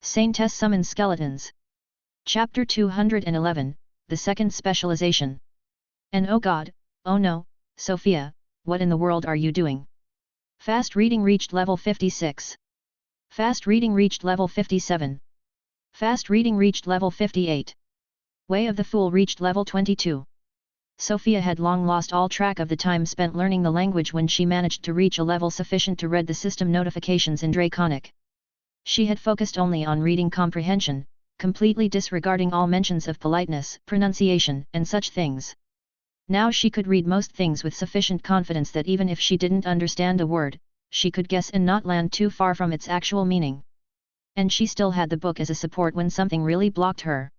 Saintess summons skeletons. Chapter 211, the second specialization. And oh god, oh no, Sofia, what in the world are you doing? Fast reading reached level 56. Fast reading reached level 57. Fast reading reached level 58. Way of the Fool reached level 22. Sofia had long lost all track of the time spent learning the language when she managed to reach a level sufficient to read the system notifications in Draconic. She had focused only on reading comprehension, completely disregarding all mentions of politeness, pronunciation, and such things. Now she could read most things with sufficient confidence that even if she didn't understand a word, she could guess and not land too far from its actual meaning. And she still had the book as a support when something really blocked her.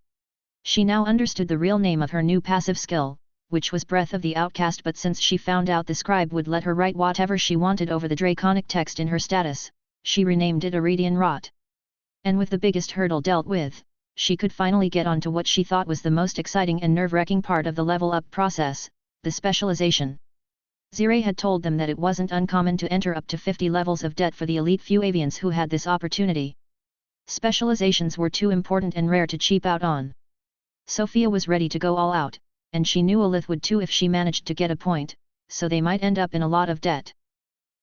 She now understood the real name of her new passive skill, which was Breath of the Outcast, but since she found out the scribe would let her write whatever she wanted over the draconic text in her status, she renamed it Iridian Rot. And with the biggest hurdle dealt with, she could finally get on to what she thought was the most exciting and nerve-wracking part of the level-up process, the specialization. Zire had told them that it wasn't uncommon to enter up to 50 levels of debt for the elite few avians who had this opportunity. Specializations were too important and rare to cheap out on. Sofia was ready to go all out, and she knew Alith would too if she managed to get a point, so they might end up in a lot of debt.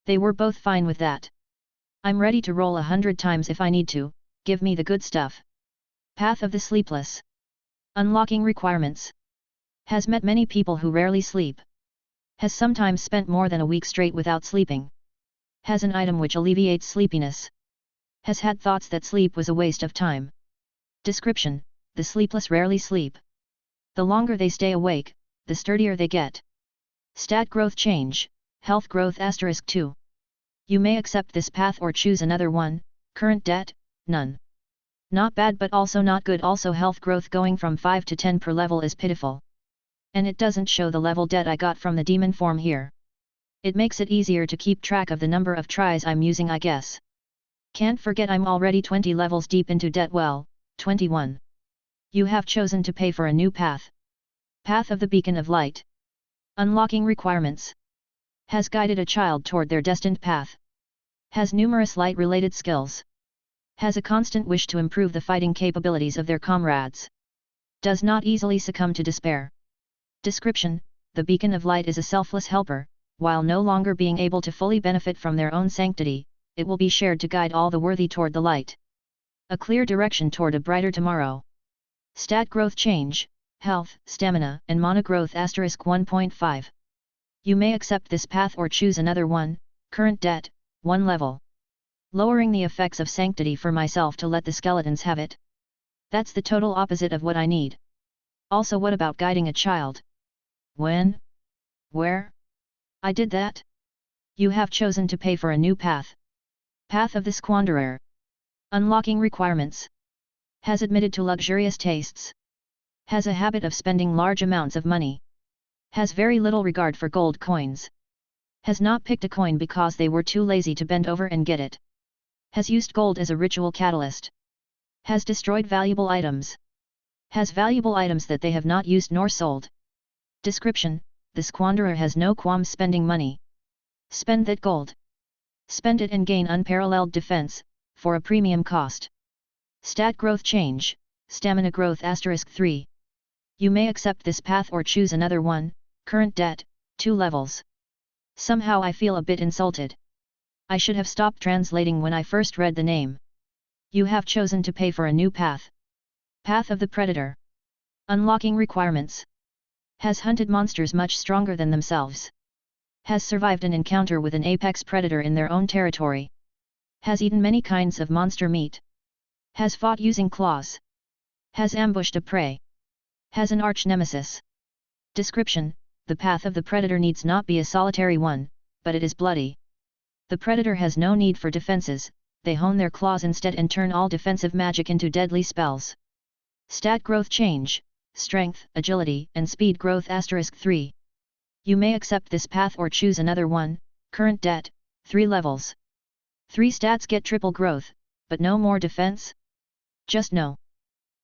They were both fine with that. I'm ready to roll 100 times if I need to, give me the good stuff. Path of the Sleepless. Unlocking requirements. Has met many people who rarely sleep. Has sometimes spent more than a week straight without sleeping. Has an item which alleviates sleepiness. Has had thoughts that sleep was a waste of time. Description: the sleepless rarely sleep. The longer they stay awake, the sturdier they get. Stat growth change, health growth *2. You may accept this path or choose another one. Current debt, none. Not bad but also not good. Also health growth going from 5 to 10 per level is pitiful. And it doesn't show the level debt I got from the demon form here. It makes it easier to keep track of the number of tries I'm using, I guess. Can't forget I'm already 20 levels deep into debt. Well, 21. You have chosen to pay for a new path. Path of the Beacon of Light. Unlocking requirements. Has guided a child toward their destined path. Has numerous light-related skills. Has a constant wish to improve the fighting capabilities of their comrades. Does not easily succumb to despair. Description: the Beacon of Light is a selfless helper. While no longer being able to fully benefit from their own sanctity, it will be shared to guide all the worthy toward the light. A clear direction toward a brighter tomorrow. Stat growth change, health, stamina, and mana growth *1.5. You may accept this path or choose another one. Current debt, 1 level. Lowering the effects of sanctity for myself to let the skeletons have it. That's the total opposite of what I need. Also, what about guiding a child? When? Where? I did that? You have chosen to pay for a new path. Path of the Squanderer. Unlocking requirements. Has admitted to luxurious tastes. Has a habit of spending large amounts of money. Has very little regard for gold coins. Has not picked a coin because they were too lazy to bend over and get it. Has used gold as a ritual catalyst. Has destroyed valuable items. Has valuable items that they have not used nor sold. Description: the Squanderer has no qualms spending money. Spend that gold. Spend it and gain unparalleled defense, for a premium cost. Stat growth change, stamina growth *3. You may accept this path or choose another one. Current debt, 2 levels. Somehow I feel a bit insulted. I should have stopped translating when I first read the name. You have chosen to pay for a new path. Path of the Predator. Unlocking requirements. Has hunted monsters much stronger than themselves. Has survived an encounter with an apex predator in their own territory. Has eaten many kinds of monster meat. Has fought using claws. Has ambushed a prey. Has an arch nemesis. Description: the path of the Predator needs not be a solitary one, but it is bloody. The Predator has no need for defenses, they hone their claws instead and turn all defensive magic into deadly spells. Stat growth change, strength, agility, and speed growth *3. You may accept this path or choose another one. Current debt, 3 levels. 3 stats get triple growth, but no more defense? Just no.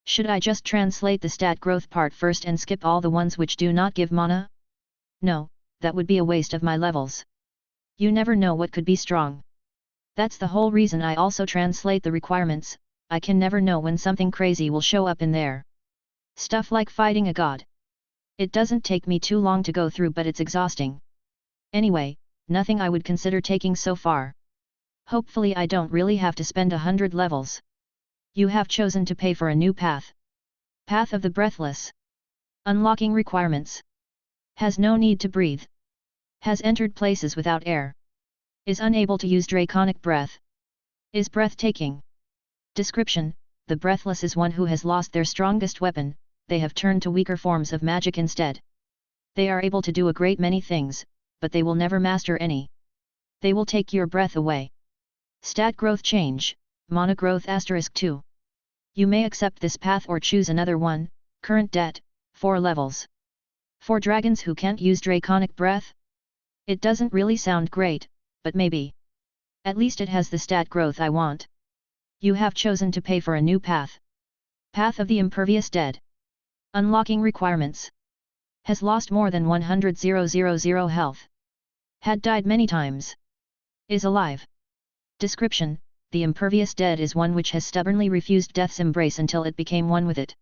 Should I just translate the stat growth part first and skip all the ones which do not give mana? No, that would be a waste of my levels. You never know what could be strong. That's the whole reason I also translate the requirements. I can never know when something crazy will show up in there. Stuff like fighting a god. It doesn't take me too long to go through, but it's exhausting. Anyway, nothing I would consider taking so far. Hopefully I don't really have to spend 100 levels. You have chosen to pay for a new path. Path of the Breathless. Unlocking requirements. Has no need to breathe. Has entered places without air. Is unable to use draconic breath. Is breathtaking. Description: the Breathless is one who has lost their strongest weapon, they have turned to weaker forms of magic instead. They are able to do a great many things, but they will never master any. They will take your breath away. Stat growth change, mana growth *2. You may accept this path or choose another one. Current debt, 4 levels. For dragons who can't use draconic breath? It doesn't really sound great, but maybe. At least it has the stat growth I want. You have chosen to pay for a new path. Path of the Impervious Dead. Unlocking requirements. Has lost more than 100,000 health. Had died many times. Is alive. Description: the Impervious Dead is one which has stubbornly refused death's embrace until it became one with it.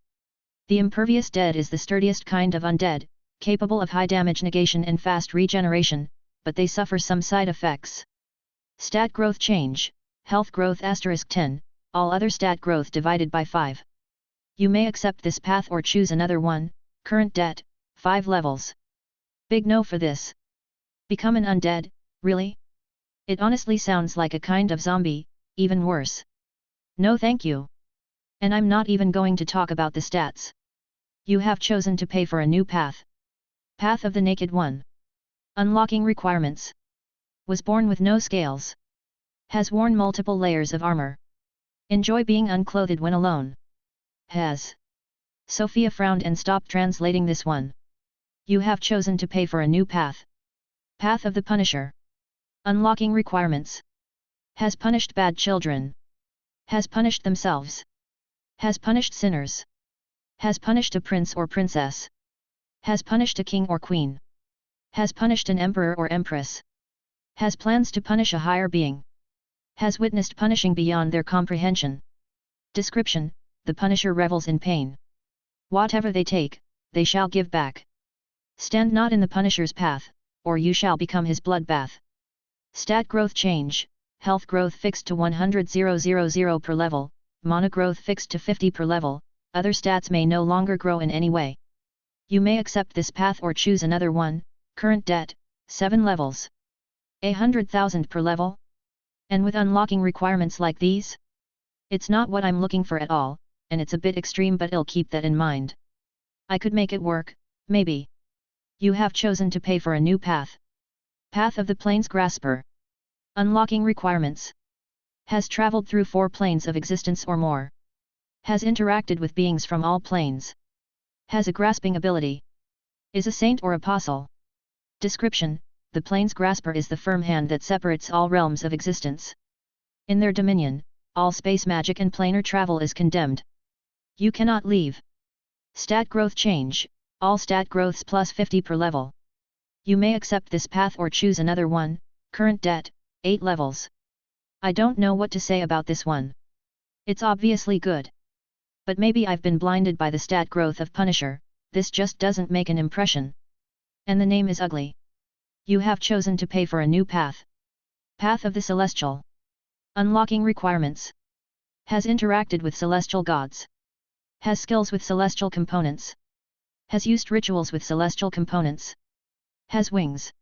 The Impervious Dead is the sturdiest kind of undead, capable of high damage negation and fast regeneration, but they suffer some side effects. Stat growth change, health growth *10, all other stat growth divided by 5. You may accept this path or choose another one. Current debt, 5 levels. Big no for this. Become an undead, really? It honestly sounds like a kind of zombie, even worse. No thank you. And I'm not even going to talk about the stats. You have chosen to pay for a new path. Path of the Naked One. Unlocking requirements. Was born with no scales. Has worn multiple layers of armor. Enjoy being unclothed when alone. Has. Sofia frowned and stopped translating this one. You have chosen to pay for a new path. Path of the Punisher. Unlocking requirements. Has punished bad children. Has punished themselves. Has punished sinners. Has punished a prince or princess. Has punished a king or queen. Has punished an emperor or empress. Has plans to punish a higher being. Has witnessed punishing beyond their comprehension. Description: the Punisher revels in pain. Whatever they take, they shall give back. Stand not in the Punisher's path, or you shall become his bloodbath. Stat growth change, health growth fixed to 100,000 per level, mana growth fixed to 50 per level, other stats may no longer grow in any way. You may accept this path or choose another one. Current debt, 7 levels. 100,000 per level? And with unlocking requirements like these? It's not what I'm looking for at all, and it's a bit extreme, but I'll keep that in mind. I could make it work, maybe. You have chosen to pay for a new path. Path of the Plains Grasper. Unlocking requirements. Has traveled through 4 planes of existence or more. Has interacted with beings from all planes. Has a grasping ability. Is a saint or apostle. Description: the Plains Grasper is the firm hand that separates all realms of existence. In their dominion, all space magic and planar travel is condemned. You cannot leave. Stat growth change, all stat growths plus 50 per level. You may accept this path or choose another one. Current debt, 8 levels. I don't know what to say about this one. It's obviously good. But maybe I've been blinded by the stat growth of Punisher, this just doesn't make an impression. And the name is ugly. You have chosen to pay for a new path. Path of the Celestial. Unlocking requirements. Has interacted with celestial gods. Has skills with celestial components. Has used rituals with celestial components. Has wings.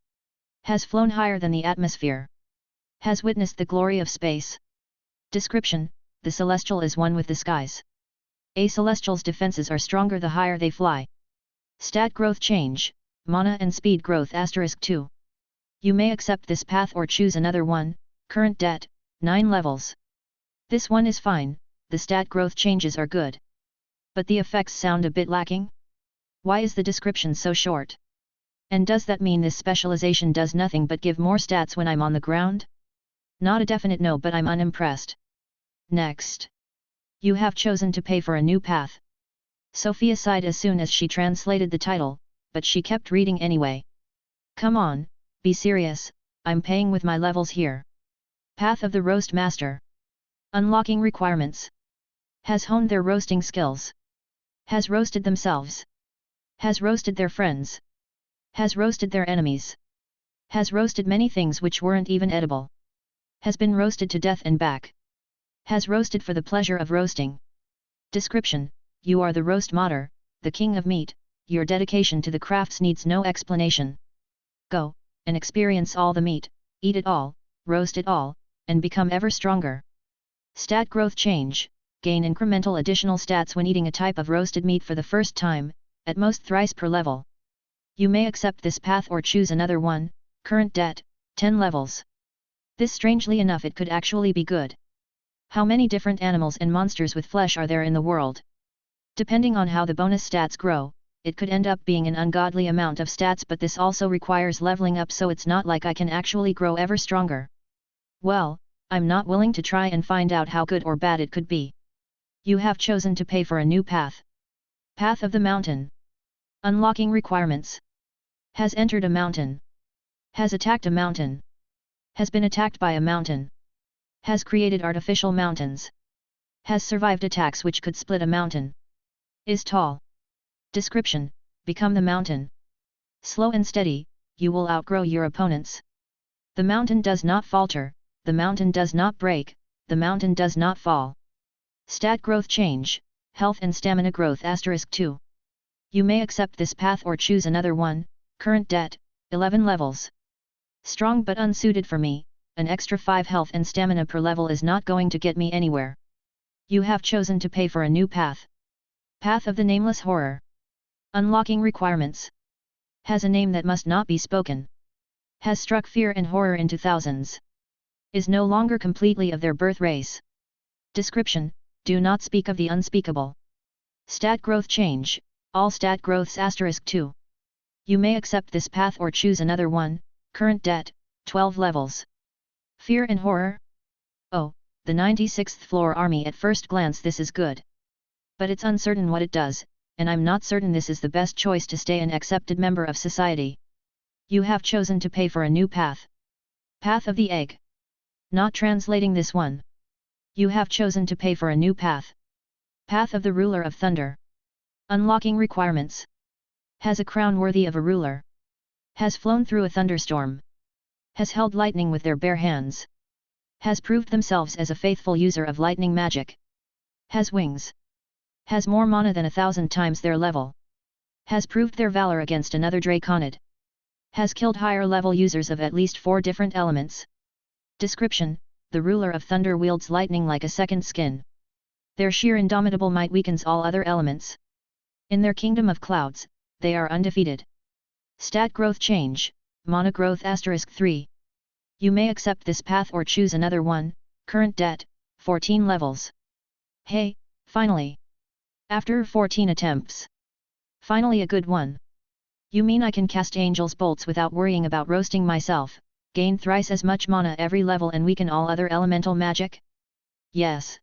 Has flown higher than the atmosphere. Has witnessed the glory of space. Description: the Celestial is one with the skies. A Celestial's defenses are stronger the higher they fly. Stat growth change, mana and speed growth *2. You may accept this path or choose another one. Current debt, 9 levels. This one is fine, the stat growth changes are good. But the effects sound a bit lacking? Why is the description so short? And does that mean this specialization does nothing but give more stats when I'm on the ground? Not a definite no, but I'm unimpressed. Next. You have chosen to pay for a new path. Sofia sighed as soon as she translated the title, but she kept reading anyway. Come on, be serious, I'm paying with my levels here. Path of the Roast Master. Unlocking requirements. Has honed their roasting skills. Has roasted themselves. Has roasted their friends. Has roasted their enemies. Has roasted many things which weren't even edible. Has been roasted to death and back. Has roasted for the pleasure of roasting. Description: you are the roast mater, the king of meat, your dedication to the crafts needs no explanation. Go, and experience all the meat, eat it all, roast it all, and become ever stronger. Stat growth change: gain incremental additional stats when eating a type of roasted meat for the first time, at most thrice per level. You may accept this path or choose another one. Current debt, 10 levels. This strangely enough it could actually be good. How many different animals and monsters with flesh are there in the world? Depending on how the bonus stats grow, it could end up being an ungodly amount of stats, but this also requires leveling up, so it's not like I can actually grow ever stronger. Well, I'm not willing to try and find out how good or bad it could be. You have chosen to pay for a new path. Path of the Mountain. Unlocking requirements. Has entered a mountain. Has attacked a mountain. Has been attacked by a mountain. Has created artificial mountains. Has survived attacks which could split a mountain. Is tall. Description: become the mountain. Slow and steady, you will outgrow your opponents. The mountain does not falter, the mountain does not break, the mountain does not fall. Stat growth change: health and stamina growth *2. You may accept this path or choose another one. Current debt, 11 levels. Strong but unsuited for me, an extra 5 health and stamina per level is not going to get me anywhere. You have chosen to pay for a new path. Path of the Nameless Horror. Unlocking requirements. Has a name that must not be spoken. Has struck fear and horror into thousands. Is no longer completely of their birth race. Description: do not speak of the unspeakable. Stat growth change: all stat growths *2. You may accept this path or choose another one. Current debt, 12 levels. Fear and horror? Oh, the 96th floor army. At first glance this is good. But it's uncertain what it does, and I'm not certain this is the best choice to stay an accepted member of society. You have chosen to pay for a new path. Path of the Egg. Not translating this one. You have chosen to pay for a new path. Path of the Ruler of Thunder. Unlocking requirements. Has a crown worthy of a ruler. Has flown through a thunderstorm. Has held lightning with their bare hands. Has proved themselves as a faithful user of lightning magic. Has wings. Has more mana than 1,000 times their level. Has proved their valor against another Draconid. Has killed higher level users of at least 4 different elements. Description: the Ruler of Thunder wields lightning like a second skin. Their sheer indomitable might weakens all other elements. In their kingdom of clouds, they are undefeated. Stat growth change: mana growth *3. You may accept this path or choose another one. Current debt, 14 levels. Hey, finally! After 14 attempts. Finally a good one. You mean I can cast Angel's Bolts without worrying about roasting myself, gain thrice as much mana every level and weaken all other elemental magic? Yes.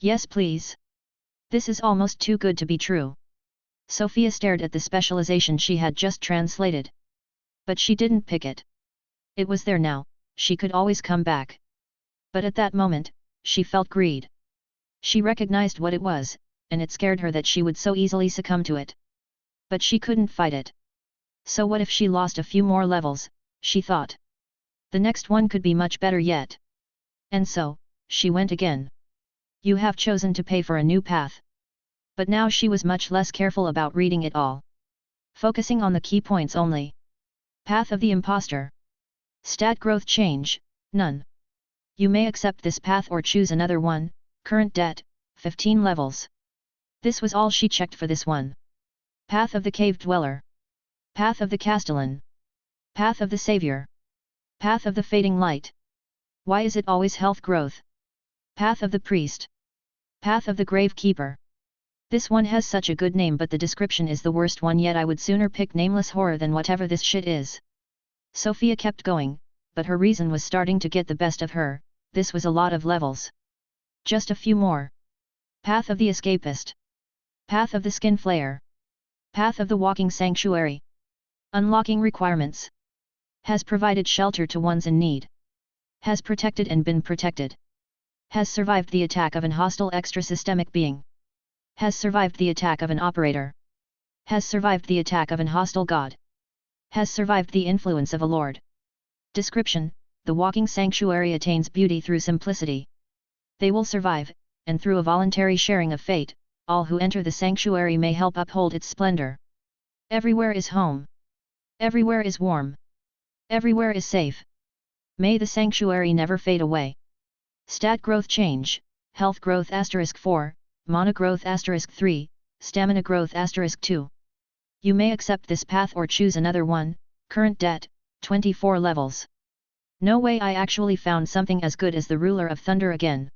Yes please. This is almost too good to be true. Sofia stared at the specialization she had just translated. But she didn't pick it. It was there now, she could always come back. But at that moment, she felt greed. She recognized what it was, and it scared her that she would so easily succumb to it. But she couldn't fight it. So what if she lost a few more levels, she thought. The next one could be much better yet. And so, she went again. You have chosen to pay for a new path. But now she was much less careful about reading it all. Focusing on the key points only. Path of the Imposter. Stat growth change, none. You may accept this path or choose another one. Current debt, 15 levels. This was all she checked for this one. Path of the Cave Dweller. Path of the Castellan. Path of the Savior. Path of the Fading Light. Why is it always health growth? Path of the Priest. Path of the Gravekeeper. This one has such a good name, but the description is the worst one yet. I would sooner pick Nameless Horror than whatever this shit is. Sofia kept going, but her reason was starting to get the best of her. This was a lot of levels. Just a few more. Path of the Escapist. Path of the Skin Flayer. Path of the Walking Sanctuary. Unlocking requirements. Has provided shelter to ones in need. Has protected and been protected. Has survived the attack of an hostile extra-systemic being. Has survived the attack of an operator. Has survived the attack of an hostile god. Has survived the influence of a lord. Description: the walking sanctuary attains beauty through simplicity. They will survive, and through a voluntary sharing of fate, all who enter the sanctuary may help uphold its splendor. Everywhere is home. Everywhere is warm. Everywhere is safe. May the sanctuary never fade away. Stat growth change: health growth *4, mana growth *3, stamina growth *2. You may accept this path or choose another one. Current debt, 24 levels. No way, I actually found something as good as the Ruler of Thunder again.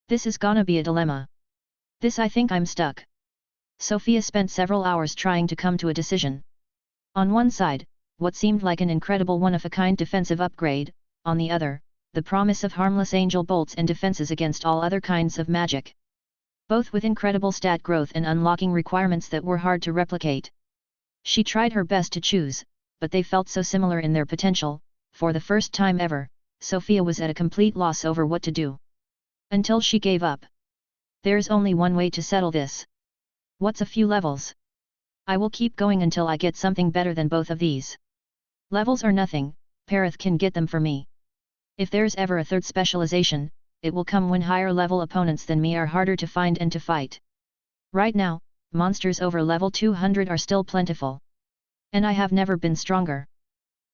This is gonna be a dilemma. This, I think I'm stuck. Sofia spent several hours trying to come to a decision. On one side, what seemed like an incredible one-of-a-kind defensive upgrade, on the other, the promise of harmless angel bolts and defenses against all other kinds of magic. Both with incredible stat growth and unlocking requirements that were hard to replicate. She tried her best to choose, but they felt so similar in their potential. For the first time ever, Sofia was at a complete loss over what to do. Until she gave up. There's only one way to settle this. What's a few levels? I will keep going until I get something better than both of these. Levels are nothing, Parith can get them for me. If there's ever a third specialization, it will come when higher level opponents than me are harder to find and to fight. Right now, monsters over level 200 are still plentiful. And I have never been stronger.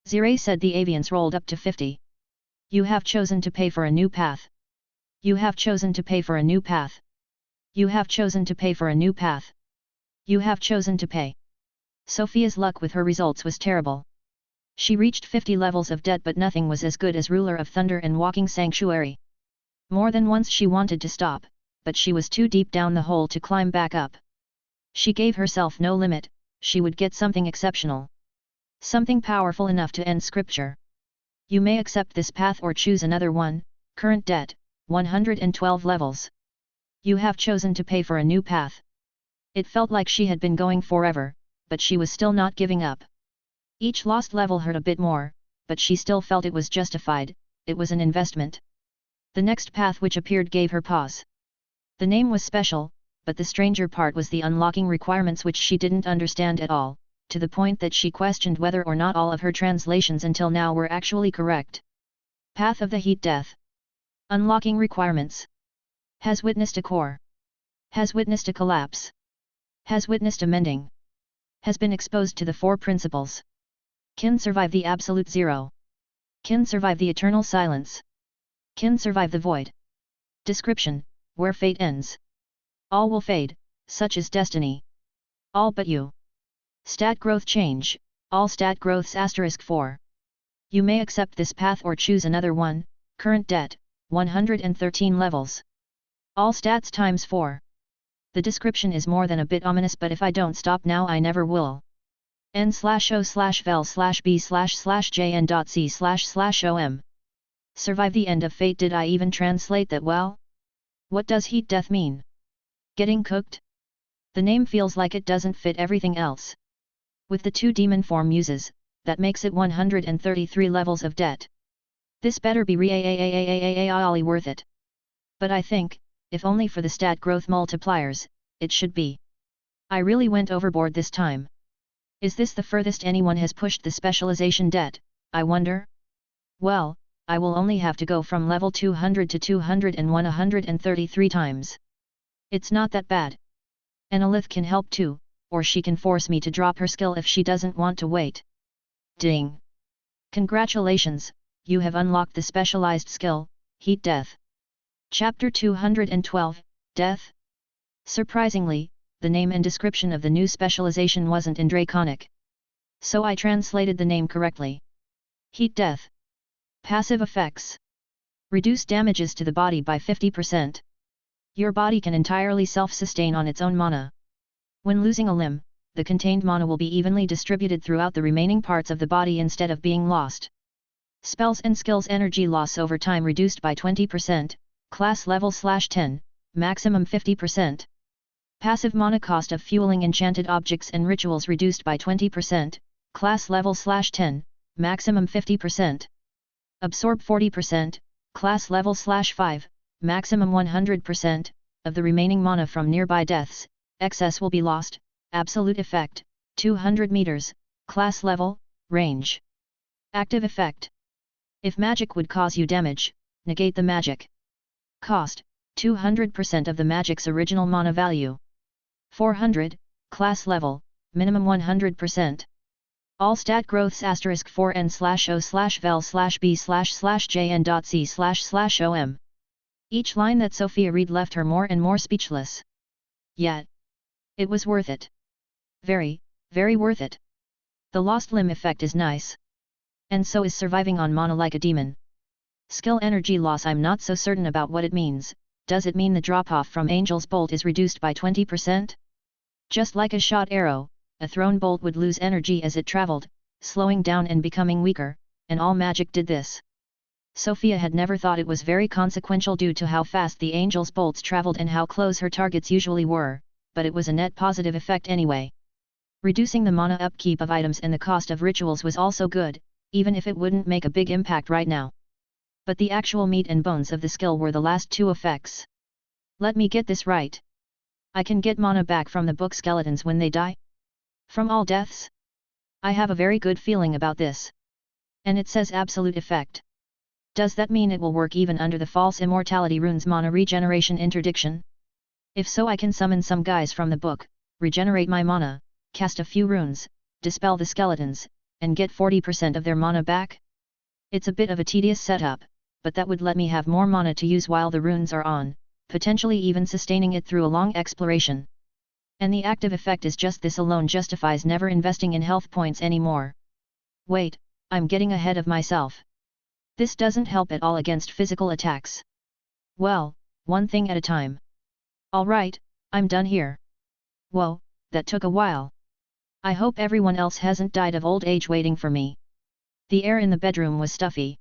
Zire said. The avians rolled up to 50. You have chosen to pay for a new path. You have chosen to pay for a new path. You have chosen to pay for a new path. You have chosen to pay. Sofia's luck with her results was terrible. She reached 50 levels of debt, but nothing was as good as Ruler of Thunder and Walking Sanctuary. More than once she wanted to stop, but she was too deep down the hole to climb back up. She gave herself no limit, she would get something exceptional. Something powerful enough to end scripture. You may accept this path or choose another one. Current debt, 112 levels. You have chosen to pay for a new path. It felt like she had been going forever, but she was still not giving up. Each lost level hurt a bit more, but she still felt it was justified. It was an investment. The next path which appeared gave her pause. The name was special, but the stranger part was the unlocking requirements which she didn't understand at all, to the point that she questioned whether or not all of her translations until now were actually correct. Path of the Heat Death. Unlocking requirements. Has witnessed a core. Has witnessed a collapse. Has witnessed a mending. Has been exposed to the four principles. Can survive the absolute zero. Can survive the eternal silence. Can survive the void. Description: where fate ends. All will fade, such is destiny. All but you. Stat growth change: all stat growths *4. You may accept this path or choose another one. Current debt, 113 levels. All stats ×4. The description is more than a bit ominous, but if I don't stop now I never will. n/o/vel/b/jn.c//om. Survive the end of fate. Did I even translate that well? What does heat death mean? Getting cooked? The name feels like it doesn't fit everything else. With the 2 demon form uses, that makes it 133 levels of debt. This better be really worth it. But I think, if only for the stat growth multipliers, it should be. I really went overboard this time. Is this the furthest anyone has pushed the specialization debt, I wonder? Well, I will only have to go from level 200 to 201 133 times. It's not that bad. Annalith can help too, or she can force me to drop her skill if she doesn't want to wait. Ding! Congratulations, you have unlocked the specialized skill, Heat Death. Chapter 212, Death? Surprisingly, the name and description of the new specialization wasn't in Draconic. So I translated the name correctly. Heat Death. Passive effects. Reduce damages to the body by 50%. Your body can entirely self-sustain on its own mana. When losing a limb, the contained mana will be evenly distributed throughout the remaining parts of the body instead of being lost. Spells and skills energy loss over time reduced by 20%, class level /10, maximum 50%. Passive mana cost of fueling enchanted objects and rituals reduced by 20%, class level /10, maximum 50%. Absorb 40%, class level /5, maximum 100%, of the remaining mana from nearby deaths, excess will be lost, absolute effect, 200 meters, class level, range. Active effect. If magic would cause you damage, negate the magic. Cost, 200% of the magic's original mana value. 400, class level, minimum 100%. All stat growths *4n/o/b/jn.c//om. Each line that Sofia read left her more and more speechless. Yet, it was worth it. Very, very worth it. The lost limb effect is nice. And so is surviving on mana like a demon. Skill energy loss, I'm not so certain about what it means. Does it mean the drop-off from Angel's Bolt is reduced by 20%? Just like a shot arrow, a thrown bolt would lose energy as it traveled, slowing down and becoming weaker, and all magic did this. Sofia had never thought it was very consequential due to how fast the Angel's bolts traveled and how close her targets usually were, but it was a net positive effect anyway. Reducing the mana upkeep of items and the cost of rituals was also good, even if it wouldn't make a big impact right now. But the actual meat and bones of the skill were the last two effects. Let me get this right. I can get mana back from the book skeletons when they die? From all deaths? I have a very good feeling about this. And it says absolute effect. Does that mean it will work even under the false immortality rune's mana regeneration interdiction? If so, I can summon some guys from the book, regenerate my mana, cast a few runes, dispel the skeletons, and get 40% of their mana back? It's a bit of a tedious setup, but that would let me have more mana to use while the runes are on, potentially even sustaining it through a long exploration. And the active effect is just this alone justifies never investing in health points anymore. Wait, I'm getting ahead of myself. This doesn't help at all against physical attacks. Well, one thing at a time. Alright, I'm done here. Whoa, that took a while. I hope everyone else hasn't died of old age waiting for me. The air in the bedroom was stuffy.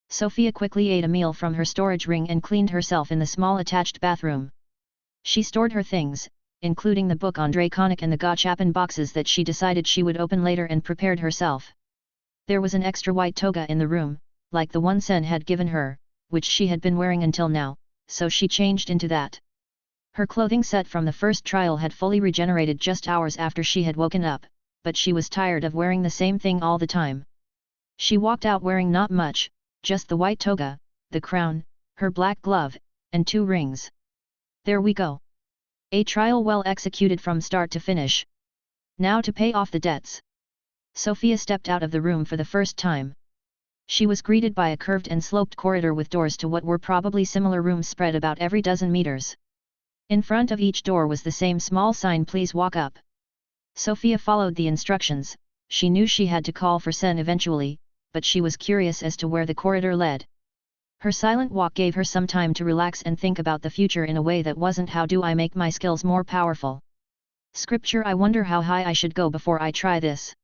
Sofia quickly ate a meal from her storage ring and cleaned herself in the small attached bathroom. She stored her things, including the book on Draconic and the gachapon boxes that she decided she would open later, and prepared herself. There was an extra white toga in the room, like the one Sen had given her, which she had been wearing until now, so she changed into that. Her clothing set from the first trial had fully regenerated just hours after she had woken up, but she was tired of wearing the same thing all the time. She walked out wearing not much, just the white toga, the crown, her black glove, and 2 rings. There we go. A trial well executed from start to finish. Now to pay off the debts. Sofia stepped out of the room for the first time. She was greeted by a curved and sloped corridor with doors to what were probably similar rooms spread about every dozen meters. In front of each door was the same small sign, "Please walk up." Sofia followed the instructions. She knew she had to call for Sen eventually, but she was curious as to where the corridor led. Her silent walk gave her some time to relax and think about the future in a way that wasn't "how do I make my skills more powerful?" Scripture, I wonder how high I should go before I try this.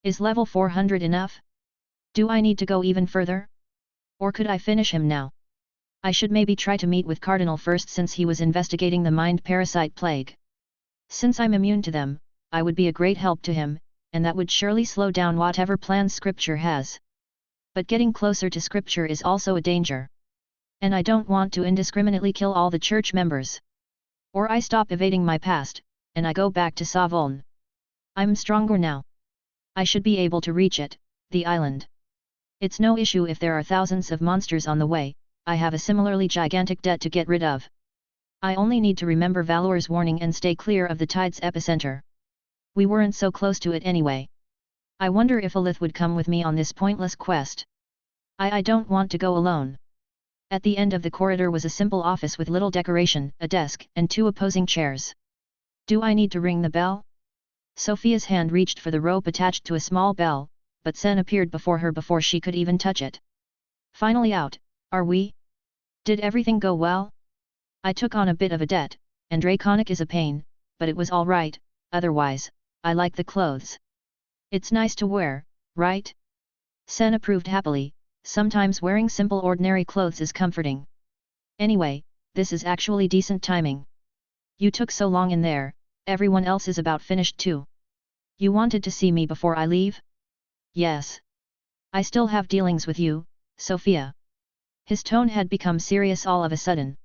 Is level 400 enough? Do I need to go even further? Or could I finish him now? I should maybe try to meet with Cardinal first, since he was investigating the mind parasite plague. Since I'm immune to them, I would be a great help to him, and that would surely slow down whatever plans Scripture has. But getting closer to Scripture is also a danger. And I don't want to indiscriminately kill all the church members. Or I stop evading my past, and I go back to Savoln. I'm stronger now. I should be able to reach it, the island. It's no issue if there are thousands of monsters on the way. I have a similarly gigantic debt to get rid of. I only need to remember Valor's warning and stay clear of the tide's epicenter. We weren't so close to it anyway. I wonder if Alith would come with me on this pointless quest. I don't want to go alone. At the end of the corridor was a simple office with little decoration, a desk, and 2 opposing chairs. Do I need to ring the bell? Sofia's hand reached for the rope attached to a small bell, but Sen appeared before her before she could even touch it. Finally out, are we? Did everything go well? I took on a bit of a debt, and Draconic is a pain, but it was all right. Otherwise, I like the clothes. It's nice to wear, right? Sen approved happily. Sometimes wearing simple ordinary clothes is comforting. Anyway, this is actually decent timing. You took so long in there, everyone else is about finished too. You wanted to see me before I leave? Yes. I still have dealings with you, Sofia. His tone had become serious all of a sudden.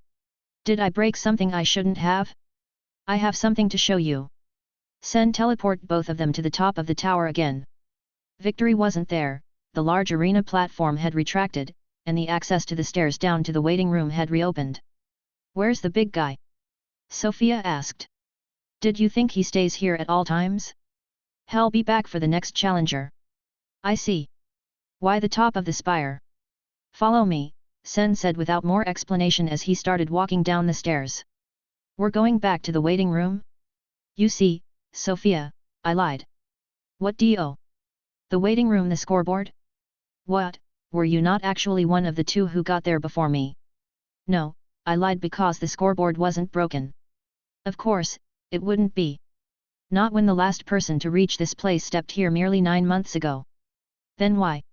Did I break something I shouldn't have? I have something to show you. Sen teleported both of them to the top of the tower again. Victory wasn't there, the large arena platform had retracted, and the access to the stairs down to the waiting room had reopened. Where's the big guy? Sofia asked. Did you think he stays here at all times? He'll be back for the next challenger. I see. Why the top of the spire? Follow me, Sen said without more explanation as he started walking down the stairs. We're going back to the waiting room? You see, Sofia, I lied. What do? The waiting room, the scoreboard? What, were you not actually one of the two who got there before me? No, I lied because the scoreboard wasn't broken. Of course, it wouldn't be. Not when the last person to reach this place stepped here merely 9 months ago. Then why?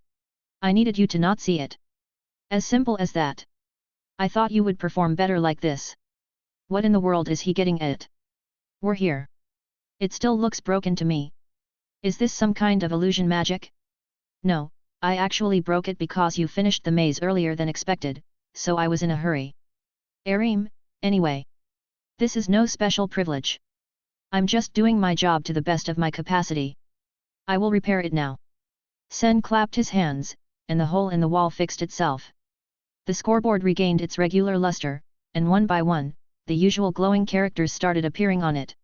I needed you to not see it. As simple as that. I thought you would perform better like this. What in the world is he getting at? We're here. It still looks broken to me. Is this some kind of illusion magic? No, I actually broke it because you finished the maze earlier than expected, so I was in a hurry. Arim, anyway. This is no special privilege. I'm just doing my job to the best of my capacity. I will repair it now. Sen clapped his hands, and the hole in the wall fixed itself. The scoreboard regained its regular luster, and one by one, the usual glowing characters started appearing on it.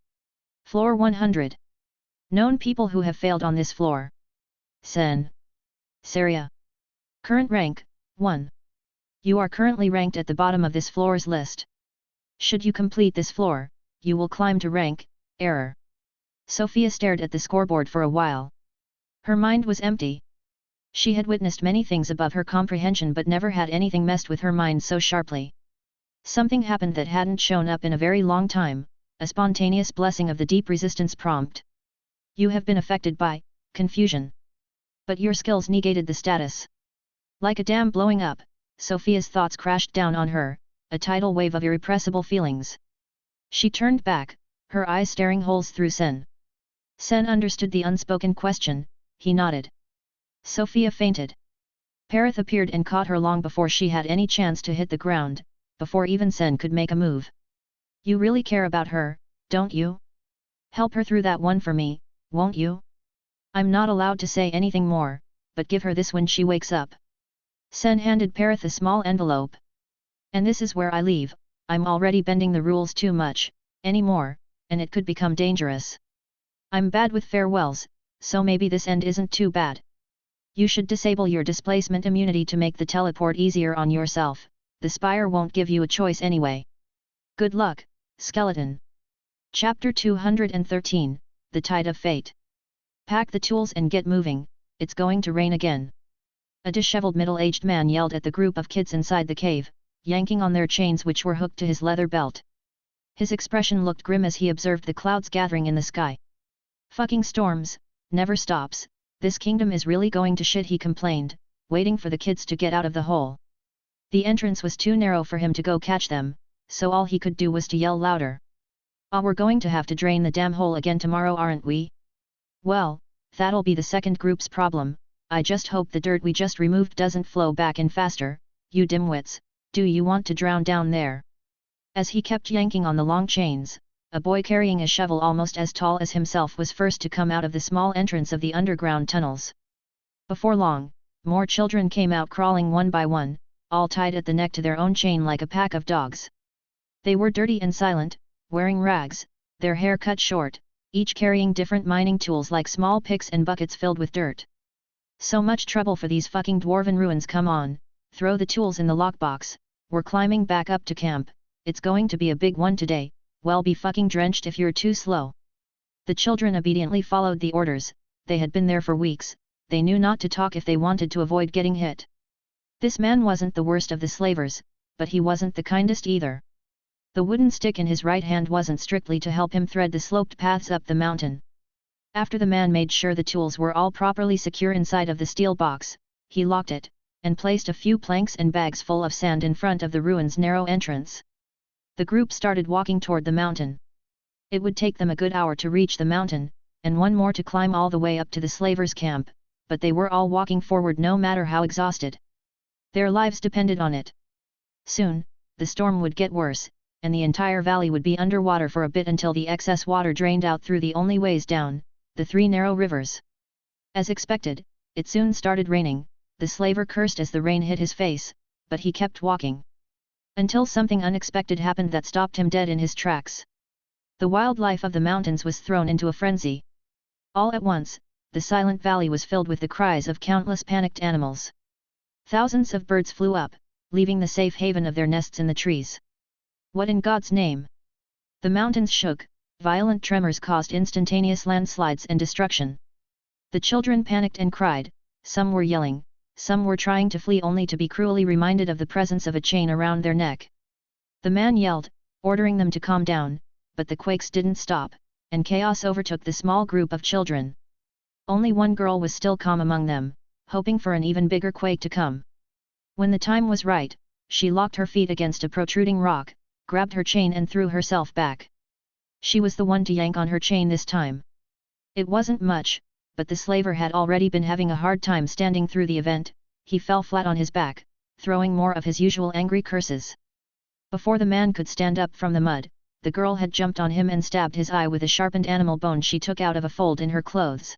Floor 100. Known people who have failed on this floor. Sen. Saria. Current rank, 1. You are currently ranked at the bottom of this floor's list. Should you complete this floor, you will climb to rank, error. Sofia stared at the scoreboard for a while. Her mind was empty. She had witnessed many things above her comprehension but never had anything messed with her mind so sharply. Something happened that hadn't shown up in a very long time, a spontaneous blessing of the deep resistance prompt. You have been affected by confusion. But your skills negated the status. Like a dam blowing up, Sofia's thoughts crashed down on her, a tidal wave of irrepressible feelings. She turned back, her eyes staring holes through Sen. Sen understood the unspoken question, he nodded. Sofia fainted. Parith appeared and caught her long before she had any chance to hit the ground, before even Sen could make a move. You really care about her, don't you? Help her through that one for me, won't you? I'm not allowed to say anything more, but give her this when she wakes up. Sen handed Parith a small envelope. And this is where I leave, I'm already bending the rules too much, anymore, and it could become dangerous. I'm bad with farewells, so maybe this end isn't too bad. You should disable your displacement immunity to make the teleport easier on yourself, the spire won't give you a choice anyway. Good luck, skeleton. Chapter 213, The Tide of Fate. Pack the tools and get moving, it's going to rain again. A disheveled middle-aged man yelled at the group of kids inside the cave, yanking on their chains which were hooked to his leather belt. His expression looked grim as he observed the clouds gathering in the sky. Fucking storms, never stops, this kingdom is really going to shit, he complained, waiting for the kids to get out of the hole. The entrance was too narrow for him to go catch them, so all he could do was to yell louder. Ah, we're going to have to drain the damn hole again tomorrow, aren't we? Well, that'll be the second group's problem. I just hope the dirt we just removed doesn't flow back in faster. You dimwits, do you want to drown down there? As he kept yanking on the long chains, a boy carrying a shovel almost as tall as himself was first to come out of the small entrance of the underground tunnels. Before long, more children came out crawling one by one, all tied at the neck to their own chain like a pack of dogs. They were dirty and silent, wearing rags, their hair cut short, each carrying different mining tools like small picks and buckets filled with dirt. So much trouble for these fucking dwarven ruins, come on, throw the tools in the lockbox, we're climbing back up to camp, it's going to be a big one today, well be fucking drenched if you're too slow. The children obediently followed the orders, they had been there for weeks, they knew not to talk if they wanted to avoid getting hit. This man wasn't the worst of the slavers, but he wasn't the kindest either. The wooden stick in his right hand wasn't strictly to help him thread the sloped paths up the mountain. After the man made sure the tools were all properly secure inside of the steel box, he locked it, and placed a few planks and bags full of sand in front of the ruin's narrow entrance. The group started walking toward the mountain. It would take them a good hour to reach the mountain, and one more to climb all the way up to the slavers' camp, but they were all walking forward no matter how exhausted. Their lives depended on it. Soon, the storm would get worse, and the entire valley would be underwater for a bit until the excess water drained out through the only ways down, the 3 narrow rivers. As expected, it soon started raining. The slaver cursed as the rain hit his face, but he kept walking. Until something unexpected happened that stopped him dead in his tracks. The wildlife of the mountains was thrown into a frenzy. All at once, the silent valley was filled with the cries of countless panicked animals. Thousands of birds flew up, leaving the safe haven of their nests in the trees. What in God's name? The mountains shook, violent tremors caused instantaneous landslides and destruction. The children panicked and cried, some were yelling, some were trying to flee only to be cruelly reminded of the presence of a chain around their neck. The man yelled, ordering them to calm down, but the quakes didn't stop, and chaos overtook the small group of children. Only one girl was still calm among them, hoping for an even bigger quake to come. When the time was right, she locked her feet against a protruding rock, grabbed her chain and threw herself back. She was the one to yank on her chain this time. It wasn't much, but the slaver had already been having a hard time standing through the event. He fell flat on his back, throwing more of his usual angry curses. Before the man could stand up from the mud, the girl had jumped on him and stabbed his eye with a sharpened animal bone she took out of a fold in her clothes.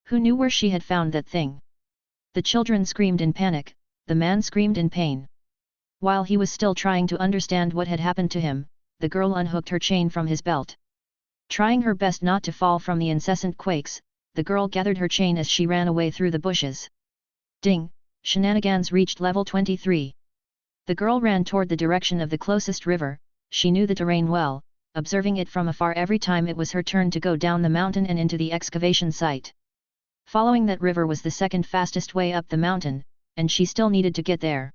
Who knew where she had found that thing? The children screamed in panic, the man screamed in pain. While he was still trying to understand what had happened to him, the girl unhooked her chain from his belt. Trying her best not to fall from the incessant quakes, the girl gathered her chain as she ran away through the bushes. Ding! Shenanigans reached level 23. The girl ran toward the direction of the closest river. She knew the terrain well, observing it from afar every time it was her turn to go down the mountain and into the excavation site. Following that river was the second fastest way up the mountain, and she still needed to get there.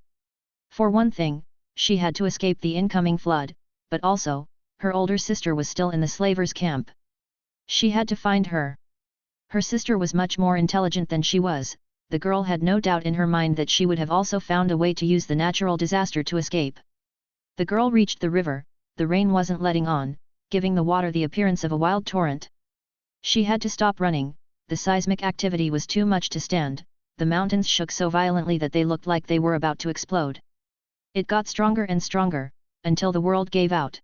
For one thing, she had to escape the incoming flood, but also, her older sister was still in the slavers' camp. She had to find her. Her sister was much more intelligent than she was. The girl had no doubt in her mind that she would have also found a way to use the natural disaster to escape. The girl reached the river. The rain wasn't letting on, giving the water the appearance of a wild torrent. She had to stop running. The seismic activity was too much to stand. The mountains shook so violently that they looked like they were about to explode. It got stronger and stronger, until the world gave out.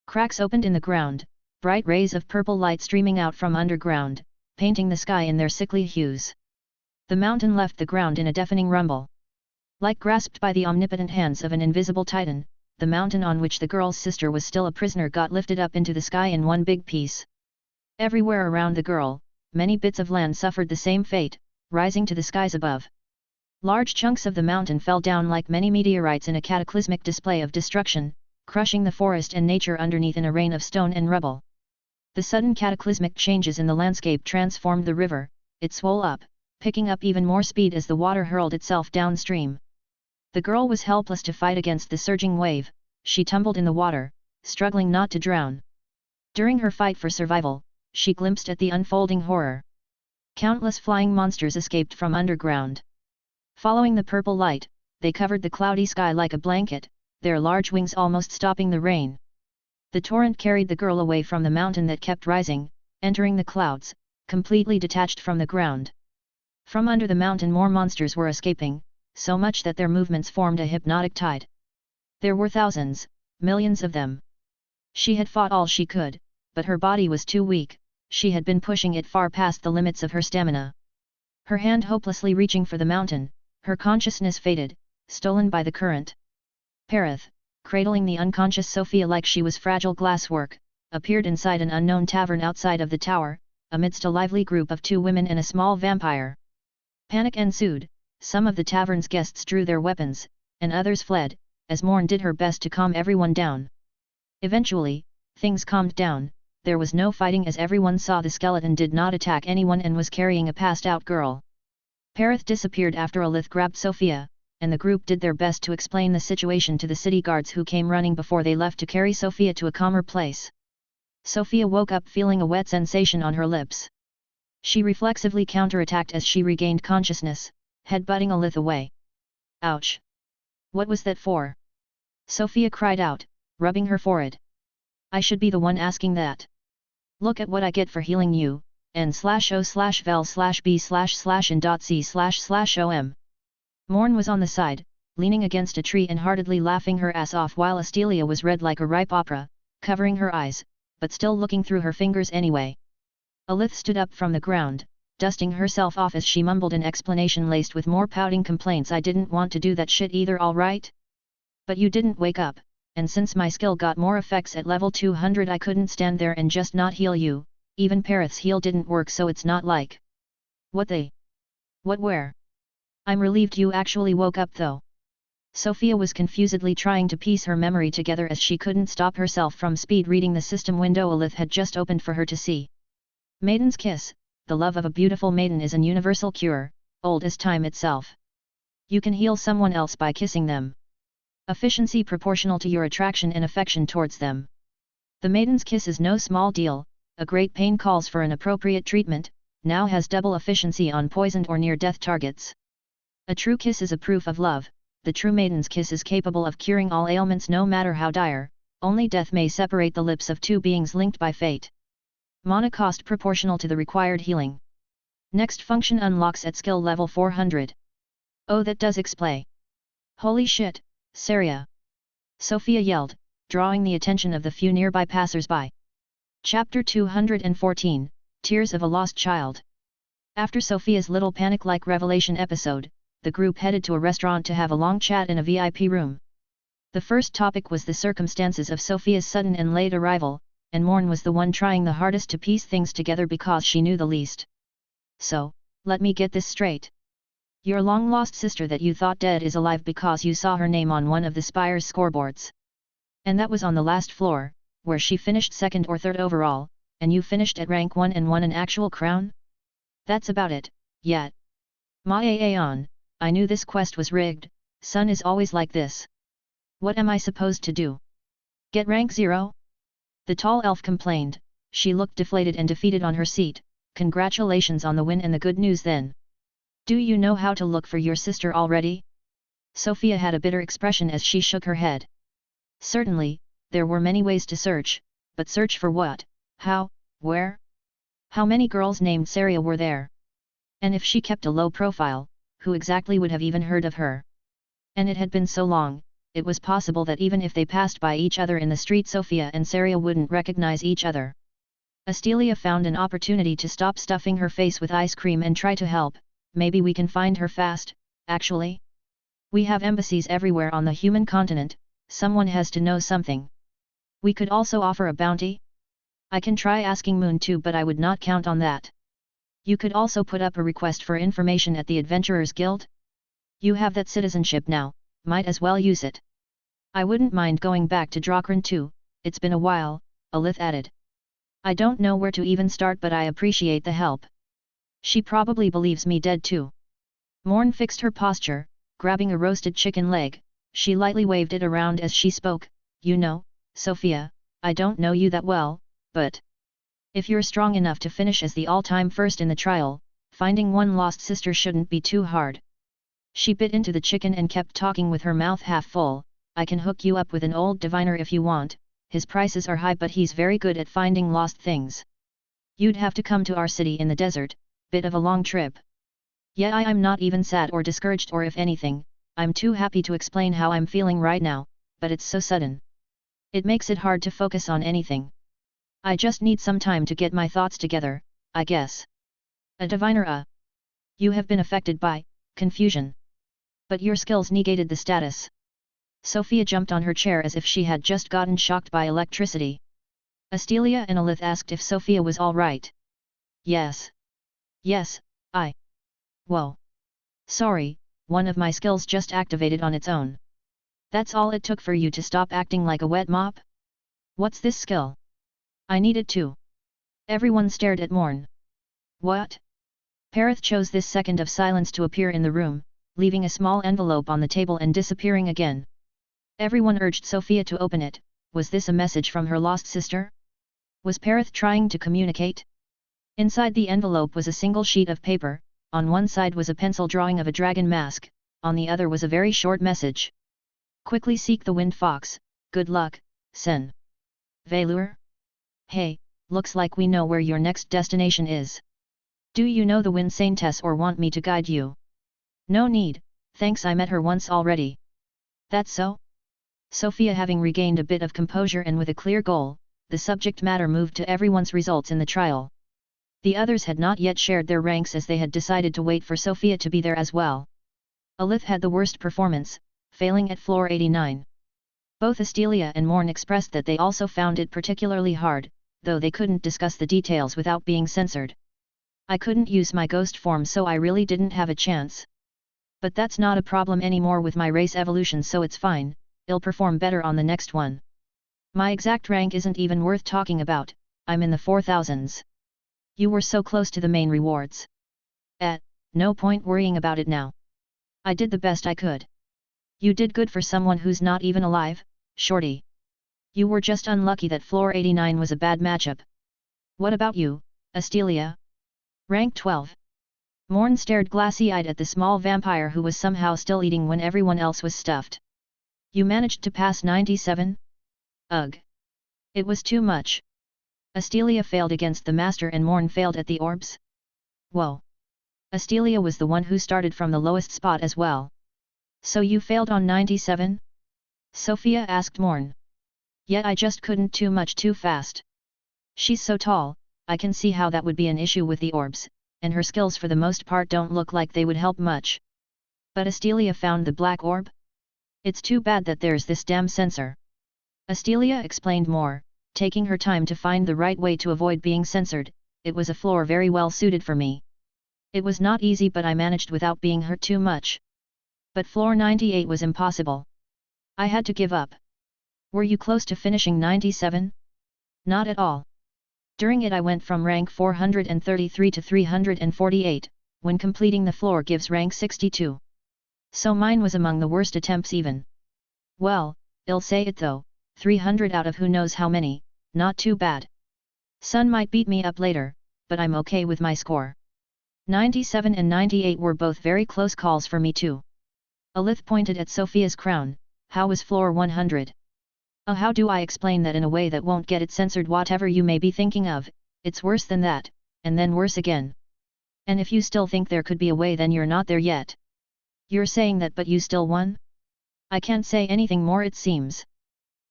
Cracks opened in the ground, bright rays of purple light streaming out from underground, painting the sky in their sickly hues. The mountain left the ground in a deafening rumble. Like grasped by the omnipotent hands of an invisible titan, the mountain on which the girl's sister was still a prisoner got lifted up into the sky in one big piece. Everywhere around the girl, many bits of land suffered the same fate, rising to the skies above. Large chunks of the mountain fell down like many meteorites in a cataclysmic display of destruction, crushing the forest and nature underneath in a rain of stone and rubble. The sudden cataclysmic changes in the landscape transformed the river. It swelled up, picking up even more speed as the water hurled itself downstream. The girl was helpless to fight against the surging wave. She tumbled in the water, struggling not to drown. During her fight for survival, she glimpsed at the unfolding horror. Countless flying monsters escaped from underground. Following the purple light, they covered the cloudy sky like a blanket, their large wings almost stopping the rain. The torrent carried the girl away from the mountain that kept rising, entering the clouds, completely detached from the ground. From under the mountain more monsters were escaping, so much that their movements formed a hypnotic tide. There were thousands, millions of them. She had fought all she could, but her body was too weak. She had been pushing it far past the limits of her stamina. Her hand hopelessly reaching for the mountain, her consciousness faded, stolen by the current. Perith, cradling the unconscious Sofia like she was fragile glasswork, appeared inside an unknown tavern outside of the tower, amidst a lively group of 2 women and a small vampire. Panic ensued. Some of the tavern's guests drew their weapons, and others fled, as Morn did her best to calm everyone down. Eventually, things calmed down. There was no fighting as everyone saw the skeleton did not attack anyone and was carrying a passed-out girl. Perith disappeared after Alith grabbed Sofia, and the group did their best to explain the situation to the city guards who came running before they left to carry Sofia to a calmer place. Sofia woke up feeling a wet sensation on her lips. She reflexively counterattacked as she regained consciousness, headbutting Alith away. Ouch! What was that for? Sofia cried out, rubbing her forehead. I should be the one asking that. Look at what I get for healing you, n/o/vel/b/in.c//om. Morn was on the side, leaning against a tree and heartedly laughing her ass off while Astelia was red like a ripe opera, covering her eyes, but still looking through her fingers anyway. Alith stood up from the ground, dusting herself off as she mumbled an explanation laced with more pouting complaints. I didn't want to do that shit either, alright? But you didn't wake up, and since my skill got more effects at level 200 I couldn't stand there and just not heal you, even Parith's heal didn't work, so it's not like... What where? I'm relieved you actually woke up though. Sofia was confusedly trying to piece her memory together as she couldn't stop herself from speed reading the system window Alith had just opened for her to see. Maiden's kiss, the love of a beautiful maiden is an universal cure, old as time itself. You can heal someone else by kissing them. Efficiency proportional to your attraction and affection towards them. The maiden's kiss is no small deal, a great pain calls for an appropriate treatment, now has double efficiency on poisoned or near-death targets. A true kiss is a proof of love. The true maiden's kiss is capable of curing all ailments no matter how dire, only death may separate the lips of two beings linked by fate. Mana cost proportional to the required healing. Next function unlocks at skill level 400. Oh, that does explain. Holy shit, Saria! Sofia yelled, drawing the attention of the few nearby passers-by. Chapter 214, Tears of a Lost Child. After Sofia's little panic-like revelation episode, the group headed to a restaurant to have a long chat in a VIP room. The first topic was the circumstances of Sofia's sudden and late arrival, and Morn was the one trying the hardest to piece things together because she knew the least. So, let me get this straight. Your long-lost sister that you thought dead is alive because you saw her name on one of the Spire's scoreboards. And that was on the last floor, where she finished second or third overall, and you finished at rank 1 and won an actual crown? That's about it, yet. Ma-on. I knew this quest was rigged, Sun is always like this. What am I supposed to do? Get rank 0? The tall elf complained, she looked deflated and defeated on her seat. Congratulations on the win and the good news then. Do you know how to look for your sister already? Sofia had a bitter expression as she shook her head. Certainly, there were many ways to search, but search for what, how, where? How many girls named Saria were there? And if she kept a low profile, who exactly would have even heard of her? And it had been so long, it was possible that even if they passed by each other in the street Sofia and Saria wouldn't recognize each other. Astelia found an opportunity to stop stuffing her face with ice cream and try to help. Maybe we can find her fast, actually? We have embassies everywhere on the human continent, someone has to know something. We could also offer a bounty? I can try asking Moon too, but I would not count on that. You could also put up a request for information at the Adventurers Guild? You have that citizenship now, might as well use it. I wouldn't mind going back to Drakran too, it's been a while, Alith added. I don't know where to even start, but I appreciate the help. She probably believes me dead too. Morn fixed her posture, grabbing a roasted chicken leg, she lightly waved it around as she spoke. You know, Sofia, I don't know you that well, but... if you're strong enough to finish as the all-time first in the trial, finding one lost sister shouldn't be too hard. She bit into the chicken and kept talking with her mouth half full. I can hook you up with an old diviner if you want, his prices are high but he's very good at finding lost things. You'd have to come to our city in the desert, bit of a long trip. Yeah, I'm not even sad or discouraged, or if anything, I'm too happy to explain how I'm feeling right now, but it's so sudden. It makes it hard to focus on anything. I just need some time to get my thoughts together, I guess. A diviner, You have been affected by confusion. But your skills negated the status. Sofia jumped on her chair as if she had just gotten shocked by electricity. Astelia and Alith asked if Sofia was all right. Yes. Yes, Whoa. Sorry, one of my skills just activated on its own. That's all it took for you to stop acting like a wet mop? What's this skill? I need it too. Everyone stared at Morn. What? Parith chose this second of silence to appear in the room, leaving a small envelope on the table and disappearing again. Everyone urged Sofia to open it. Was this a message from her lost sister? Was Parith trying to communicate? Inside the envelope was a single sheet of paper. On one side was a pencil drawing of a dragon mask, on the other was a very short message. Quickly seek the wind fox, good luck, Sen. Velour? Hey, looks like we know where your next destination is. Do you know the wind Saintess or want me to guide you? No need, thanks, I met her once already. That's so? Sofia, having regained a bit of composure and with a clear goal, the subject matter moved to everyone's results in the trial. The others had not yet shared their ranks as they had decided to wait for Sofia to be there as well. Alith had the worst performance, failing at floor 89. Both Astelia and Morn expressed that they also found it particularly hard, though they couldn't discuss the details without being censored. I couldn't use my ghost form, so I really didn't have a chance. But that's not a problem anymore with my race evolution, so it's fine, I'll perform better on the next one. My exact rank isn't even worth talking about, I'm in the 4000s. You were so close to the main rewards. No point worrying about it now. I did the best I could. You did good for someone who's not even alive, Shorty. You were just unlucky that floor 89 was a bad matchup. What about you, Astelia? Rank 12. Morn stared glassy-eyed at the small vampire who was somehow still eating when everyone else was stuffed. You managed to pass 97? Ugh. It was too much. Astelia failed against the master and Morn failed at the orbs? Whoa. Astelia was the one who started from the lowest spot as well. So you failed on 97? Sofia asked Morn. Yet I just couldn't too much too fast. She's so tall, I can see how that would be an issue with the orbs, and her skills for the most part don't look like they would help much. But Astelia found the black orb? It's too bad that there's this damn censor. Astelia explained more, taking her time to find the right way to avoid being censored. It was a floor very well suited for me. It was not easy, but I managed without being hurt too much. But floor 98 was impossible. I had to give up. Were you close to finishing 97? Not at all. During it I went from rank 433 to 348, when completing the floor gives rank 62. So mine was among the worst attempts even. Well, I'll say it though, 300 out of who knows how many, not too bad. Sun might beat me up later, but I'm okay with my score. 97 and 98 were both very close calls for me too. Alith pointed at Sofia's crown. How was floor 100? Oh, how do I explain that in a way that won't get it censored? Whatever you may be thinking of, it's worse than that, and then worse again. And if you still think there could be a way, then you're not there yet. You're saying that, but you still won? I can't say anything more, it seems.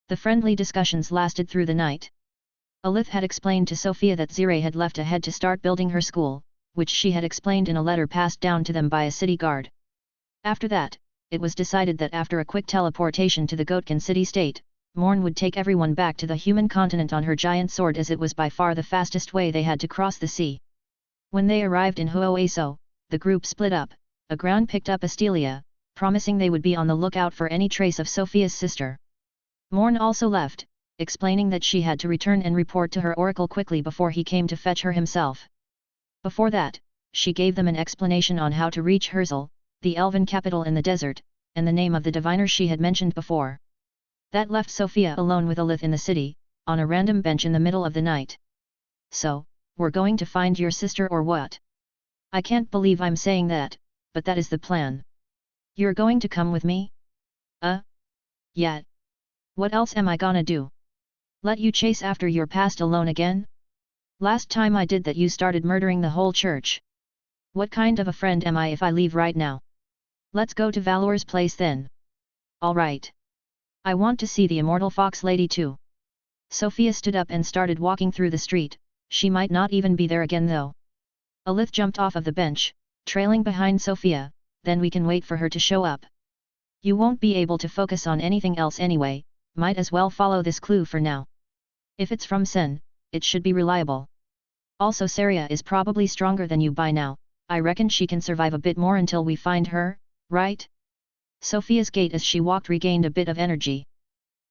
The friendly discussions lasted through the night. Alith had explained to Sofia that Zire had left ahead to start building her school, which she had explained in a letter passed down to them by a city guard. After that, it was decided that after a quick teleportation to the Gotkin city-state, Morn would take everyone back to the human continent on her giant sword, as it was by far the fastest way they had to cross the sea. When they arrived in Huoaso, the group split up. Aground picked up Astelia, promising they would be on the lookout for any trace of Sofia's sister. Morn also left, explaining that she had to return and report to her oracle quickly before he came to fetch her himself. Before that, she gave them an explanation on how to reach Herzl, the elven capital in the desert, and the name of the diviner she had mentioned before. That left Sofia alone with Alith in the city, on a random bench in the middle of the night. So, we're going to find your sister or what? I can't believe I'm saying that, but that is the plan. You're going to come with me? Yeah. What else am I gonna do? Let you chase after your past alone again? Last time I did that you started murdering the whole church. What kind of a friend am I if I leave right now? Let's go to Valor's place then. Alright. I want to see the immortal fox lady too. Sofia stood up and started walking through the street. She might not even be there again though. Alith jumped off of the bench, trailing behind Sofia. Then we can wait for her to show up. You won't be able to focus on anything else anyway, might as well follow this clue for now. If it's from Sen, it should be reliable. Also Saria is probably stronger than you by now, I reckon she can survive a bit more until we find her, right? Sofia's gait as she walked regained a bit of energy.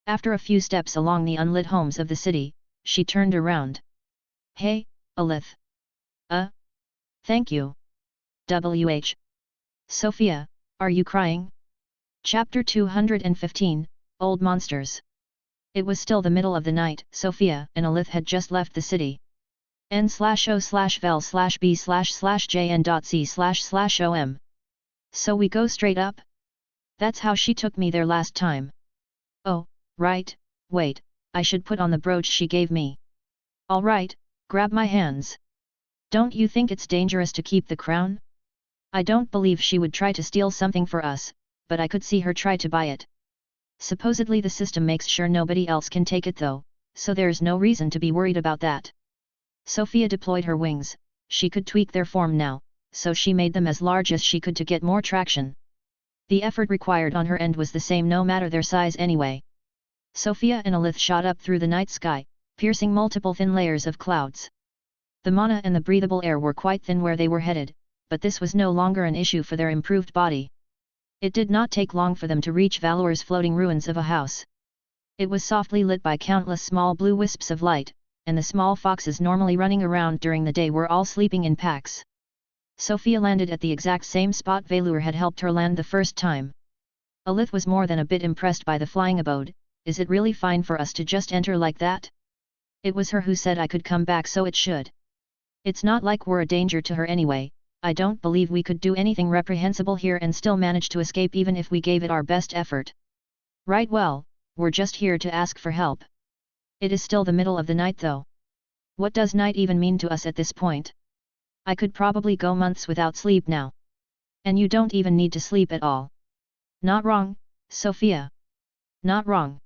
After a few steps along the unlit homes of the city, she turned around. Hey, Alith. Thank you. WH. Sofia, are you crying? Chapter 215, Old Monsters. It was still the middle of the night. Sofia and Alith had just left the city. n/o/vel/b/jn.c//om. So we go straight up? That's how she took me there last time. Oh, right, wait, I should put on the brooch she gave me. Alright, grab my hands. Don't you think it's dangerous to keep the crown? I don't believe she would try to steal something for us, but I could see her try to buy it. Supposedly the system makes sure nobody else can take it though, so there's no reason to be worried about that. Sofia deployed her wings, she could tweak their form now, so she made them as large as she could to get more traction. The effort required on her end was the same no matter their size anyway. Sofia and Alith shot up through the night sky, piercing multiple thin layers of clouds. The mana and the breathable air were quite thin where they were headed, but this was no longer an issue for their improved body. It did not take long for them to reach Valor's floating ruins of a house. It was softly lit by countless small blue wisps of light, and the small foxes normally running around during the day were all sleeping in packs. Sofia landed at the exact same spot Valor had helped her land the first time. Alith was more than a bit impressed by the flying abode. Is it really fine for us to just enter like that? It was her who said I could come back, so it should. It's not like we're a danger to her anyway. I don't believe we could do anything reprehensible here and still manage to escape even if we gave it our best effort. Right, well, we're just here to ask for help. It is still the middle of the night though. What does night even mean to us at this point? I could probably go months without sleep now. And you don't even need to sleep at all. Not wrong, Sofia. Not wrong.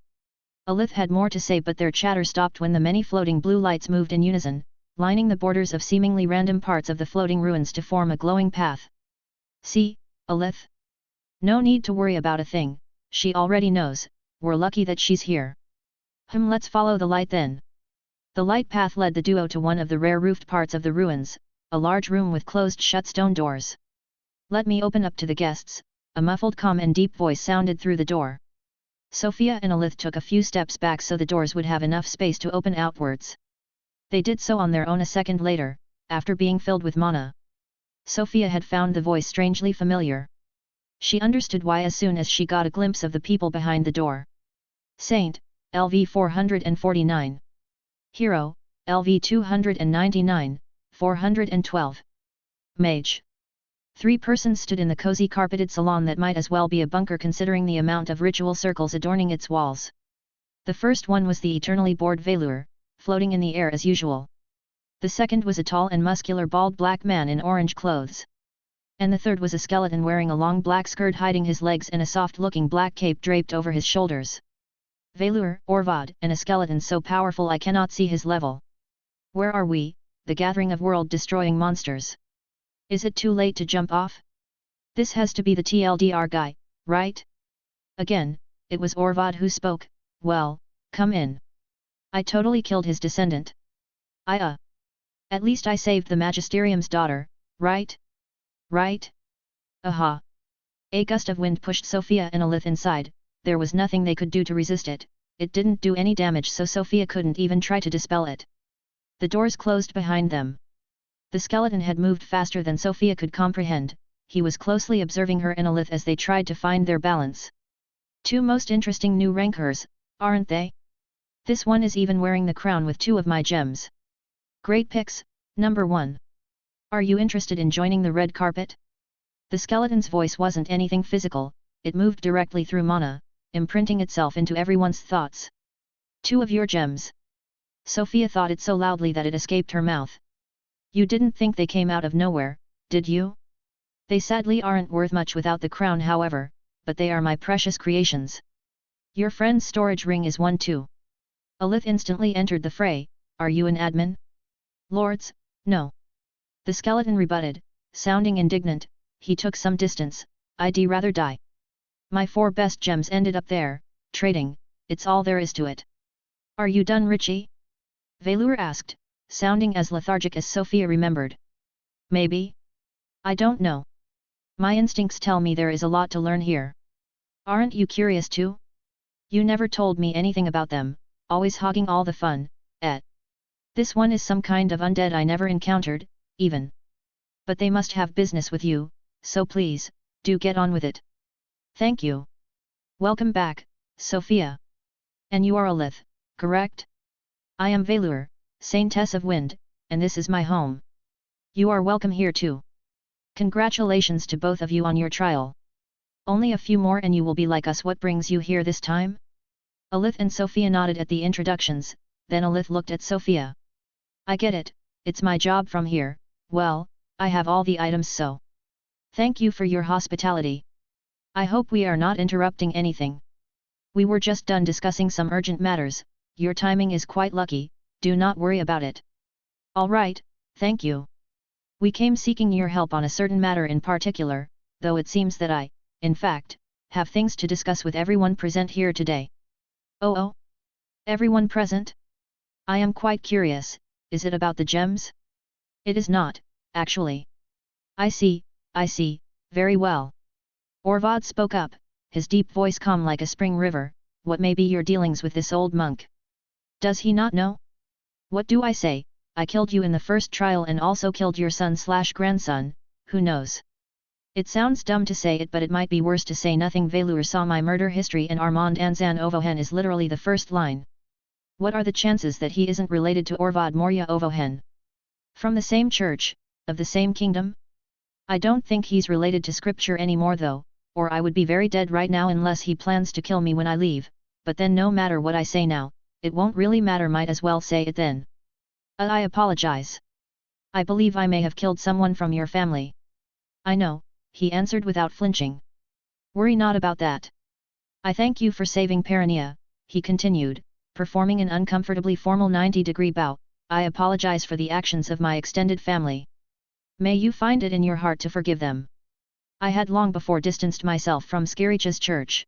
Alith had more to say, but their chatter stopped when the many floating blue lights moved in unison, lining the borders of seemingly random parts of the floating ruins to form a glowing path. See, Alith? No need to worry about a thing, she already knows, we're lucky that she's here. Let's follow the light then. The light path led the duo to one of the rare roofed parts of the ruins, a large room with closed-shut stone doors. Let me open up to the guests, a muffled calm and deep voice sounded through the door. Sofia and Alith took a few steps back so the doors would have enough space to open outwards. They did so on their own a second later, after being filled with mana. Sofia had found the voice strangely familiar. She understood why as soon as she got a glimpse of the people behind the door. Saint, LV 449. Hero, LV 299, 412. Mage. 3 persons stood in the cozy carpeted salon that might as well be a bunker considering the amount of ritual circles adorning its walls. The first one was the eternally bored Valor, floating in the air as usual. The second was a tall and muscular bald black man in orange clothes. And the third was a skeleton wearing a long black skirt hiding his legs and a soft-looking black cape draped over his shoulders. Valor, Orvad, and a skeleton so powerful I cannot see his level. Where are we, the gathering of world-destroying monsters? Is it too late to jump off? This has to be the TLDR guy, right? Again, it was Orvad who spoke. Well, come in. I totally killed his descendant. At least I saved the Magisterium's daughter, right? Right? Aha! A gust of wind pushed Sofia and Alith inside. There was nothing they could do to resist it. It didn't do any damage, so Sofia couldn't even try to dispel it. The doors closed behind them. The skeleton had moved faster than Sofia could comprehend. He was closely observing her and Alith as they tried to find their balance. 2 most interesting new rankers, aren't they? This one is even wearing the crown with 2 of my gems. Great picks, number 1. Are you interested in joining the red carpet? The skeleton's voice wasn't anything physical, it moved directly through mana, imprinting itself into everyone's thoughts. 2 of your gems. Sofia thought it so loudly that it escaped her mouth. You didn't think they came out of nowhere, did you? They sadly aren't worth much without the crown, however, but they are my precious creations. Your friend's storage ring is one too. Alith instantly entered the fray. Are you an admin? Lords, no. The skeleton rebutted, sounding indignant. He took some distance. I'd rather die. My 4 best gems ended up there, trading, it's all there is to it. Are you done, Richie? Valor asked, sounding as lethargic as Sofia remembered. Maybe? I don't know. My instincts tell me there is a lot to learn here. Aren't you curious too? You never told me anything about them, always hogging all the fun, This one is some kind of undead I never encountered, even. But they must have business with you, so please, do get on with it. Thank you. Welcome back, Sofia. And you are Alith, correct? I am Valor, Saintess of Wind, and this is my home. You are welcome here too. Congratulations to both of you on your trial. Only a few more and you will be like us. What brings you here this time? Alith and Sofia nodded at the introductions, then Alith looked at Sofia. I get it, it's my job from here. Well, I have all the items, so. Thank you for your hospitality. I hope we are not interrupting anything. We were just done discussing some urgent matters, your timing is quite lucky, do not worry about it. Alright, thank you. We came seeking your help on a certain matter in particular, though it seems that I, in fact, have things to discuss with everyone present here today. Oh? Everyone present? I am quite curious, is it about the gems? It is not, actually. I see, very well. Orvad spoke up, his deep voice calm like a spring river. What may be your dealings with this old monk? Does he not know? What do I say? I killed you in the first trial and also killed your son/grandson, who knows? It sounds dumb to say it, but it might be worse to say nothing. Velour saw my murder history and Armand Anzan Ovohen is literally the first line. What are the chances that he isn't related to Orvad Moria Ovohen? From the same church, of the same kingdom? I don't think he's related to scripture anymore though, or I would be very dead right now unless he plans to kill me when I leave, but then no matter what I say now, it won't really matter, might as well say it then. I apologize. I believe I may have killed someone from your family. I know, he answered without flinching. Worry not about that. I thank you for saving Perinia, he continued, performing an uncomfortably formal 90-degree bow. I apologize for the actions of my extended family. May you find it in your heart to forgive them. I had long before distanced myself from Skirich's church.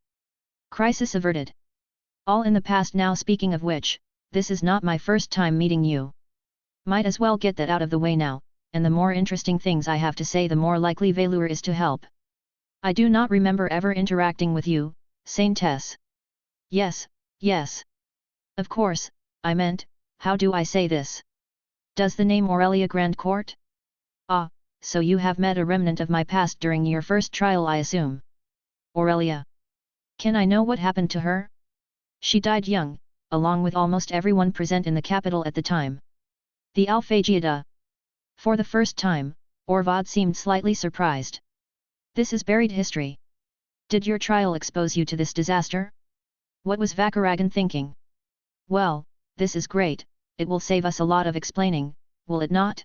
Crisis averted. All in the past now. Speaking of which, this is not my first time meeting you. Might as well get that out of the way now, and the more interesting things I have to say the more likely Velour is to help. I do not remember ever interacting with you, Saintess. Yes. Of course, I meant, how do I say this? Does the name Aurelia Grandcourt? Ah, so you have met a remnant of my past during your first trial, I assume. Aurelia. Can I know what happened to her? She died young, along with almost everyone present in the capital at the time. The Alphagiada. For the first time, Orvad seemed slightly surprised. This is buried history. Did your trial expose you to this disaster? What was Vakaragan thinking? Well, this is great, it will save us a lot of explaining, will it not?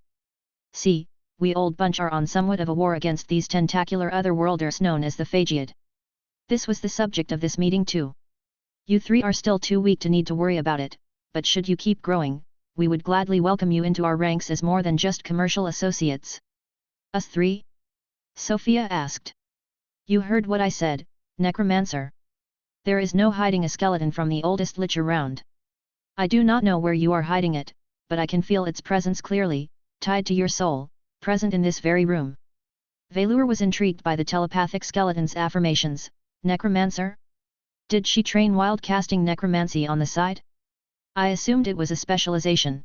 See, we old bunch are on somewhat of a war against these tentacular otherworlders known as the Phagiad. This was the subject of this meeting too. You three are still too weak to need to worry about it, but should you keep growing, we would gladly welcome you into our ranks as more than just commercial associates. Us three? Sofia asked. You heard what I said, Necromancer. There is no hiding a skeleton from the oldest lich around. I do not know where you are hiding it, but I can feel its presence clearly, tied to your soul, present in this very room. Velour was intrigued by the telepathic skeleton's affirmations. Necromancer? Did she train wild casting necromancy on the side? I assumed it was a specialization.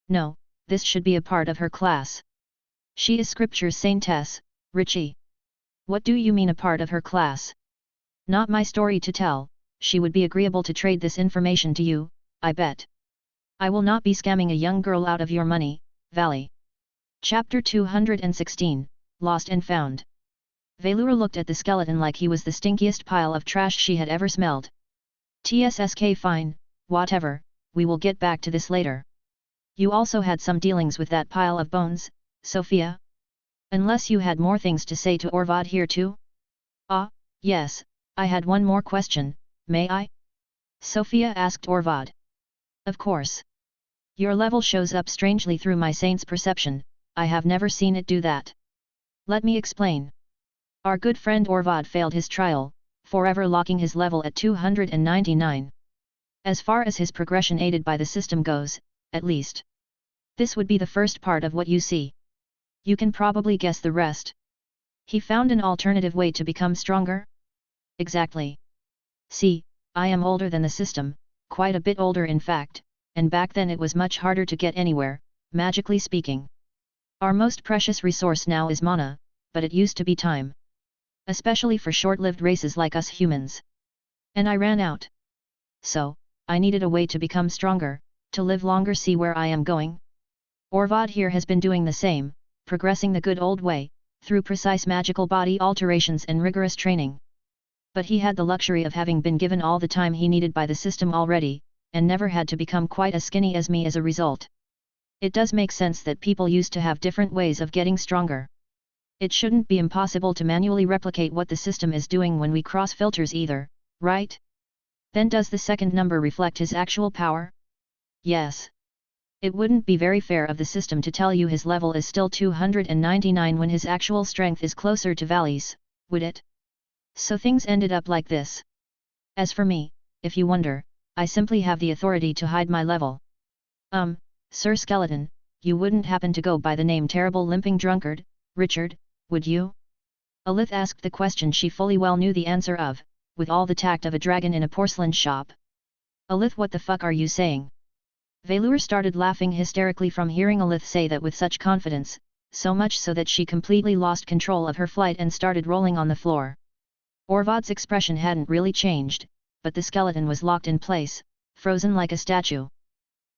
No, this should be a part of her class. She is Scripture's Saintess, Richie. What do you mean a part of her class? Not my story to tell, she would be agreeable to trade this information to you, I bet. I will not be scamming a young girl out of your money, Valley. Chapter 216, Lost and Found. Velour looked at the skeleton like he was the stinkiest pile of trash she had ever smelled. TSSK fine, whatever, we will get back to this later. You also had some dealings with that pile of bones, Sofia? Unless you had more things to say to Orvad here too? Ah, yes, I had one more question, may I? Sofia asked Orvad. Of course. Your level shows up strangely through my saint's perception, I have never seen it do that. Let me explain. Our good friend Orvad failed his trial, forever locking his level at 299. As far as his progression aided by the system goes, at least. This would be the first part of what you see. You can probably guess the rest. He found an alternative way to become stronger? Exactly. See, I am older than the system, quite a bit older in fact, and back then it was much harder to get anywhere, magically speaking. Our most precious resource now is mana, but it used to be time. Especially for short-lived races like us humans. And I ran out. So, I needed a way to become stronger, to live longer. See where I am going? Orvad here has been doing the same, progressing the good old way, through precise magical body alterations and rigorous training. But he had the luxury of having been given all the time he needed by the system already, and never had to become quite as skinny as me as a result. It does make sense that people used to have different ways of getting stronger. It shouldn't be impossible to manually replicate what the system is doing when we cross filters either, right? Then does the second number reflect his actual power? Yes. It wouldn't be very fair of the system to tell you his level is still 299 when his actual strength is closer to Valley's, would it? So things ended up like this. As for me, if you wonder, I simply have the authority to hide my level. Sir Skeleton, you wouldn't happen to go by the name Terrible Limping Drunkard, Richard, would you? Alith asked the question she fully well knew the answer of, with all the tact of a dragon in a porcelain shop. Alith, what the fuck are you saying? Velour started laughing hysterically from hearing Alith say that with such confidence, so much so that she completely lost control of her flight and started rolling on the floor. Orvod's expression hadn't really changed, but the skeleton was locked in place, frozen like a statue.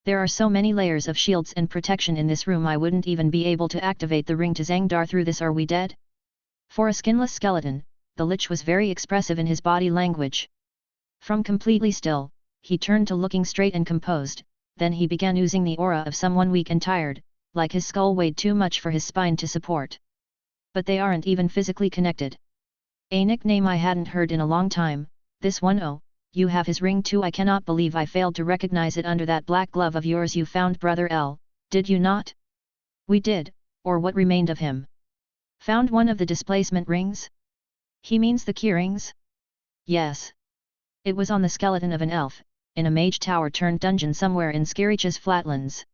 There are so many layers of shields and protection in this room I wouldn't even be able to activate the ring to Zangdar through this. Are we dead? For a skinless skeleton, the Lich was very expressive in his body language. From completely still, he turned to looking straight and composed, then he began oozing the aura of someone weak and tired, like his skull weighed too much for his spine to support. But they aren't even physically connected. A nickname I hadn't heard in a long time, this one. Oh, you have his ring too. I cannot believe I failed to recognize it under that black glove of yours you found, Brother L, did you not? We did, or what remained of him. Found one of the displacement rings? He means the key rings? Yes. It was on the skeleton of an elf, in a mage tower turned dungeon somewhere in Skirich's flatlands.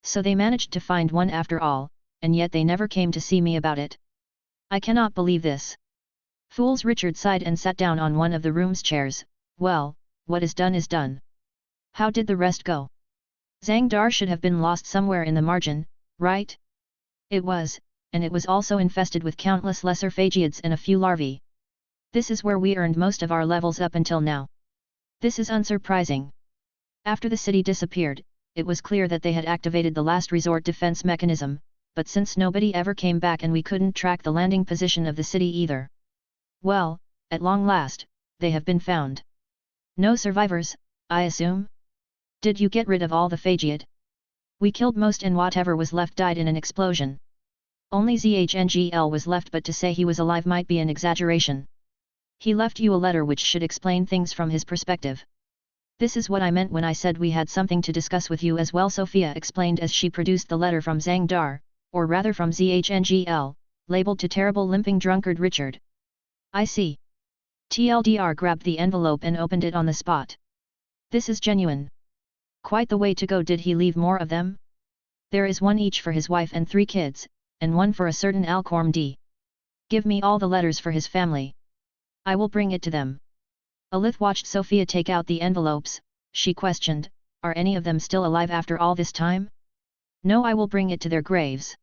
So they managed to find one after all, and yet they never came to see me about it. I cannot believe this. Fools! Richard sighed and sat down on one of the room's chairs. Well, what is done is done. How did the rest go? Zangdar should have been lost somewhere in the margin, right? It was, and it was also infested with countless lesser phagiids and a few larvae. This is where we earned most of our levels up until now. This is unsurprising. After the city disappeared, it was clear that they had activated the last resort defense mechanism, but since nobody ever came back and we couldn't track the landing position of the city either. Well, at long last, they have been found. No survivors, I assume? Did you get rid of all the phagiid? We killed most and whatever was left died in an explosion. Only ZHNGL was left, but to say he was alive might be an exaggeration. He left you a letter which should explain things from his perspective. This is what I meant when I said we had something to discuss with you as well, Sofia explained as she produced the letter from Zangdar, or rather from ZHNGL, labeled to Terrible Limping Drunkard Richard. I see. TLDR grabbed the envelope and opened it on the spot. This is genuine. Quite the way to go. Did he leave more of them? There is one each for his wife and 3 kids, and one for a certain Alcorm D. Give me all the letters for his family. I will bring it to them. Alith watched Sofia take out the envelopes. She questioned, are any of them still alive after all this time? No, I will bring it to their graves.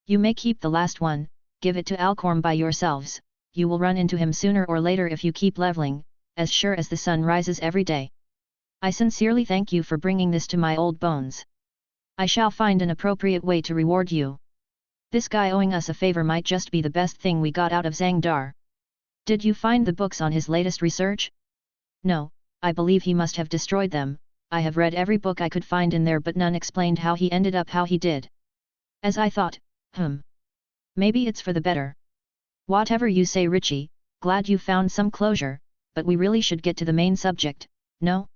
You may keep the last one, give it to Alcorm by yourselves. You will run into him sooner or later if you keep leveling, as sure as the sun rises every day. I sincerely thank you for bringing this to my old bones. I shall find an appropriate way to reward you. This guy owing us a favor might just be the best thing we got out of Zangdar. Did you find the books on his latest research? No, I believe he must have destroyed them. I have read every book I could find in there, but none explained how he ended up how he did. As I thought, maybe it's for the better. Whatever you say, Richie, glad you found some closure, but we really should get to the main subject, no?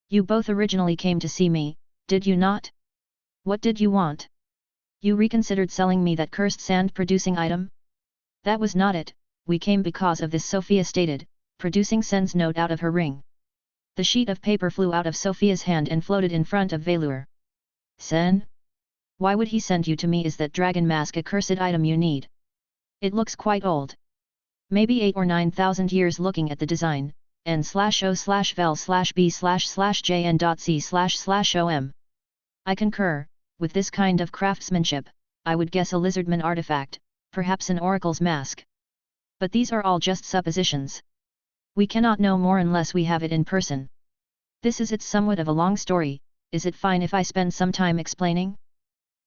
You both originally came to see me, did you not? What did you want? You reconsidered selling me that cursed sand-producing item? That was not it, we came because of this, Sofia stated, producing Sen's note out of her ring. The sheet of paper flew out of Sofia's hand and floated in front of Velour. Sen? Why would he send you to me? Is that dragon mask a cursed item you need? It looks quite old. Maybe 8 or 9,000 years. Looking at the design, n/o/vel/b/jn.c//om. I concur, with this kind of craftsmanship, I would guess a lizardman artifact, perhaps an oracle's mask. But these are all just suppositions. We cannot know more unless we have it in person. This is it's somewhat of a long story. Is it fine if I spend some time explaining?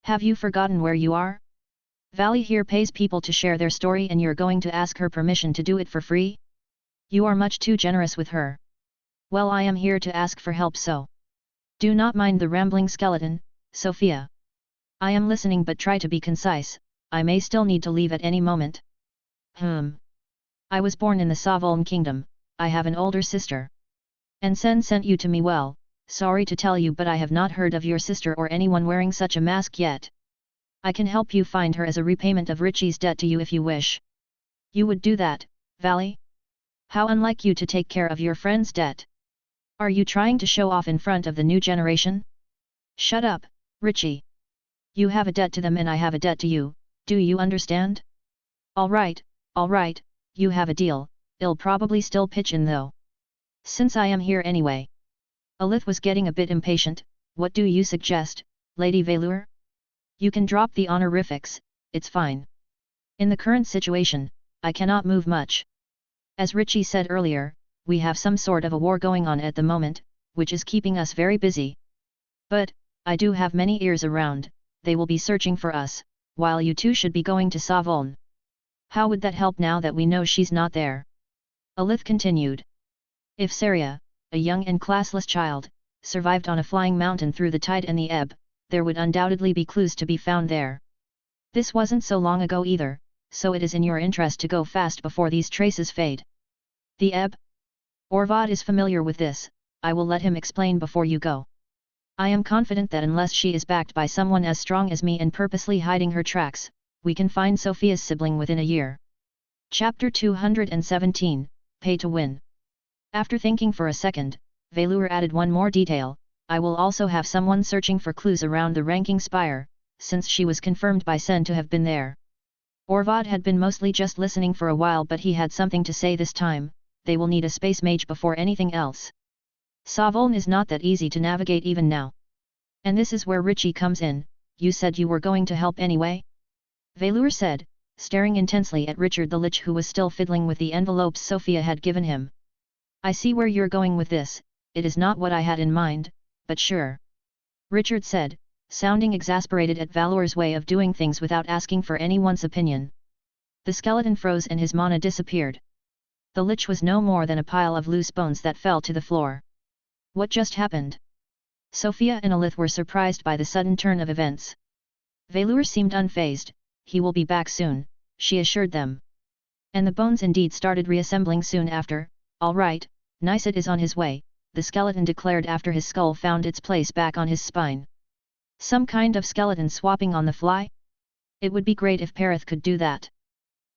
Have you forgotten where you are? Valley here pays people to share their story and you're going to ask her permission to do it for free? You are much too generous with her. Well, I am here to ask for help, so do not mind the rambling skeleton, Sofia. I am listening, but try to be concise. I may still need to leave at any moment. I was born in the Savolm Kingdom. I have an older sister. And Sen sent you to me. Well, sorry to tell you, but I have not heard of your sister or anyone wearing such a mask yet. I can help you find her as a repayment of Richie's debt to you if you wish. You would do that, Valley? How unlike you to take care of your friend's debt. Are you trying to show off in front of the new generation? Shut up, Richie. You have a debt to them and I have a debt to you, do you understand? Alright, you have a deal, I'll probably still pitch in though. Since I am here anyway. Alith was getting a bit impatient. What do you suggest, Lady Velour? You can drop the honorifics, it's fine. In the current situation, I cannot move much. As Richie said earlier, we have some sort of a war going on at the moment, which is keeping us very busy. But, I do have many ears around, they will be searching for us, while you two should be going to Savon. How would that help now that we know she's not there? Alith continued. If Saria, a young and classless child, survived on a flying mountain through the tide and the ebb, there would undoubtedly be clues to be found there. This wasn't so long ago either, so it is in your interest to go fast before these traces fade. The ebb? Orvad is familiar with this, I will let him explain before you go. I am confident that unless she is backed by someone as strong as me and purposely hiding her tracks, we can find Sofia's sibling within a year. Chapter 217, Pay to Win. After thinking for a second, Velour added one more detail, I will also have someone searching for clues around the ranking spire, since she was confirmed by Sen to have been there. Orvad had been mostly just listening for a while, but he had something to say this time. They will need a space mage before anything else. Savoln is not that easy to navigate even now. And this is where Richie comes in. You said you were going to help anyway? Velour said, staring intensely at Richard the Lich, who was still fiddling with the envelopes Sofia had given him. I see where you're going with this, it is not what I had in mind, but sure. Richard said, sounding exasperated at Velour's way of doing things without asking for anyone's opinion. The skeleton froze and his mana disappeared. The Lich was no more than a pile of loose bones that fell to the floor. What just happened? Sofia and Alith were surprised by the sudden turn of events. Velour seemed unfazed. He will be back soon, she assured them. And the bones indeed started reassembling soon after. All right, Nicet is on his way, the skeleton declared after his skull found its place back on his spine. Some kind of skeleton swapping on the fly? It would be great if Perith could do that.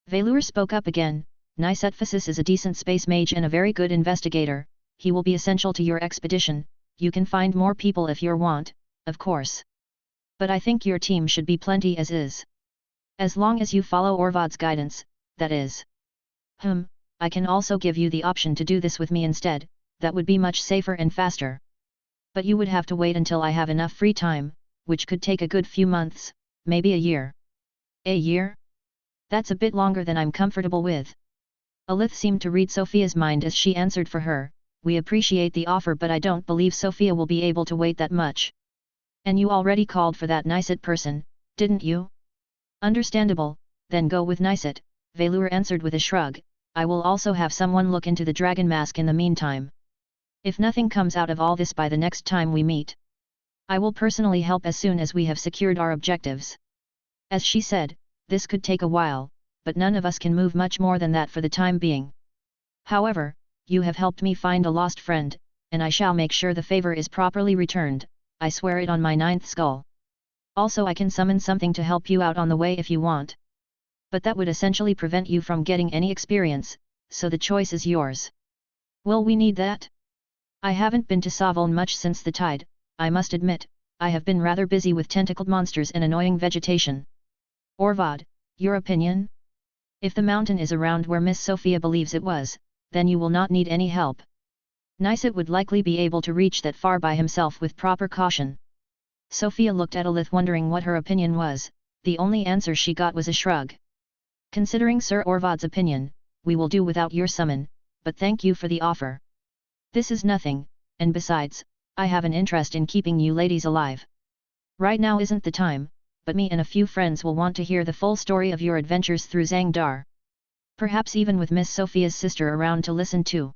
Velour spoke up again, Nicetphasis is a decent space mage and a very good investigator, he will be essential to your expedition, you can find more people if you want, of course. But I think your team should be plenty as is. As long as you follow Orvad's guidance, that is. I can also give you the option to do this with me instead, that would be much safer and faster. But you would have to wait until I have enough free time, which could take a good few months, maybe a year. A year? That's a bit longer than I'm comfortable with. Alith seemed to read Sofia's mind as she answered for her, we appreciate the offer, but I don't believe Sofia will be able to wait that much. And you already called for that Nicet person, didn't you? Understandable, then go with Nicet, Velour answered with a shrug. I will also have someone look into the dragon mask in the meantime. If nothing comes out of all this by the next time we meet, I will personally help as soon as we have secured our objectives. As she said, this could take a while, but none of us can move much more than that for the time being. However, you have helped me find a lost friend, and I shall make sure the favor is properly returned, I swear it on my 9th skull. Also, I can summon something to help you out on the way if you want. But that would essentially prevent you from getting any experience, so the choice is yours. Will we need that? I haven't been to Savoln much since the tide, I must admit, I have been rather busy with tentacled monsters and annoying vegetation. Orvad, your opinion? If the mountain is around where Miss Sofia believes it was, then you will not need any help. Nicet would likely be able to reach that far by himself with proper caution. Sofia looked at Alith wondering what her opinion was, the only answer she got was a shrug. Considering Sir Orvad's opinion, we will do without your summon, but thank you for the offer. This is nothing, and besides, I have an interest in keeping you ladies alive. Right now isn't the time, but me and a few friends will want to hear the full story of your adventures through Zangdar. Perhaps even with Miss Sofia's sister around to listen to.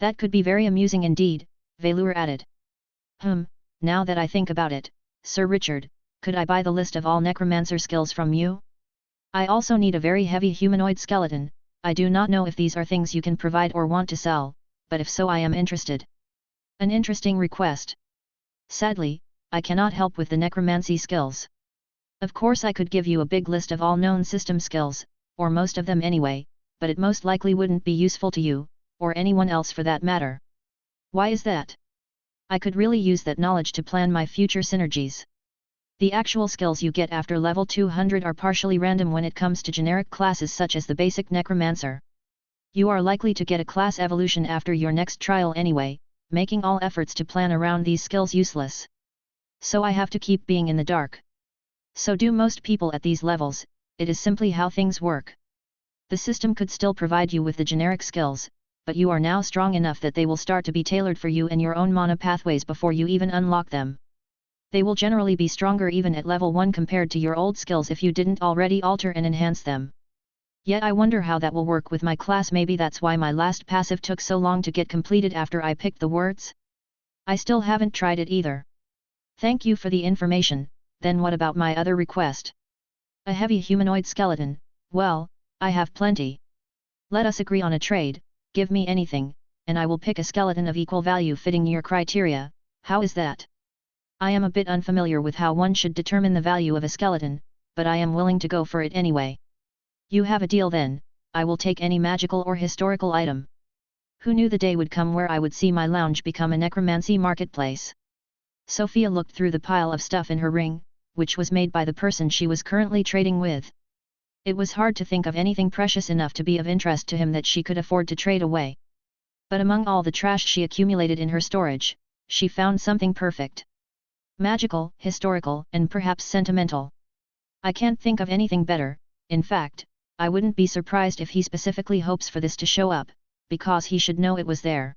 That could be very amusing indeed, Velour added. Now that I think about it, Sir Richard, could I buy the list of all necromancer skills from you? I also need a very heavy humanoid skeleton. I do not know if these are things you can provide or want to sell, but if so I am interested. An interesting request. Sadly, I cannot help with the necromancy skills. Of course I could give you a big list of all known system skills, or most of them anyway, but it most likely wouldn't be useful to you, or anyone else for that matter. Why is that? I could really use that knowledge to plan my future synergies. The actual skills you get after level 200 are partially random when it comes to generic classes such as the basic Necromancer. You are likely to get a class evolution after your next trial anyway, making all efforts to plan around these skills useless. So I have to keep being in the dark. So do most people at these levels, it is simply how things work. The system could still provide you with the generic skills, but you are now strong enough that they will start to be tailored for you and your own mana pathways before you even unlock them. They will generally be stronger even at level 1 compared to your old skills if you didn't already alter and enhance them. Yet I wonder how that will work with my class. Maybe that's why my last passive took so long to get completed after I picked the words. I still haven't tried it either. Thank you for the information. Then what about my other request? A heavy humanoid skeleton. Well, I have plenty. Let us agree on a trade, give me anything, and I will pick a skeleton of equal value fitting your criteria. How is that? I am a bit unfamiliar with how one should determine the value of a skeleton, but I am willing to go for it anyway. You have a deal then. I will take any magical or historical item. Who knew the day would come where I would see my lounge become a necromancy marketplace? Sofia looked through the pile of stuff in her ring, which was made by the person she was currently trading with. It was hard to think of anything precious enough to be of interest to him that she could afford to trade away. But among all the trash she accumulated in her storage, she found something perfect. Magical, historical, and perhaps sentimental. I can't think of anything better. In fact, I wouldn't be surprised if he specifically hopes for this to show up, because he should know it was there.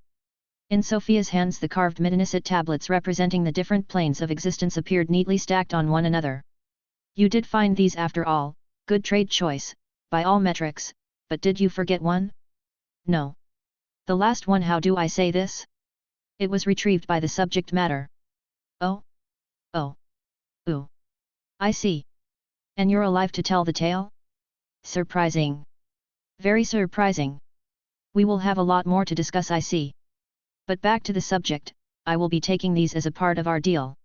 In Sofia's hands the carved Midnisit tablets representing the different planes of existence appeared neatly stacked on one another. You did find these after all, good trade choice, by all metrics, but did you forget one? No. The last one. How do I say this? It was retrieved by the subject matter. Oh? Oh. Ooh. I see. And you're alive to tell the tale? Surprising. Very surprising. We will have a lot more to discuss, I see. But back to the subject, I will be taking these as a part of our deal.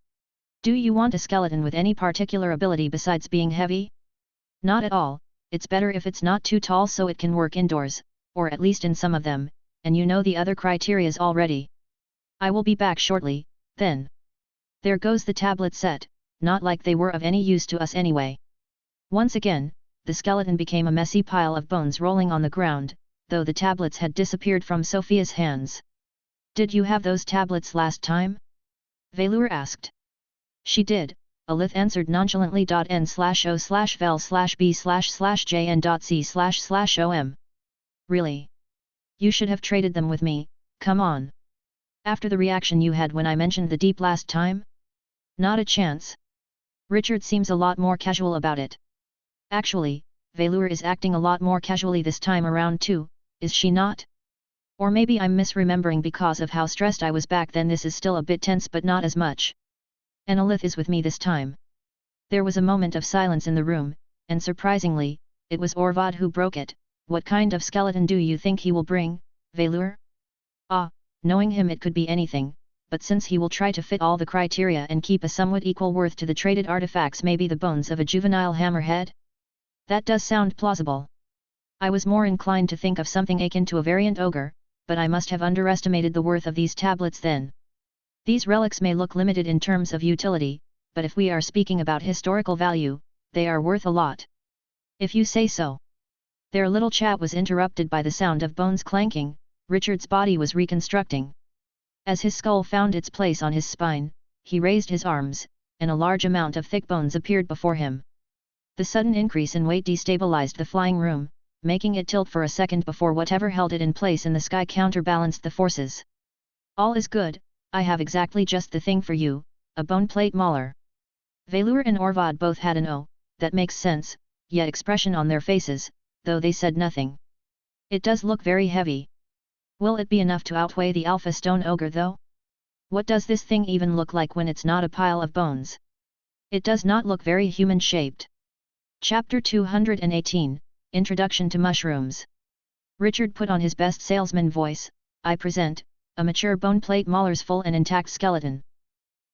Do you want a skeleton with any particular ability besides being heavy? Not at all, it's better if it's not too tall so it can work indoors, or at least in some of them, and you know the other criterias already. I will be back shortly, then. There goes the tablet set, not like they were of any use to us anyway. Once again, the skeleton became a messy pile of bones rolling on the ground, though the tablets had disappeared from Sofia's hands. Did you have those tablets last time? Velour asked. She did, Alith answered nonchalantly. N/O/vel/b/jn.c//om. Really? You should have traded them with me, come on. After the reaction you had when I mentioned the deep last time? Not a chance. Richard seems a lot more casual about it. Actually, Velour is acting a lot more casually this time around too, is she not? Or maybe I'm misremembering because of how stressed I was back then. This is still a bit tense but not as much. And Alith is with me this time. There was a moment of silence in the room, and surprisingly, it was Orvad who broke it. What kind of skeleton do you think he will bring, Velour? Ah, knowing him it could be anything, but since he will try to fit all the criteria and keep a somewhat equal worth to the traded artifacts, maybe the bones of a juvenile hammerhead? That does sound plausible. I was more inclined to think of something akin to a variant ogre, but I must have underestimated the worth of these tablets then. These relics may look limited in terms of utility, but if we are speaking about historical value, they are worth a lot. If you say so. Their little chat was interrupted by the sound of bones clanking. Richard's body was reconstructing. As his skull found its place on his spine, he raised his arms, and a large amount of thick bones appeared before him. The sudden increase in weight destabilized the flying room, making it tilt for a second before whatever held it in place in the sky counterbalanced the forces. All is good, I have exactly just the thing for you, a bone plate mauler. Velour and Orvad both had an "oh, that makes sense," yet expression on their faces, though they said nothing. It does look very heavy. Will it be enough to outweigh the Alpha Stone Ogre though? What does this thing even look like when it's not a pile of bones? It does not look very human-shaped. Chapter 218, Introduction to Mushrooms. Richard put on his best salesman voice, I present, a mature bone plate mauler's full and intact skeleton.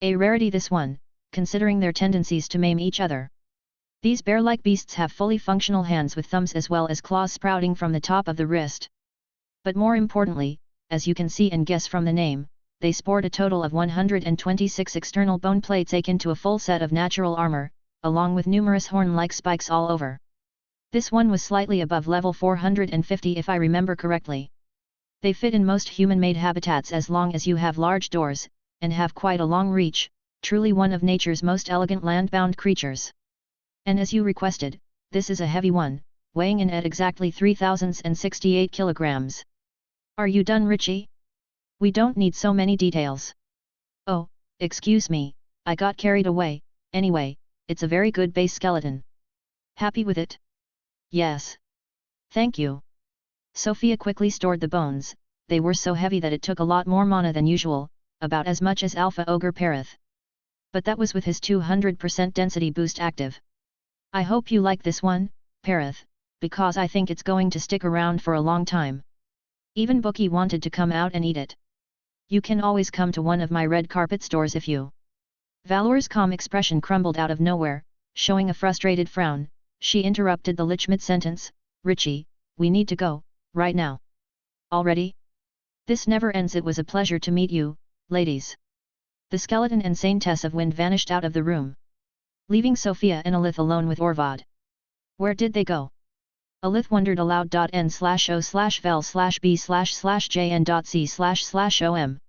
A rarity this one, considering their tendencies to maim each other. These bear-like beasts have fully functional hands with thumbs as well as claws sprouting from the top of the wrist. But more importantly, as you can see and guess from the name, they sport a total of 126 external bone plates akin to a full set of natural armor, along with numerous horn-like spikes all over. This one was slightly above level 450 if I remember correctly. They fit in most human-made habitats as long as you have large doors, and have quite a long reach, truly one of nature's most elegant land-bound creatures. And as you requested, this is a heavy one, weighing in at exactly 3,068 kilograms. Are you done, Richie? We don't need so many details. Oh, excuse me, I got carried away. Anyway, it's a very good base skeleton. Happy with it? Yes. Thank you. Sofia quickly stored the bones. They were so heavy that it took a lot more mana than usual, about as much as Alpha Ogre Parath. But that was with his 200% density boost active. I hope you like this one, Parath, because I think it's going to stick around for a long time. Even Bookie wanted to come out and eat it. You can always come to one of my red carpet stores if you... Valor's calm expression crumbled out of nowhere, showing a frustrated frown. She interrupted the lich mid-sentence, Richie, we need to go, right now. Already? This never ends. It was a pleasure to meet you, ladies. The skeleton and Saintess of Wind vanished out of the room, leaving Sofia and Alith alone with Orvad. Where did they go? Alith wondered aloud. N/O/vel/b/jn.c//om.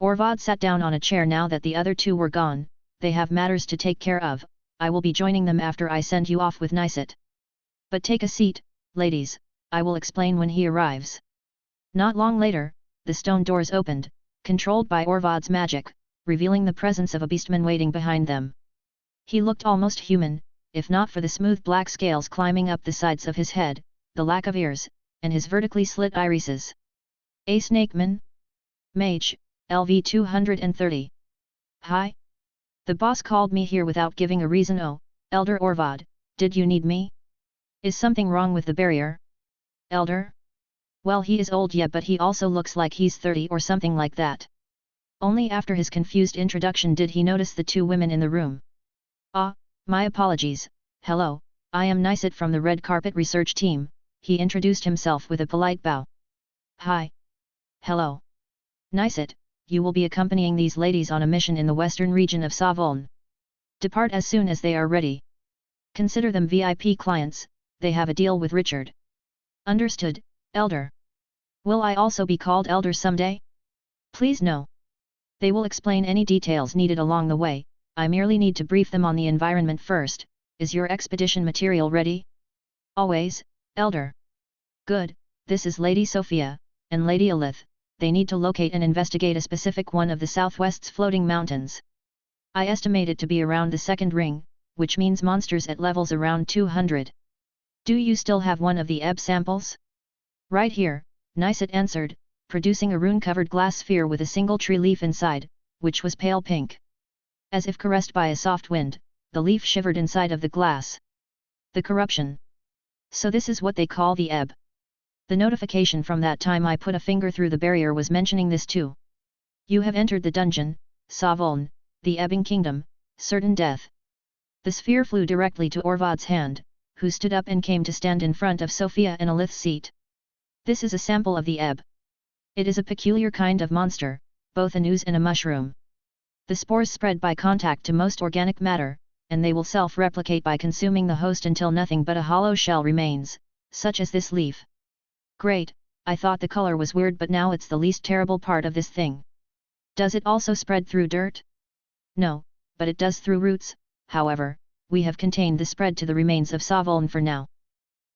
Orvad sat down on a chair. Now that the other two were gone, they have matters to take care of. I will be joining them after I send you off with Nicet. But take a seat, ladies, I will explain when he arrives. Not long later, the stone doors opened, controlled by Orvad's magic, revealing the presence of a beastman waiting behind them. He looked almost human, if not for the smooth black scales climbing up the sides of his head, the lack of ears, and his vertically slit irises. A snakeman? Mage, LV 230. Hi? The boss called me here without giving a reason. Oh, Elder Orvad, did you need me? Is something wrong with the barrier? Elder? Well, he is old, yeah, but he also looks like he's 30 or something like that. Only after his confused introduction did he notice the two women in the room. Ah, my apologies. Hello, I am Nicet from the Red Carpet Research Team, he introduced himself with a polite bow. Hi. Hello. Nicet, you will be accompanying these ladies on a mission in the western region of Savoln. Depart as soon as they are ready. Consider them VIP clients, they have a deal with Richard. Understood, Elder. Will I also be called Elder someday? Please no. They will explain any details needed along the way, I merely need to brief them on the environment first. Is your expedition material ready? Always, Elder. Good, this is Lady Sofia, and Lady Alith. They need to locate and investigate a specific one of the southwest's floating mountains. I estimate it to be around the second ring, which means monsters at levels around 200. Do you still have one of the ebb samples? Right here, Nicet answered, producing a rune-covered glass sphere with a single tree leaf inside, which was pale pink. As if caressed by a soft wind, the leaf shivered inside of the glass. The corruption. So this is what they call the ebb. The notification from that time I put a finger through the barrier was mentioning this too. You have entered the dungeon, Savoln, the Ebbing Kingdom, certain death. The sphere flew directly to Orvad's hand, who stood up and came to stand in front of Sofia and Alith's seat. This is a sample of the ebb. It is a peculiar kind of monster, both an ooze and a mushroom. The spores spread by contact to most organic matter, and they will self-replicate by consuming the host until nothing but a hollow shell remains, such as this leaf. Great, I thought the color was weird, but now it's the least terrible part of this thing. Does it also spread through dirt? No, but it does through roots. However, we have contained the spread to the remains of Savoln for now.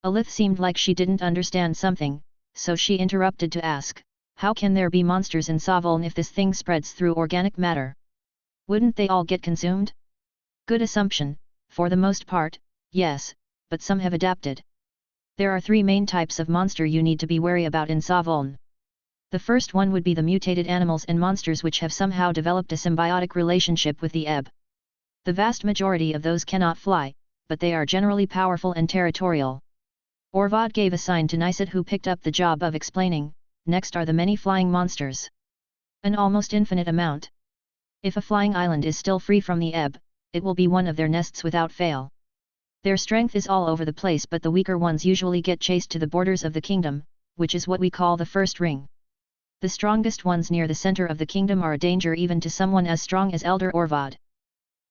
Alith seemed like she didn't understand something, so she interrupted to ask, how can there be monsters in Savoln if this thing spreads through organic matter? Wouldn't they all get consumed? Good assumption, for the most part, yes, but some have adapted. There are three main types of monster you need to be wary about in Savoln. The first one would be the mutated animals and monsters which have somehow developed a symbiotic relationship with the ebb. The vast majority of those cannot fly, but they are generally powerful and territorial. Orvad gave a sign to Nicet, who picked up the job of explaining. Next are the many flying monsters. An almost infinite amount. If a flying island is still free from the ebb, it will be one of their nests without fail. Their strength is all over the place, but the weaker ones usually get chased to the borders of the kingdom, which is what we call the first ring. The strongest ones near the center of the kingdom are a danger even to someone as strong as Elder Orvad.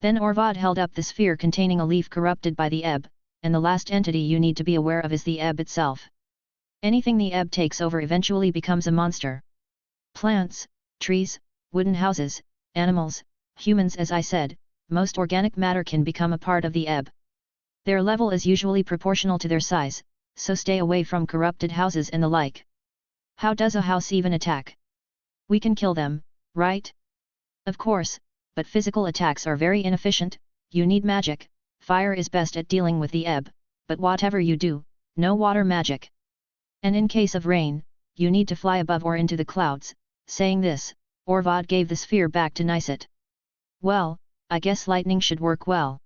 Then Orvad held up the sphere containing a leaf corrupted by the ebb, and the last entity you need to be aware of is the ebb itself. Anything the ebb takes over eventually becomes a monster. Plants, trees, wooden houses, animals, humans, as I said, most organic matter can become a part of the ebb. Their level is usually proportional to their size, so stay away from corrupted houses and the like. How does a house even attack? We can kill them, right? Of course, but physical attacks are very inefficient. You need magic. Fire is best at dealing with the ebb, but whatever you do, no water magic. And in case of rain, you need to fly above or into the clouds. Saying this, Orvad gave the sphere back to Niset. Well, I guess lightning should work well.